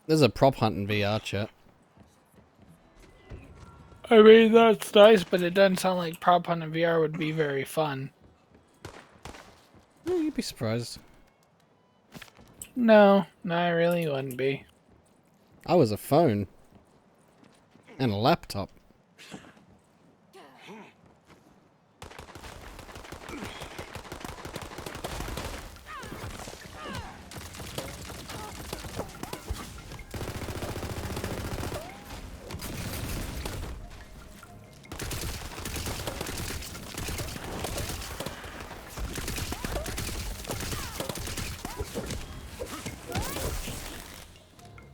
There's a prop hunt in VR, chat.
I mean, that's nice, but it doesn't sound like prop hunt in VR would be very fun.
You'd be surprised.
No, I really wouldn't be.
I was a phone. And a laptop.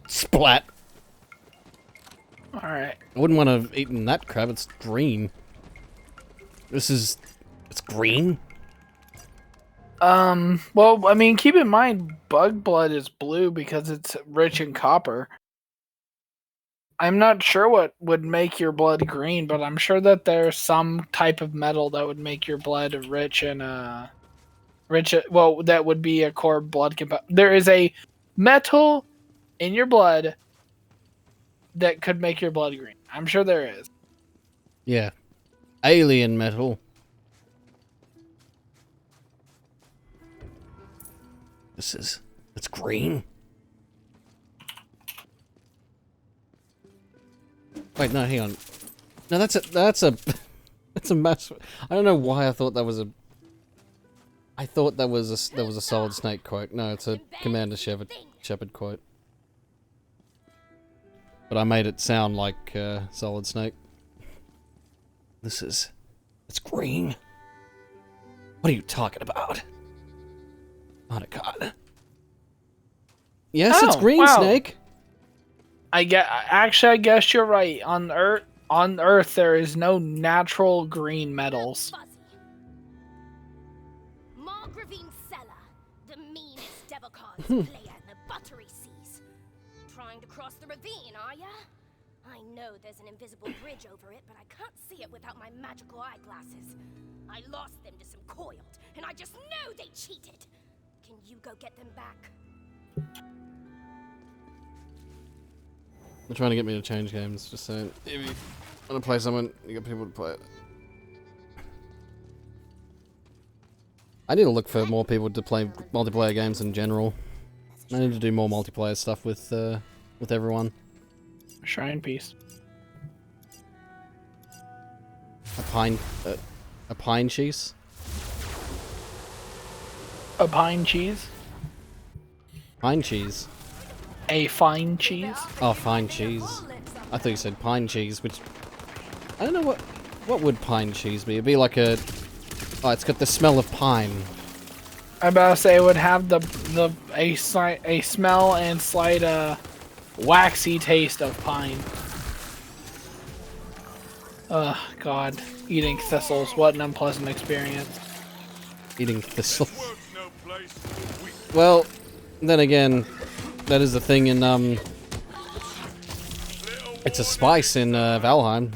Splat.
Alright.
I wouldn't want to have eaten that crab, it's green. It's green?
Well, I mean, keep in mind, bug blood is blue because it's rich in copper. I'm not sure what would make your blood green, but I'm sure that there's some type of metal that would make your blood rich in, well, that would be a core blood There is a metal in your blood that could make your blood green. I'm sure there is.
Yeah. Alien metal. It's green. Wait, no, hang on. No, that's a that's a match. I don't know why I thought that was a. I thought that was a Solid Snake quote. No, it's a Commander Shepard quote. But I made it sound like Solid Snake. It's green. What are you talking about? Oh God. Yes, it's green,
wow.
Snake.
I guess you're right. On Earth, there is no natural green metals.
Margravine Cellar, the meanest devil cards player in the buttery seas. Trying to cross the ravine, are ya? I know there's an invisible bridge over it, but I can't see it without my magical eyeglasses. I lost them to some coiled, and I just know they cheated. Can you go get them back?
They're trying to get me to change games, just saying. If you want to play someone, you get people to play it. I need to look for more people to play multiplayer games in general. I need to do more multiplayer stuff with everyone.
Shrine piece.
A pine cheese?
A pine cheese?
Pine cheese.
A fine cheese?
Oh, fine cheese. I thought you said pine cheese, which... I don't know what would pine cheese be? It'd be like a... Oh, it's got the smell of pine.
I'm about to say it would have a smell and slight waxy taste of pine. Ugh, God. Eating thistles, what an unpleasant experience.
Eating thistles. Well, then again, that is the thing in, it's a spice in, Valheim.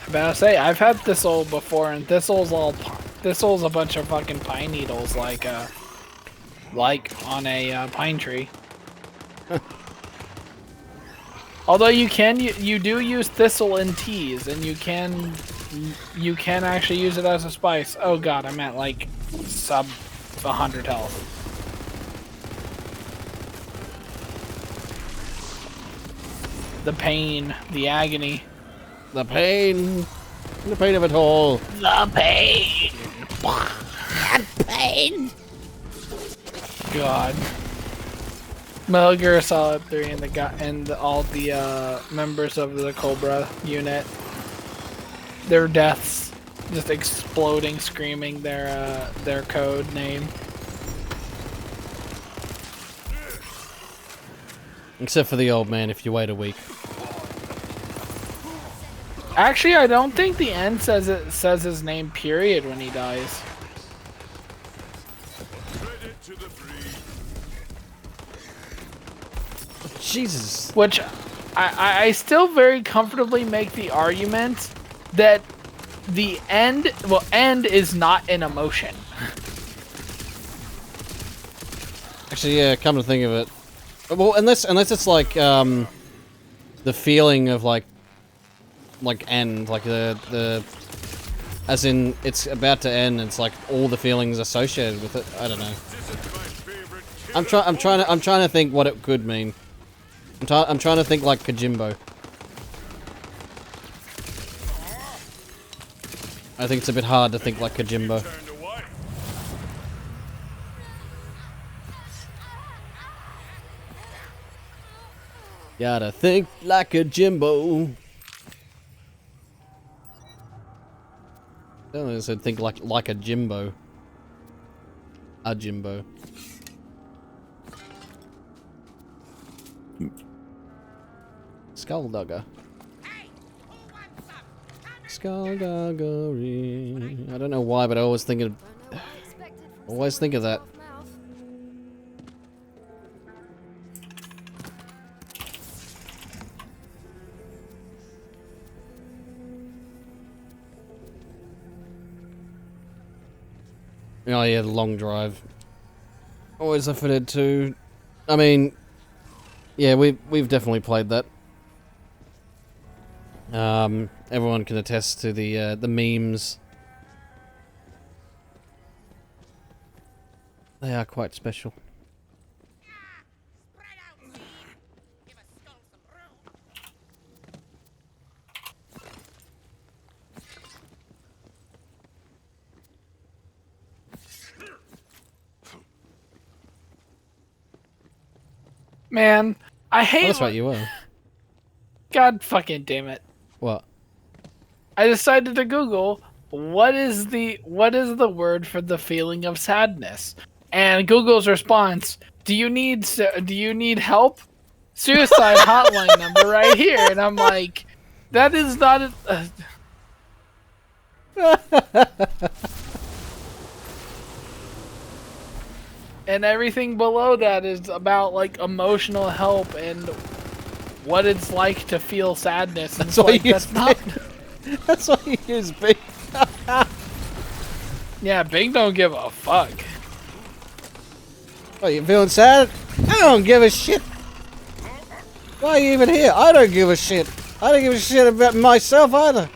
I'm about to say, I've had thistle before, and thistle's a bunch of fucking pine needles, like on a pine tree. Although you do use thistle in teas, and you can actually use it as a spice. Oh god, I meant like sub 100 health. The pain, the agony.
The pain of it all.
The pain.
The pain.
God. Metal Gear Solid 3 and all the members of the Cobra unit. Their deaths, just exploding, screaming their code name.
Except for the old man, if you wait a week.
Actually, I don't think the end says his name period when he dies.
Jesus.
Which I still very comfortably make the argument that the end is not an emotion.
Actually, yeah, come to think of it. Well, unless it's like the feeling of like end, like the as in it's about to end, it's like all the feelings associated with it. I don't know. I'm trying to think what it could mean. I'm trying to think like Kojimbo. I think it's a bit hard to think like Kojimbo. Gotta think like a Jimbo. I said think like a Jimbo. A Jimbo. Skulldugger. Skullduggery. I don't know why, but I always think of that. Oh yeah, the long drive. Always offered to. I mean, yeah, we've definitely played that. Everyone can attest to the memes. They are quite special.
Man, I hate.
Oh, that's right, you were.
God fucking damn it!
What?
I decided to Google what is the word for the feeling of sadness, and Google's response: Do you need help? Suicide hotline number right here, and I'm like, that is not a. And everything below that is about like emotional help and what it's like to feel sadness. And
That's why
like,
you
that's not.
That's why you use Bing.
Yeah, Bing don't give a fuck.
Oh, you feeling sad? I don't give a shit. Why are you even here? I don't give a shit. I don't give a shit about myself either.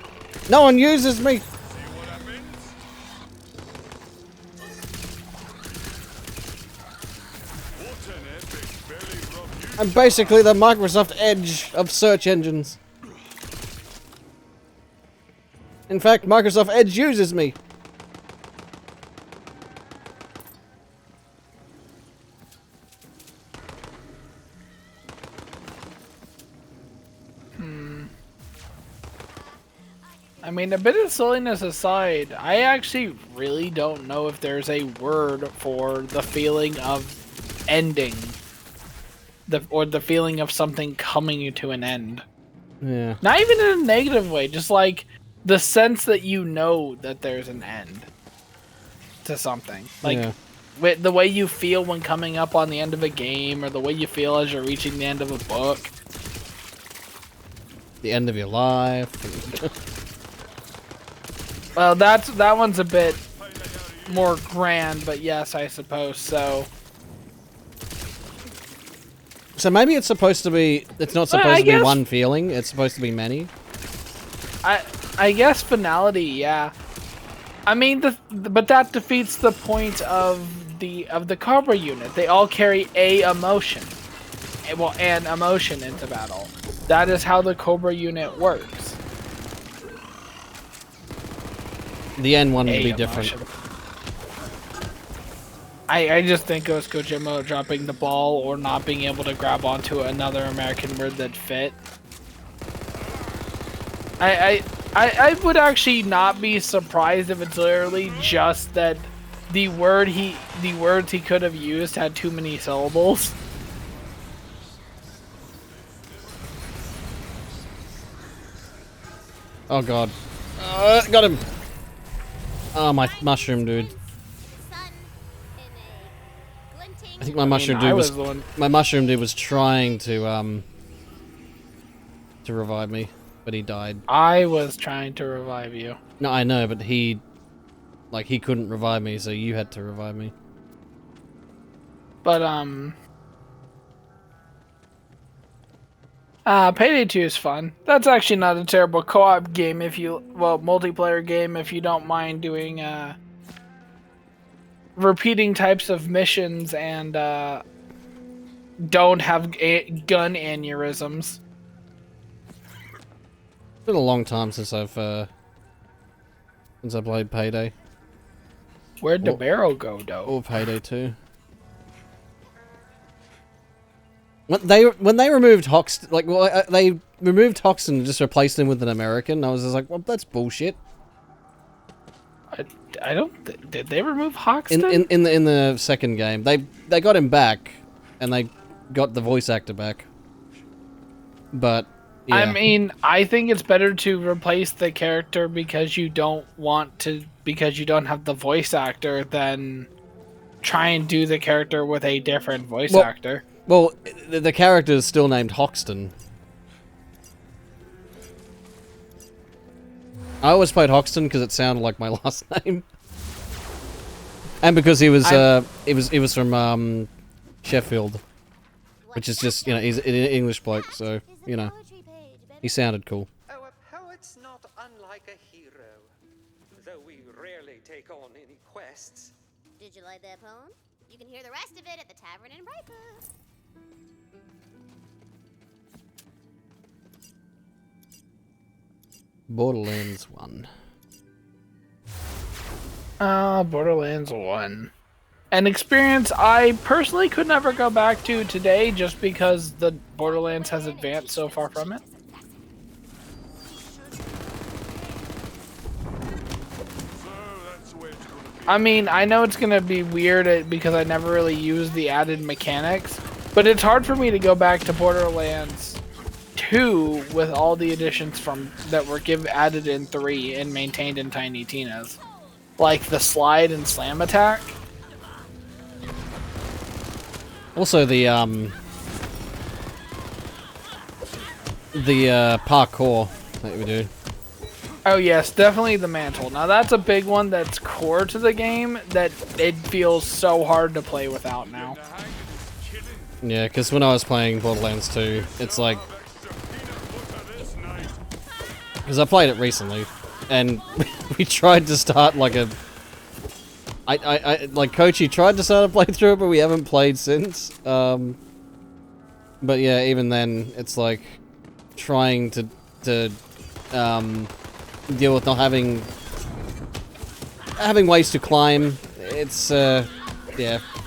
No one uses me. I'm basically the Microsoft Edge of search engines. In fact, Microsoft Edge uses me.
I mean, a bit of silliness aside, I actually really don't know if there's a word for the feeling of ending. Or the feeling of something coming to an end.
Yeah.
Not even in a negative way, just like the sense that you know that there's an end to something. Like the way you feel when coming up on the end of a game, or the way you feel as you're reaching the end of a book.
The end of your life.
Well, that one's a bit more grand, but yes, I suppose so.
So maybe it's supposed to be. It's not supposed to be one feeling. It's supposed to be many.
I guess finality, yeah. I mean, but that defeats the point of the Cobra unit. They all carry a emotion, well, an emotion into battle. That is how the Cobra unit works.
The N one would be different.
I just think it was Kojima dropping the ball or not being able to grab onto another American word that fit. I would actually not be surprised if it's literally just that the words he could have used had too many syllables.
Oh god. Got him! Oh, my mushroom dude. I think my mushroom dude was my mushroom dude was trying to revive me, but he died.
I was trying to revive you.
No, I know, but he couldn't revive me, so you had to revive me.
But Payday 2 is fun. That's actually not a terrible co-op game multiplayer game if you don't mind doing repeating types of missions and don't have gun aneurysms.
It's been a long time since I played Payday.
Where'd the barrel go, though?
Or Payday 2. When they removed Hoxton, they removed Hoxton and just replaced him with an American. I was just like, well, that's bullshit.
I don't. Did they remove Hoxton?
In the second game, they got him back, and they got the voice actor back. But yeah.
I mean, I think it's better to replace the character because you don't have the voice actor than try and do the character with a different voice actor.
Well, the character is still named Hoxton. I always played Hoxton because it sounded like my last name, and because he was from Sheffield, which is just, you know, he's an English bloke, so you know, he sounded cool.
Oh, a poet's not unlike a hero, though we rarely take on any quests.
Did you like that poem? You can hear the rest of it at the tavern in Riper.
Borderlands 1.
Borderlands 1. An experience I personally could never go back to today just because the Borderlands has advanced so far from it. I mean, I know it's going to be weird because I never really used the added mechanics, but it's hard for me to go back to Borderlands 2 with all the additions that were added in 3 and maintained in Tiny Tina's. Like the slide and slam attack.
Also the parkour that we do.
Oh yes, definitely the mantle. Now that's a big one that's core to the game that it feels so hard to play without now.
Yeah, because when I was playing Borderlands 2, it's like... Because I played it recently, and we tried to start like a... like Kochi tried to start a playthrough, but we haven't played since. But yeah, even then, it's like trying to deal with not having ways to climb. It's yeah,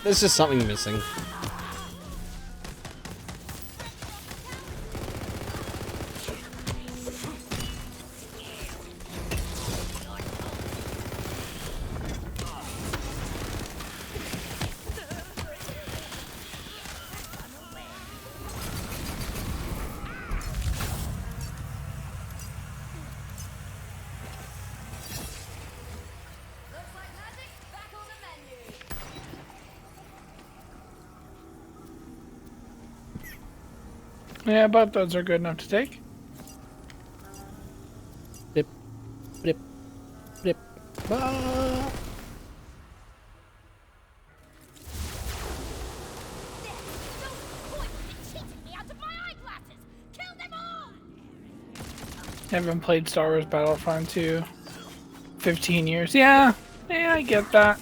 there's just something missing.
Yeah, but those are good enough to take.
Blip, blip, blip. Ah.
Haven't played Star Wars Battlefront 2. 15 years. Yeah, I get that.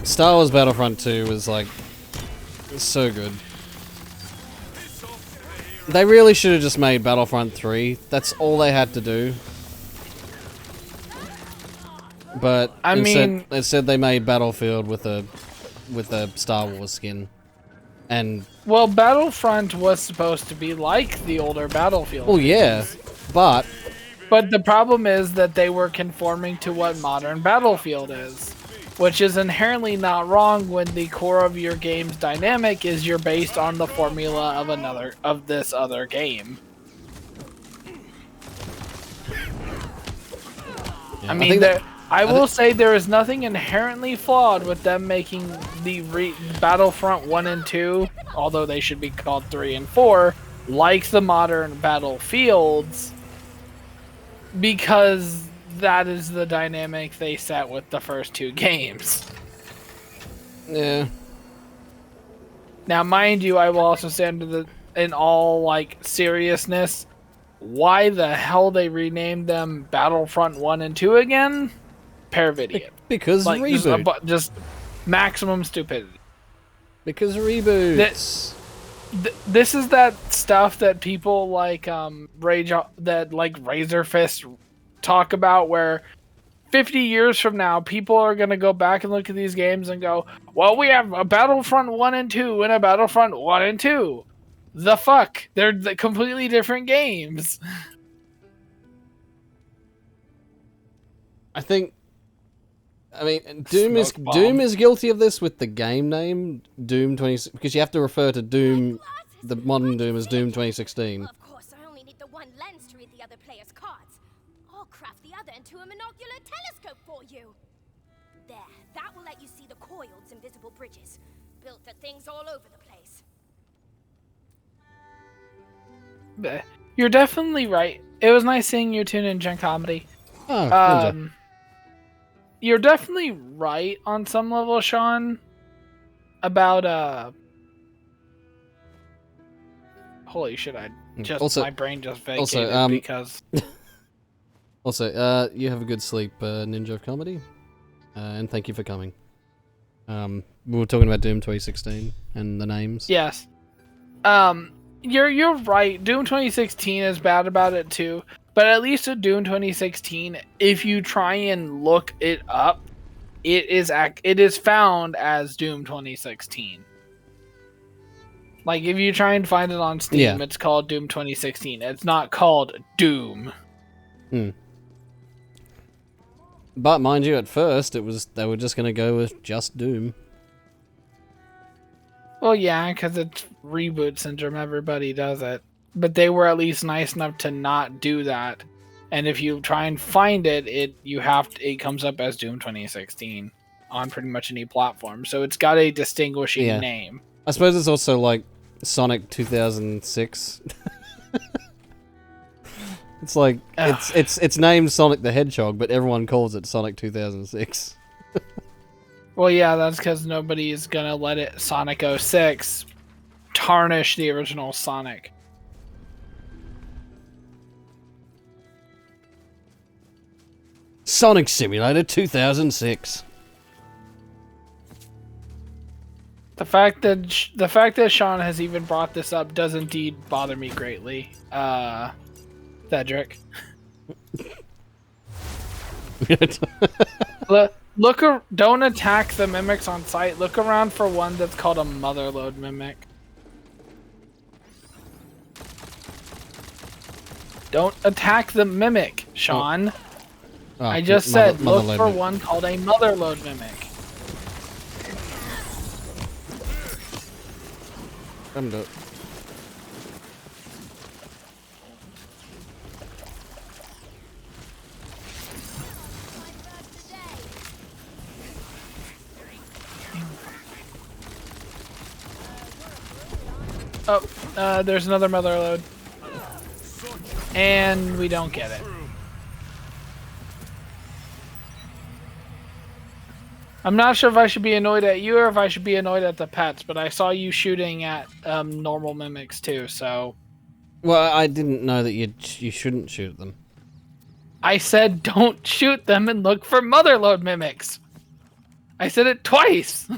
Star Wars Battlefront 2 was like so good. They really should have just made Battlefront 3. That's all they had to do. But instead they made Battlefield with a Star Wars skin. And
well, Battlefront was supposed to be like the older Battlefield.
Oh yeah, but
the problem is that they were conforming to what modern Battlefield is, which is inherently not wrong when the core of your game's dynamic is you're based on the formula of this other game.
Yeah,
I mean, I will say there is nothing inherently flawed with them making the Battlefront 1 and 2, although they should be called 3 and 4, like the modern Battlefields, because that is the dynamic they set with the first two games.
Yeah.
Now, mind you, I will also say in all like seriousness, why the hell they renamed them Battlefront 1 and 2 again? Pair of idiot.
Because
like,
reboot.
Just maximum stupidity.
Because reboots.
This is that stuff that people like Razor Fist talk about, where 50 years from now people are going to go back and look at these games and go, well, we have a Battlefront 1 and 2 and a Battlefront 1 and 2. The fuck? They're completely different games.
I mean, Doom is guilty of this with the game name Doom 20, because you have to refer to Doom, the modern Doom, as Doom 2016.
Of course, I only need the one lens to read the other player's cards. I'll craft the other into a monocular telescope for you. There, that will let you see the coiled invisible bridges, built for things all over the place.
You're definitely right. It was nice seeing you tune in Gen Comedy.
Oh,
you're definitely right on some level, Sean, about holy shit, my brain just vacated because
Also, you have a good sleep, Ninja of Comedy. And thank you for coming. We were talking about Doom 2016 and the names.
Yes. You're right. Doom 2016 is bad about it too. But at least with Doom 2016, if you try and look it up, it is found as Doom 2016. Like, if you try and find it on Steam, it's called Doom 2016. It's not called Doom.
But mind you, at first, they were just going to go with just Doom.
Well, yeah, because it's reboot syndrome. Everybody does it. But they were at least nice enough to not do that. And if you try and find it, it comes up as Doom 2016 on pretty much any platform. So it's got a distinguishing name.
I suppose it's also like Sonic 2006. It's like it's named Sonic the Hedgehog, but everyone calls it Sonic 2006.
Well, yeah, that's because nobody is gonna let it Sonic 06 tarnish the original Sonic.
Sonic Simulator 2006.
The fact that Sean has even brought this up does indeed bother me greatly. Cedric. Don't attack the mimics on site. Look around for one that's called a motherload mimic. Don't attack the mimic, Sean. I just said look for one called a motherload mimic.
I'm done.
Oh, there's another motherload. And we don't get it. I'm not sure if I should be annoyed at you or if I should be annoyed at the pets, but I saw you shooting at normal mimics too, so...
Well, I didn't know that you shouldn't shoot them.
I said don't shoot them and look for motherlode mimics! I said it twice!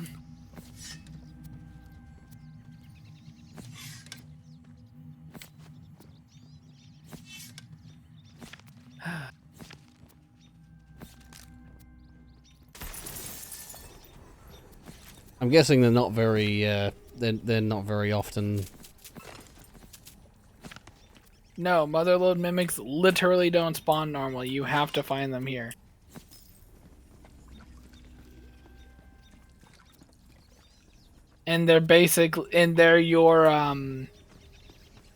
I'm guessing they're not very, they're not very often.
No, motherlode mimics literally don't spawn normally. You have to find them here. And they're they're your,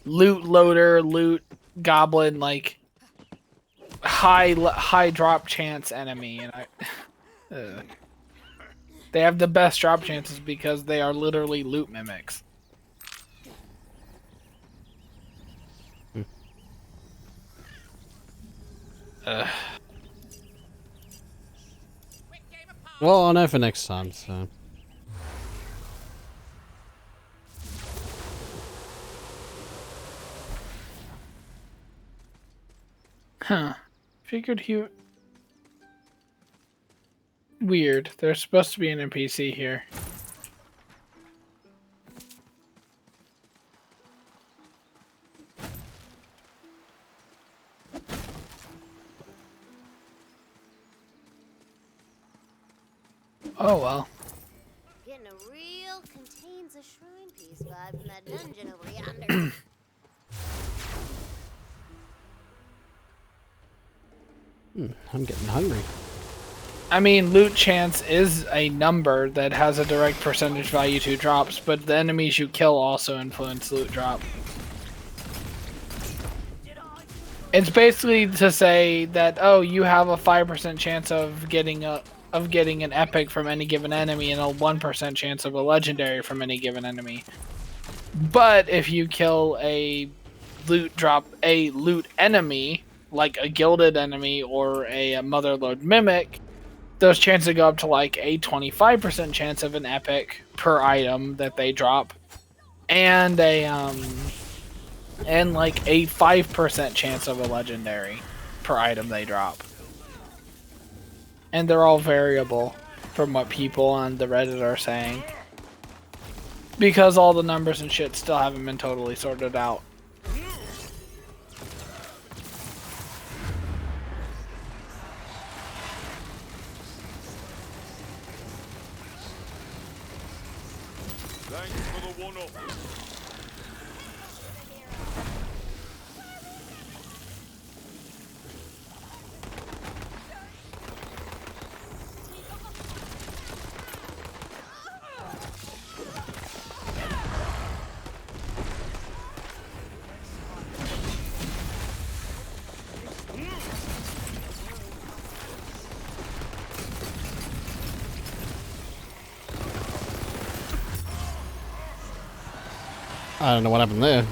loot loader, loot goblin, like, high drop chance enemy, and they have the best drop chances because they are literally loot mimics.
Well, I'll know for next time, so.
Huh. Figured he... Weird. There's supposed to be an NPC here. Oh well.
Getting a real contains a shrine piece vibe from that dungeon over yonder.
I'm getting hungry.
I mean, loot chance is a number that has a direct percentage value to drops, but the enemies you kill also influence loot drop. It's basically to say that, oh, you have a 5% chance of getting an epic from any given enemy and a 1% chance of a legendary from any given enemy. But if you kill a loot enemy, like a gilded enemy or a motherlode mimic, those chances go up to like a 25% chance of an epic per item that they drop, and like a 5% chance of a legendary per item they drop. And they're all variable from what people on the Reddit are saying, because all the numbers and shit still haven't been totally sorted out.
Thanks for the one-up.
I don't know what happened there.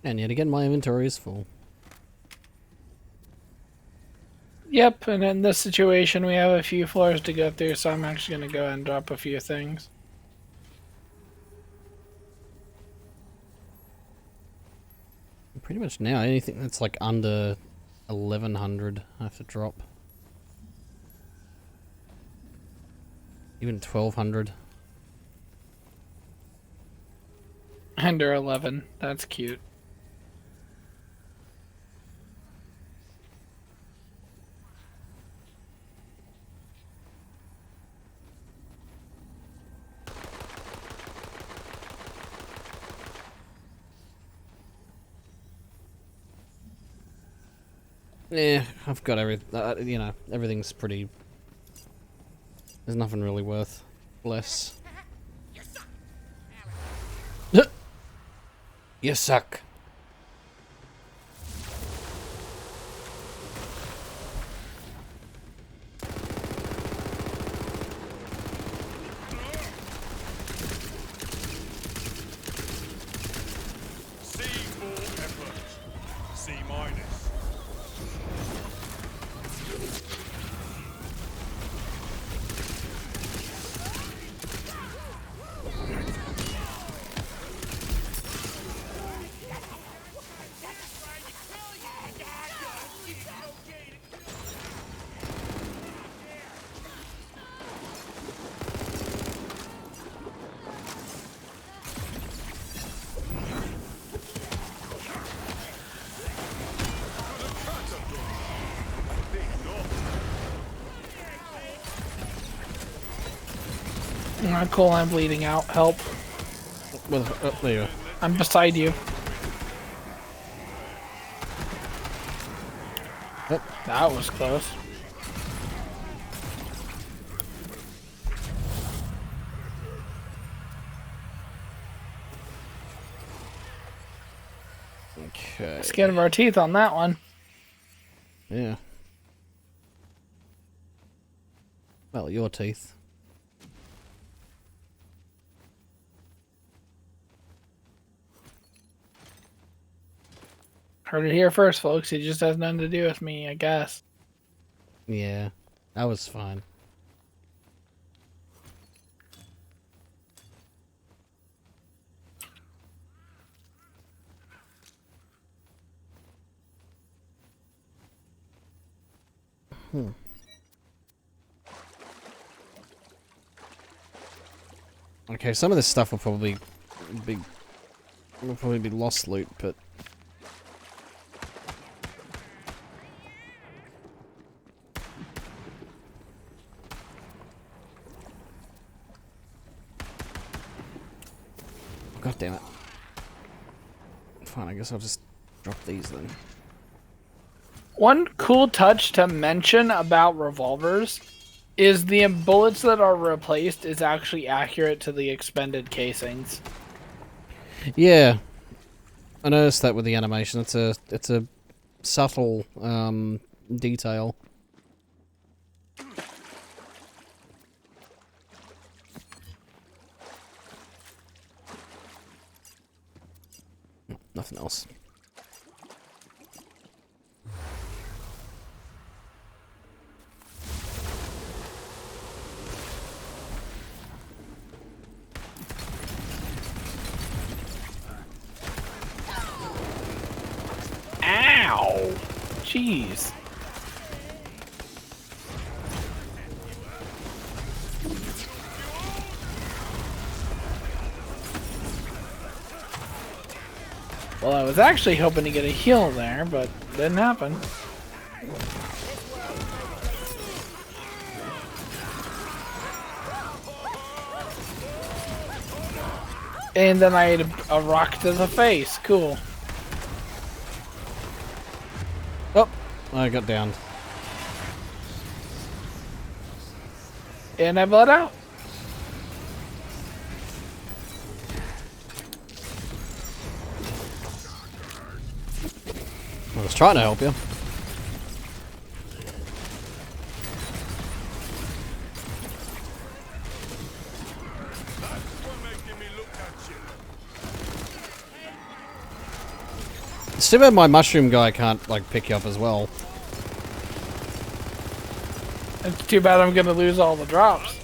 And yet again, my inventory is full.
Yep, and in this situation we have a few floors to go through, so I'm actually going to go and drop a few things.
Pretty much now, anything that's like under 1100 I have to drop. Even 1200.
Under 11, that's cute.
Yeah, I've got everything, you know, everything's pretty... There's nothing really worth less. You suck.
C minus.
Not cool, I'm bleeding out. Help.
Well, there you go.
I'm beside you.
Yep.
That was close.
Okay.
Skin of our teeth on that one.
Yeah. Well, your teeth.
Heard it here first, folks. It just has nothing to do with me, I guess.
Yeah, that was fine. Okay, some of this stuff will probably be lost loot, but God damn it. Fine, I guess I'll just drop these then.
One cool touch to mention about revolvers is the bullets that are replaced is actually accurate to the expended casings.
Yeah, I noticed that with the animation. It's a subtle detail. Nothing else.
Ow! Jeez. Well, I was actually hoping to get a heal there, but didn't happen. And then I ate a rock to the face. Cool.
Oh, I got downed.
And I bled out.
I was trying to help you. It's too bad my mushroom guy can't, like, pick you up as well.
It's too bad I'm gonna lose all the drops.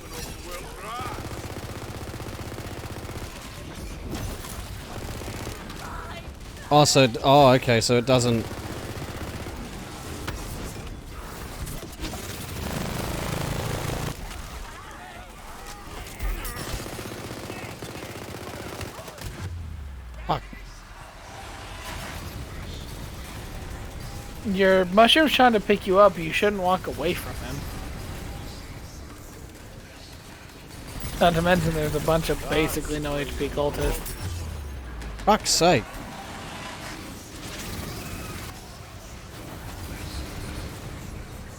Oh, so, oh, okay, so it doesn't... Fuck.
Your mushroom's trying to pick you up. You shouldn't walk away from him. Not to mention there's a bunch of basically no HP cultists.
Fuck's sake.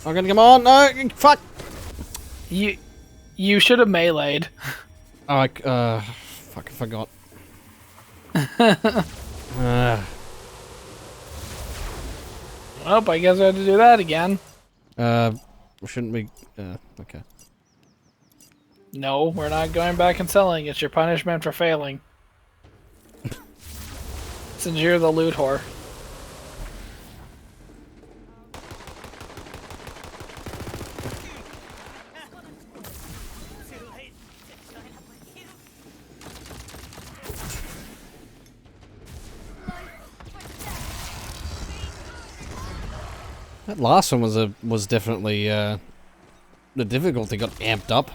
I'm gonna come on, no, fuck!
You should have meleeed.
Oh, fuck, I forgot.
Well, I guess I had to do that again.
Shouldn't we? Okay.
No, we're not going back and selling. It's your punishment for failing. Since you're the loot whore.
That last one was definitely the difficulty got amped up.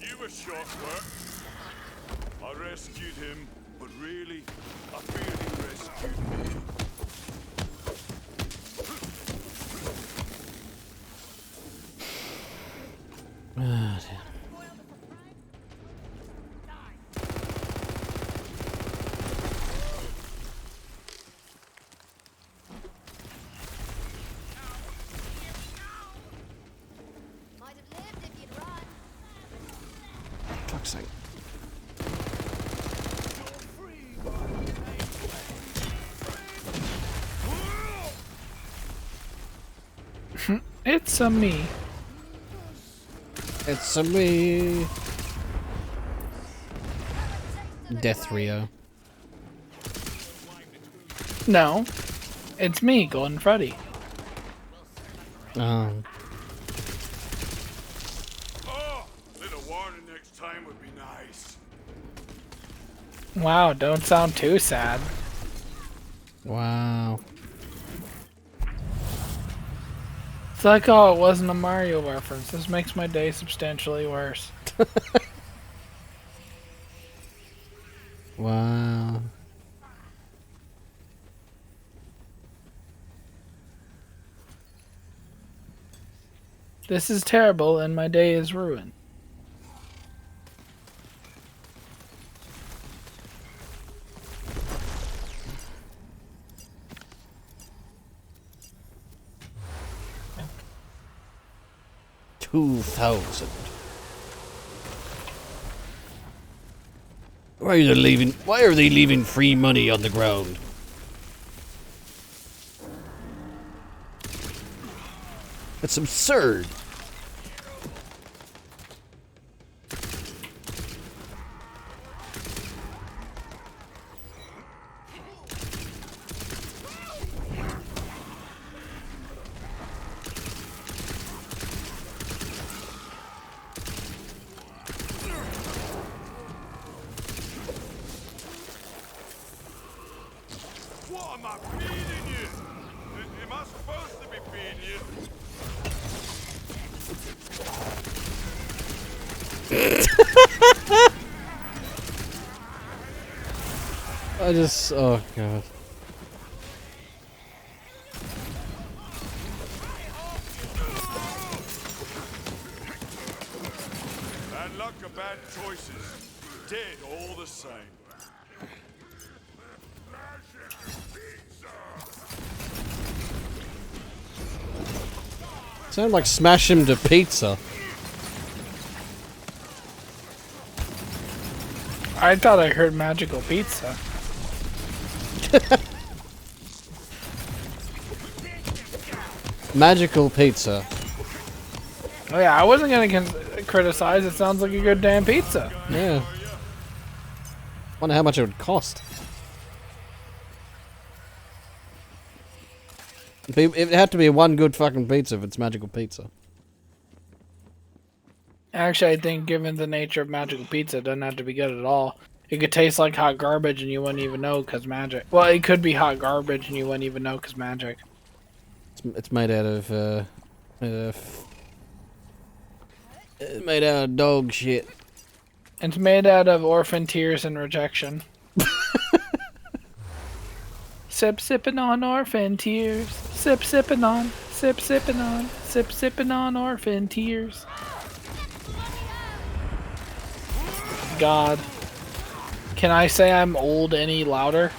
You were short work. I rescued him, but really, I feel he rescued me.
Ah, dear. Fuck's sake.
It's a me.
It's a me. Death Rio.
No, it's me, Golden Freddy.
Oh.
Oh, little warning next time would be nice.
Wow, don't sound too sad.
Wow.
It's like, oh, it wasn't a Mario reference. This makes my day substantially worse.
Wow.
This is terrible and my day is ruined.
$2,000. Why are they leaving free money on the ground? It's absurd.
What am I feeding you? Am I supposed to be feeding you?
Oh god.
Bad luck or bad choices. Dead all the same.
Sound like smash him to pizza.
I thought I heard magical pizza.
Magical pizza.
Oh yeah, I wasn't gonna criticize. It sounds like a good damn pizza.
Yeah. Wonder how much it would cost. It had to be one good fucking pizza if it's magical pizza.
Actually, I think given the nature of magical pizza, it doesn't have to be good at all. It could taste like hot garbage and you wouldn't even know because magic. Well, it could be hot garbage and you wouldn't even know because magic.
It's made out of made out of dog shit.
It's made out of orphan tears and rejection. Sipping on orphan tears. Sipping on. Sipping on. Sipping on orphan tears. God. Can I say I'm old any louder?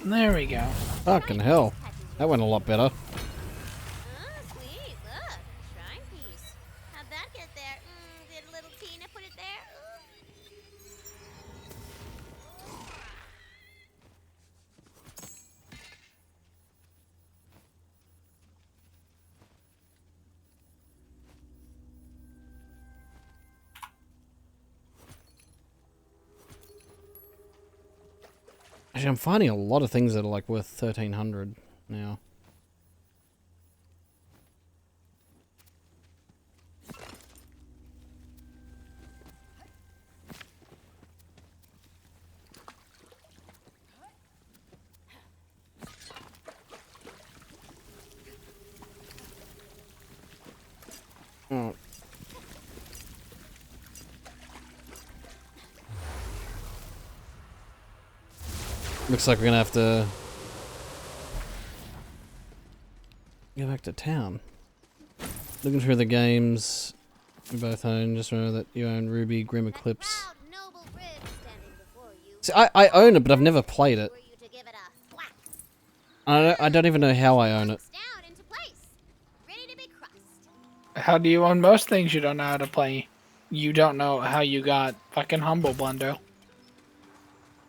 There we go.
Fucking hell. That went a lot better.
Oh, sweet. Look. Shrine piece. How'd that get there? Did little Tina put it there?
Actually, I'm finding a lot of things that are like worth 1,300 now. Oh. Looks like we're gonna have to go back to town. Looking through the games we both own. Just remember that you own Ruby, Grim Eclipse. See, I own it, but I've never played it. I don't even know how I own it.
How do you own most things you don't know how to play? You don't know how you got fucking Humble Bundle.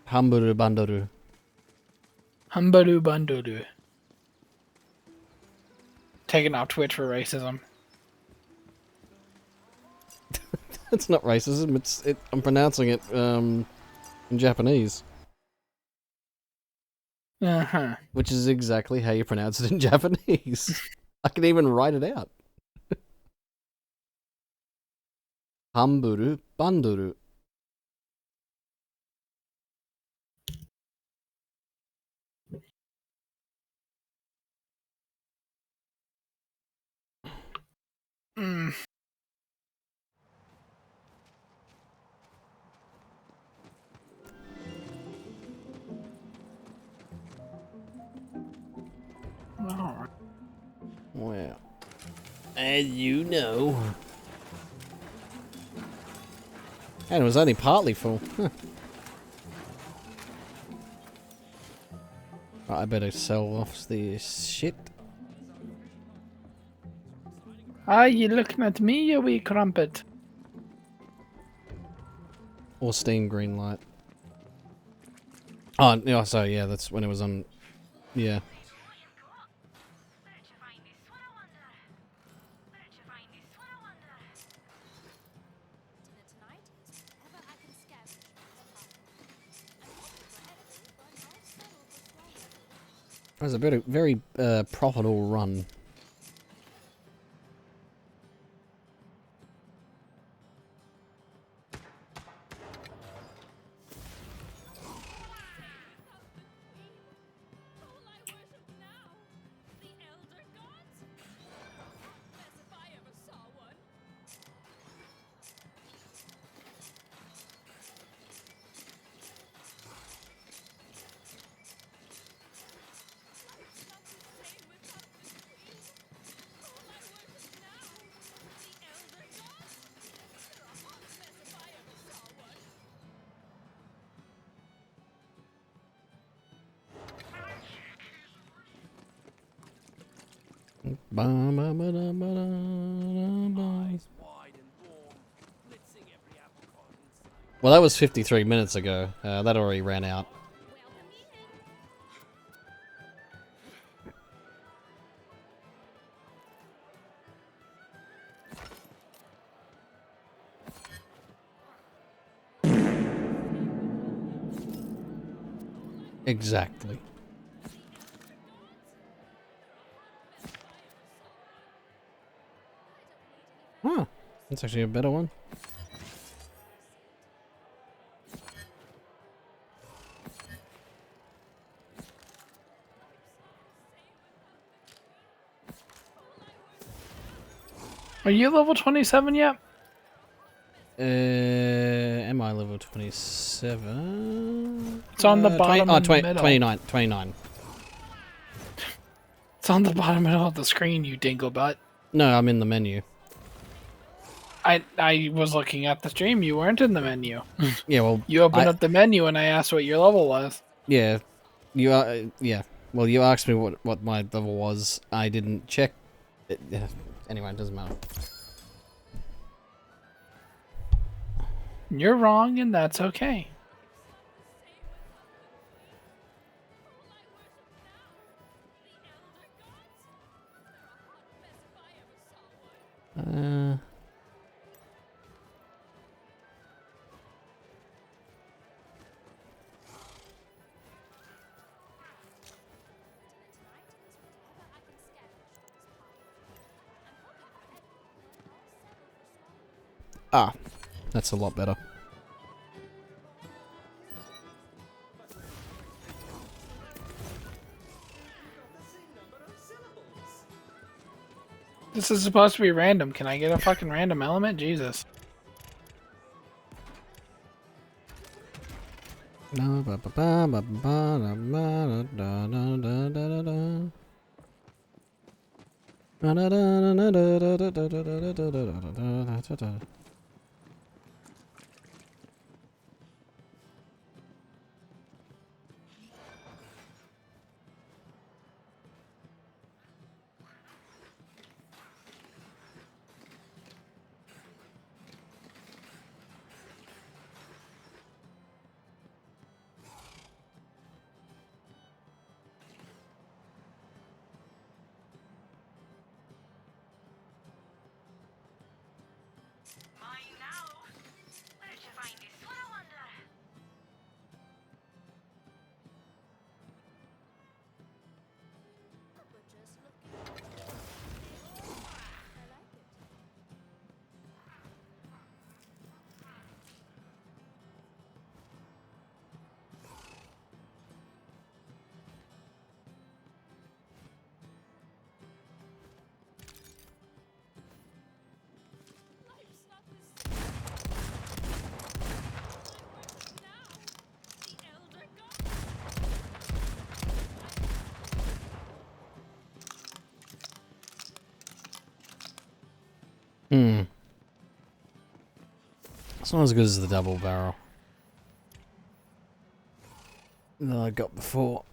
Hamburu Banduru.
Humbaru Bunduru. Taken off Twitch for racism.
It's not racism. I'm pronouncing it in Japanese.
Uh-huh.
Which is exactly how you pronounce it in Japanese. I can even write it out. Hamburu Banduru.
Mm. Alright.
Well, as you know. And it was only partly full. Huh. Right, I better sell off this shit.
Ah, you looking at me, you wee crumpet?
Or Steam Greenlight. Oh, no, so yeah, that's when it was on. Yeah. It was a very profitable run. Well, that was 53 minutes ago. That already ran out. Exactly. Huh. That's actually a better one.
Are you level 27 yet?
Am I level 27?
It's on the bottom in the middle.
29.
It's on the bottom middle of the screen, you dinglebutt.
No, I'm in the menu.
I was looking at the stream. You weren't in the menu.
Yeah, well,
You opened up the menu and I asked what your level was.
Yeah, you are. Yeah, well, you asked me what my level was. I didn't check. Anyway, it doesn't matter.
You're wrong, and that's okay.
That's a lot better.
This is supposed to be random. Can I get a fucking random element? Jesus.
It's not as good as the double barrel that I got before.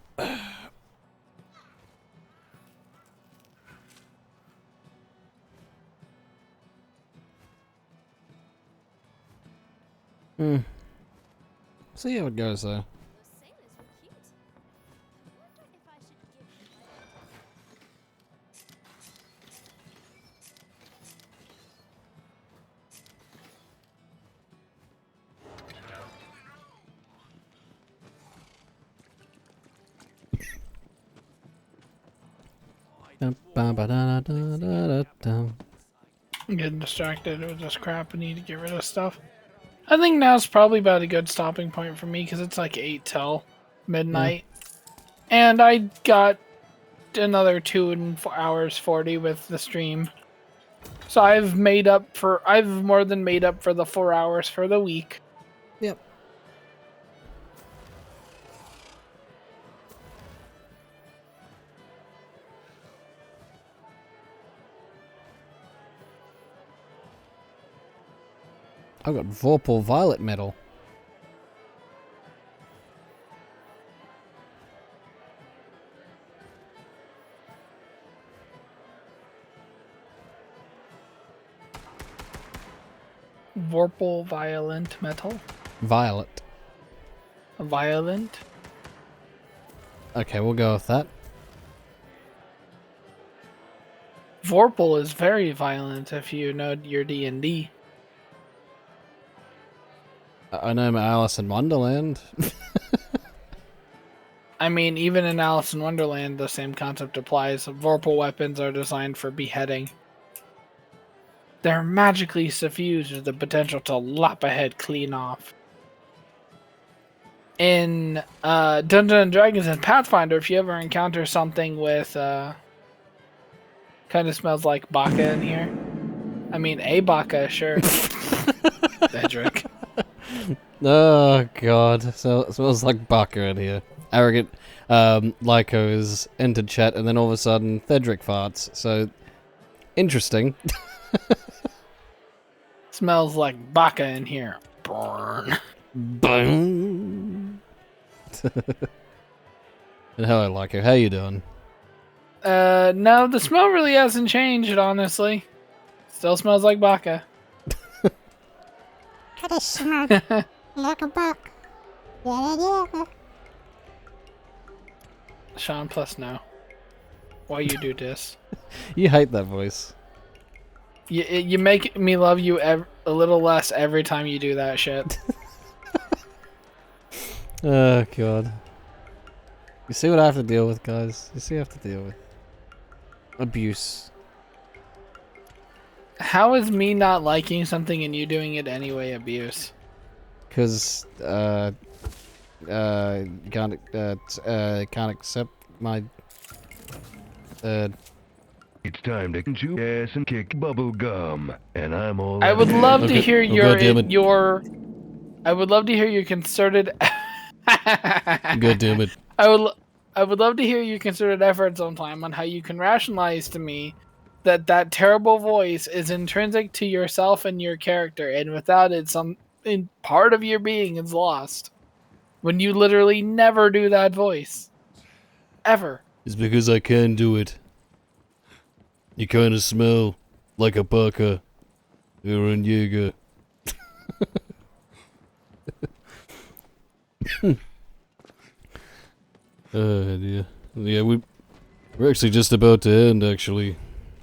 See how it goes though.
I'm getting distracted with this crap. I need to get rid of stuff. I think now's probably about a good stopping point for me because it's like 8 till midnight. And I got another 2 hours 40 with the stream. So I've more than made up for the 4 hours for the week.
Yep. I've got Vorpal Violet Metal.
Vorpal Violent Metal.
Violet.
Violent.
Okay, we'll go with that.
Vorpal is very violent if you know your D&D.
I know my Alice in Wonderland.
I mean, even in Alice in Wonderland, the same concept applies. Vorpal weapons are designed for beheading. They're magically suffused with the potential to lop a head clean off. In Dungeons and Dragons and Pathfinder, if you ever encounter something with kind of smells like baka in here. I mean, a baka, sure. Cedric.
Oh god, so it smells like Baka in here. Arrogant Lyco is entered chat, and then all of a sudden, Cedric farts. So, interesting.
Smells like baka in here. Burn.
Boom. And hello, Lyco. How you doing?
No, the smell really hasn't changed, honestly. Still smells like baka.
Kind of smell like a buck.
Sean plus no. Why you do this?
You hate that voice.
You make me love you a little less every time you do that shit.
Oh god. You see what I have to deal with, guys? You see what I have to deal with. Abuse.
How is me not liking something and you doing it anyway abuse?
Because, can't accept my,
It's time to chew ass and kick bubble gum, and I'm all.
I would love to hear
God
I would love to hear your concerted.
God damn it.
I would love to hear your concerted effort sometime on how you can rationalize to me that terrible voice is intrinsic to yourself and your character, and without it, part of your being is lost. When you literally never do that voice, ever.
It's because I can do it. You kind of smell like a Parker or a Jaeger. Oh dear. Yeah, we're actually just about to end, actually.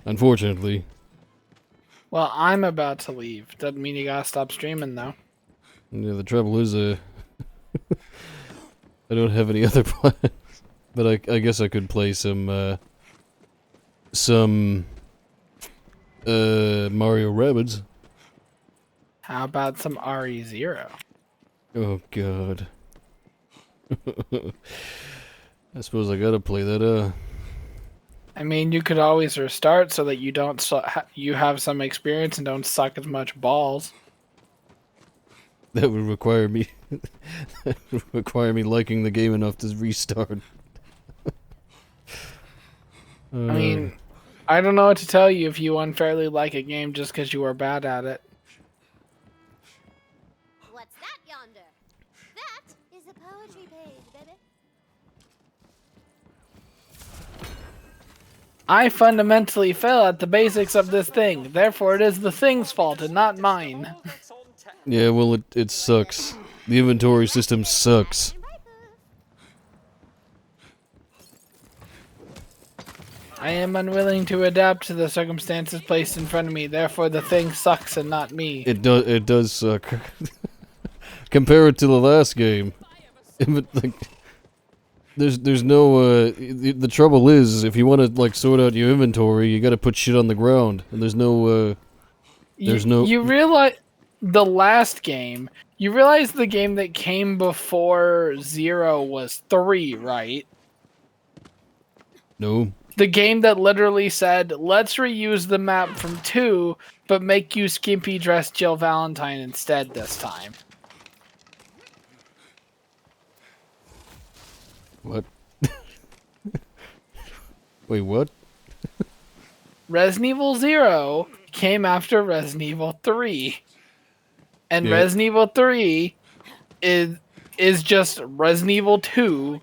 Unfortunately.
Well, I'm about to leave. Doesn't mean you gotta stop streaming, though.
Yeah, the trouble is, I don't have any other plans. But I guess I could play some Mario Rabbids.
How about some RE0?
Oh god. I suppose I gotta play that,
I mean, you could always restart so that you don't you have some experience and don't suck as much balls.
That would require me liking the game enough to restart.
I mean, I don't know what to tell you if you unfairly like a game just because you are bad at it.
What's that yonder? That is a poetry page, baby.
I fundamentally fail at the basics of this thing, therefore it is the thing's fault and not mine.
Yeah, well, it sucks. The inventory system sucks.
I am unwilling to adapt to the circumstances placed in front of me, therefore the thing sucks and not me.
It does suck. Compare it to the last game. There's no, the trouble is, if you want to, like, sort out your inventory, you gotta put shit on the ground. And there's no,
You realize, the last game, you realize the game that came before 0 was 3, right?
No.
The game that literally said, let's reuse the map from 2, but make you skimpy dress Jill Valentine instead this time.
What? Wait, what?
Resident Evil 0 came after Resident Evil 3. And
Yeah.
Resident Evil 3 is just Resident Evil 2,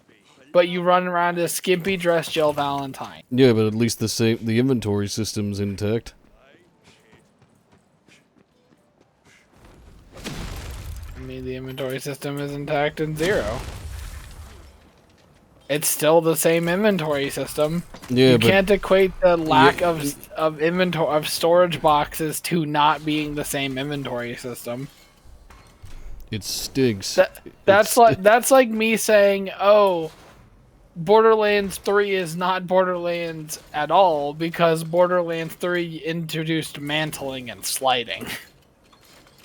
but you run around as skimpy dress Jill Valentine.
Yeah, but at least the inventory system's intact.
mean, the inventory system is intact in 0. It's still the same inventory system.
Yeah,
you
but
can't equate the lack of inventory of storage boxes to not being the same inventory system.
it stinks.
That's like me saying, "Oh, Borderlands 3 is not Borderlands at all because Borderlands 3 introduced mantling and sliding."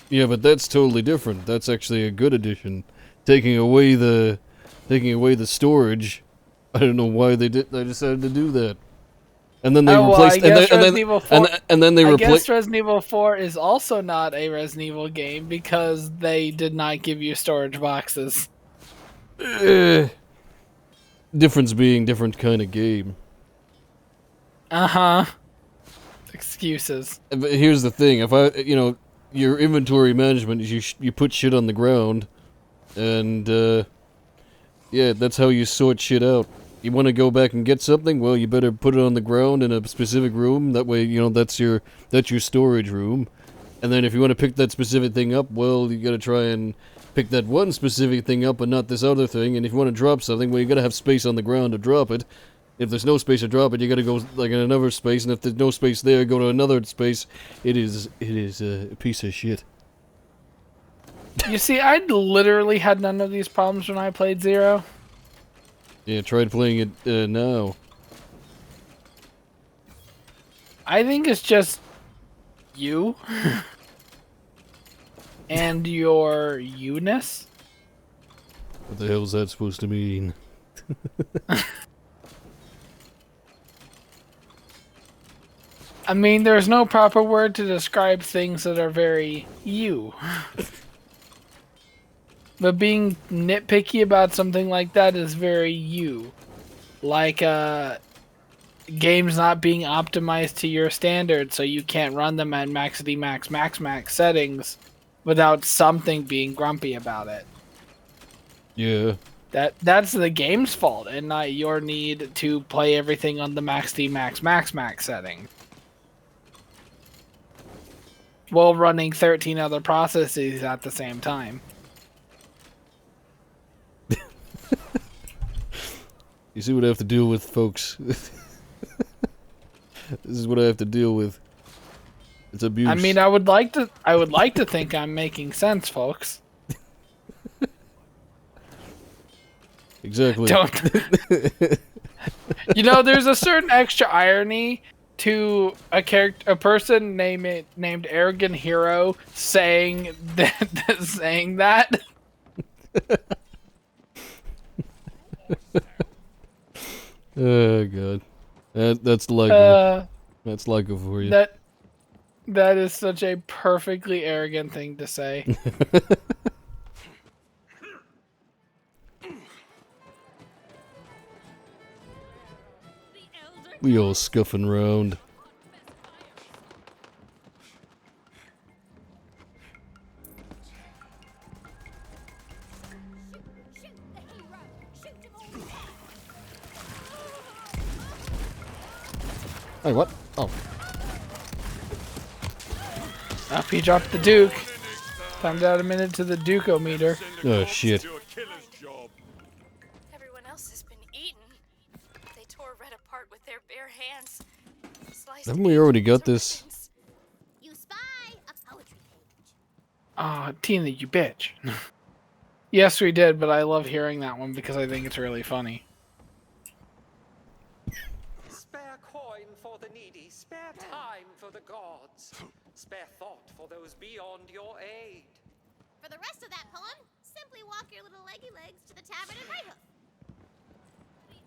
Yeah, but that's totally different. That's actually a good addition. Taking away the storage. I don't know why they decided to do that. And then they replaced and then they
I
replaced
guess Resident Evil 4 is also not a Resident Evil game because they did not give you storage boxes.
Difference being different kind of game.
Uh-huh. Excuses.
But here's the thing, if your inventory management is you put shit on the ground, and yeah, that's how you sort shit out. You want to go back and get something? Well, you better put it on the ground in a specific room. That way, that's your storage room. And then if you want to pick that specific thing up, well, you got to try and pick that one specific thing up and not this other thing. And if you want to drop something, well, you got to have space on the ground to drop it. If there's no space to drop it, you got to go like in another space. And if there's no space there, go to another space. It is a piece of shit.
You see, I literally had none of these problems when I played 0.
Yeah, tried playing it now.
I think it's just you and your you-ness.
What the hell is that supposed to mean?
I mean, there's no proper word to describe things that are very you. But being nitpicky about something like that is very you. Like, games not being optimized to your standards, so you can't run them at maxity max settings without something being grumpy about it.
Yeah.
That's the game's fault, and not your need to play everything on the maxity max setting. While running 13 other processes at the same time.
You see what I have to deal with, folks. This is what I have to deal with. It's abuse.
I mean, I would like to think I'm making sense, folks.
Exactly.
Don't. There's a certain extra irony to a person named Arrogant Hero saying that.
Oh god, that's Lego. That's Lego for you.
That is such a perfectly arrogant thing to say.
We all scuffing around. Hey, what? Oh.
Up he dropped the Duke. Time to add a minute to the Duke-o-meter.
Oh, shit.
Everyone else has been eaten. They tore Red apart with their bare hands.
Haven't we already got this?
You spy a poetry page.
Ah, Tina, you bitch. Yes, we did, but I love hearing that one because I think it's really funny.
Spare coin for the needy, spare time for the gods, spare thought for those beyond your aid.
For the rest of that poem, simply walk your little leggy legs to the tavern and right hoof.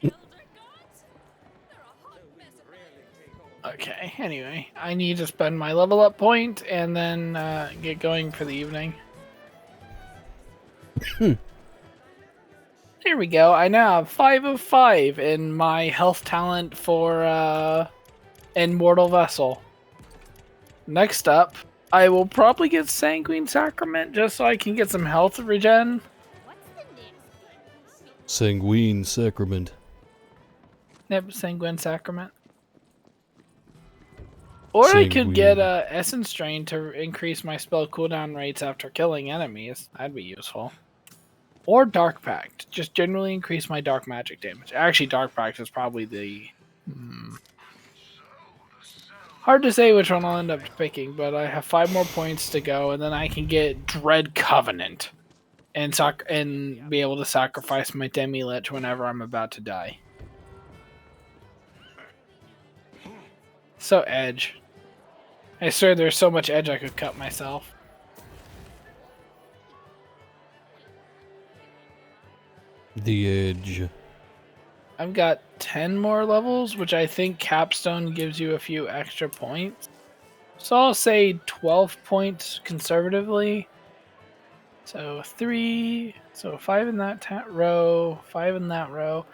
The elder gods? They're a hot mess of
Okay, anyway, I need to spend my level up point and then get going for the evening. Here we go. I now have 5 of 5 in my health talent for Immortal Vessel. Next up, I will probably get Sanguine Sacrament just so I can get some health regen.
Sanguine Sacrament.
Yep, Sanguine Sacrament. Or I could get Essence Drain to increase my spell cooldown rates after killing enemies. That'd be useful. Or Dark Pact. Just generally increase my dark magic damage. Actually, Dark Pact is probably the... Hard to say which one I'll end up picking, but I have 5 more points to go, and then I can get Dread Covenant. And be able to sacrifice my Demi-Lich whenever I'm about to die. So edge. I swear there's so much edge I could cut myself.
The edge.
I've got 10 more levels, which I think Capstone gives you a few extra points. So I'll say 12 points conservatively. So 3, so 5 in that row, 5 in that row.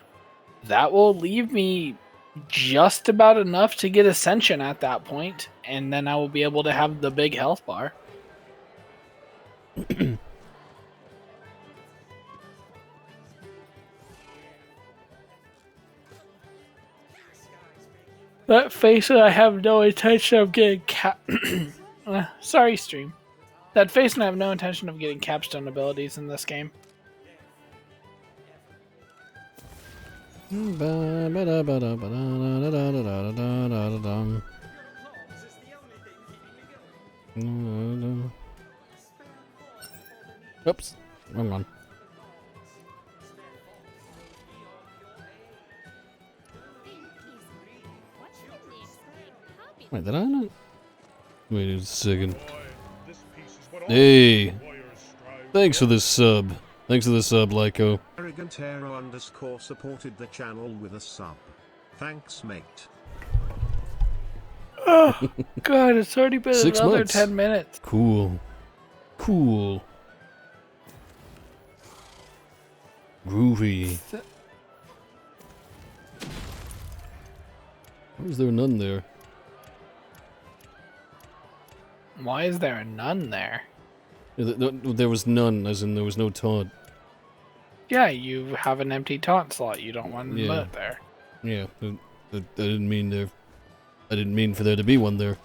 That will leave me just about enough to get Ascension at that point, and then I will be able to have the big health bar. That face that I have no intention of getting sorry, stream. That face and I have no intention of getting capstone abilities in this game.
Oops, wrong one. Wait, did I not? Wait a second. Hey! Thanks for this sub. Thanks for the sub, Lyco.
Arrogant Hero _ supported the channel with a sub. Thanks, mate.
Oh, God, it's already been
6
another
months.
10 minutes.
Cool. Cool. Groovy. Why is there none there?
Why is there a nun there?
There was none, as in there was no taunt.
Yeah, you have an empty taunt slot. You don't want to put it there.
Yeah, I didn't mean there. I didn't mean for there to be one there.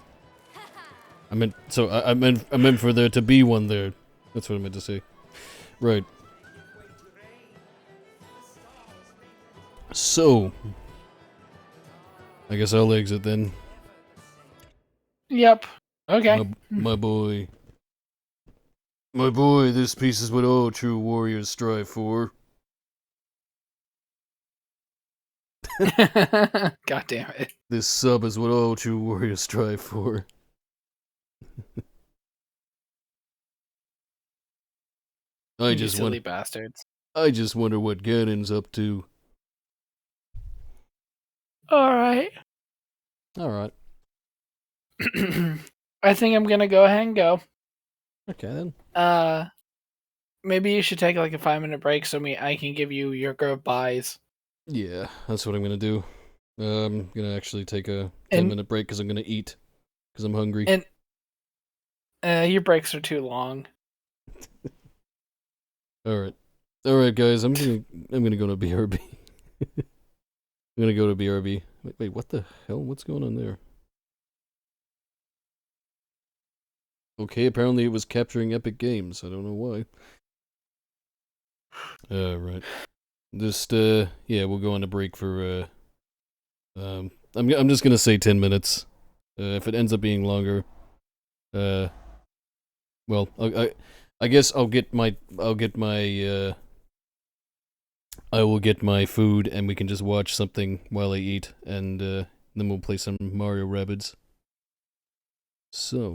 I meant I meant for there to be one there. That's what I meant to say. Right. So, I guess I'll exit then.
Yep. Okay.
My boy. My boy, this piece is what all true warriors strive for.
God damn it.
This sub is what all true warriors strive for. I
You
just
silly bastards.
I just wonder what Ganon's up to.
Alright.
Alright.
I think I'm gonna go ahead and go.
Okay then.
Maybe you should take like a 5-minute break so I can give you your goodbyes.
Yeah, that's what I'm gonna do. I'm gonna actually take a 10-minute break because I'm gonna eat. Because I'm hungry.
And your breaks are too long.
Alright. Alright guys, I'm gonna go to BRB. I'm gonna go to BRB. Wait, what the hell? What's going on there? Okay, apparently it was capturing Epic Games. I don't know why. Right. Just, yeah, we'll go on a break for, I'm just gonna say 10 minutes. If it ends up being longer, well, I guess I will get my food and we can just watch something while I eat, and, then we'll play some Mario Rabbids. So...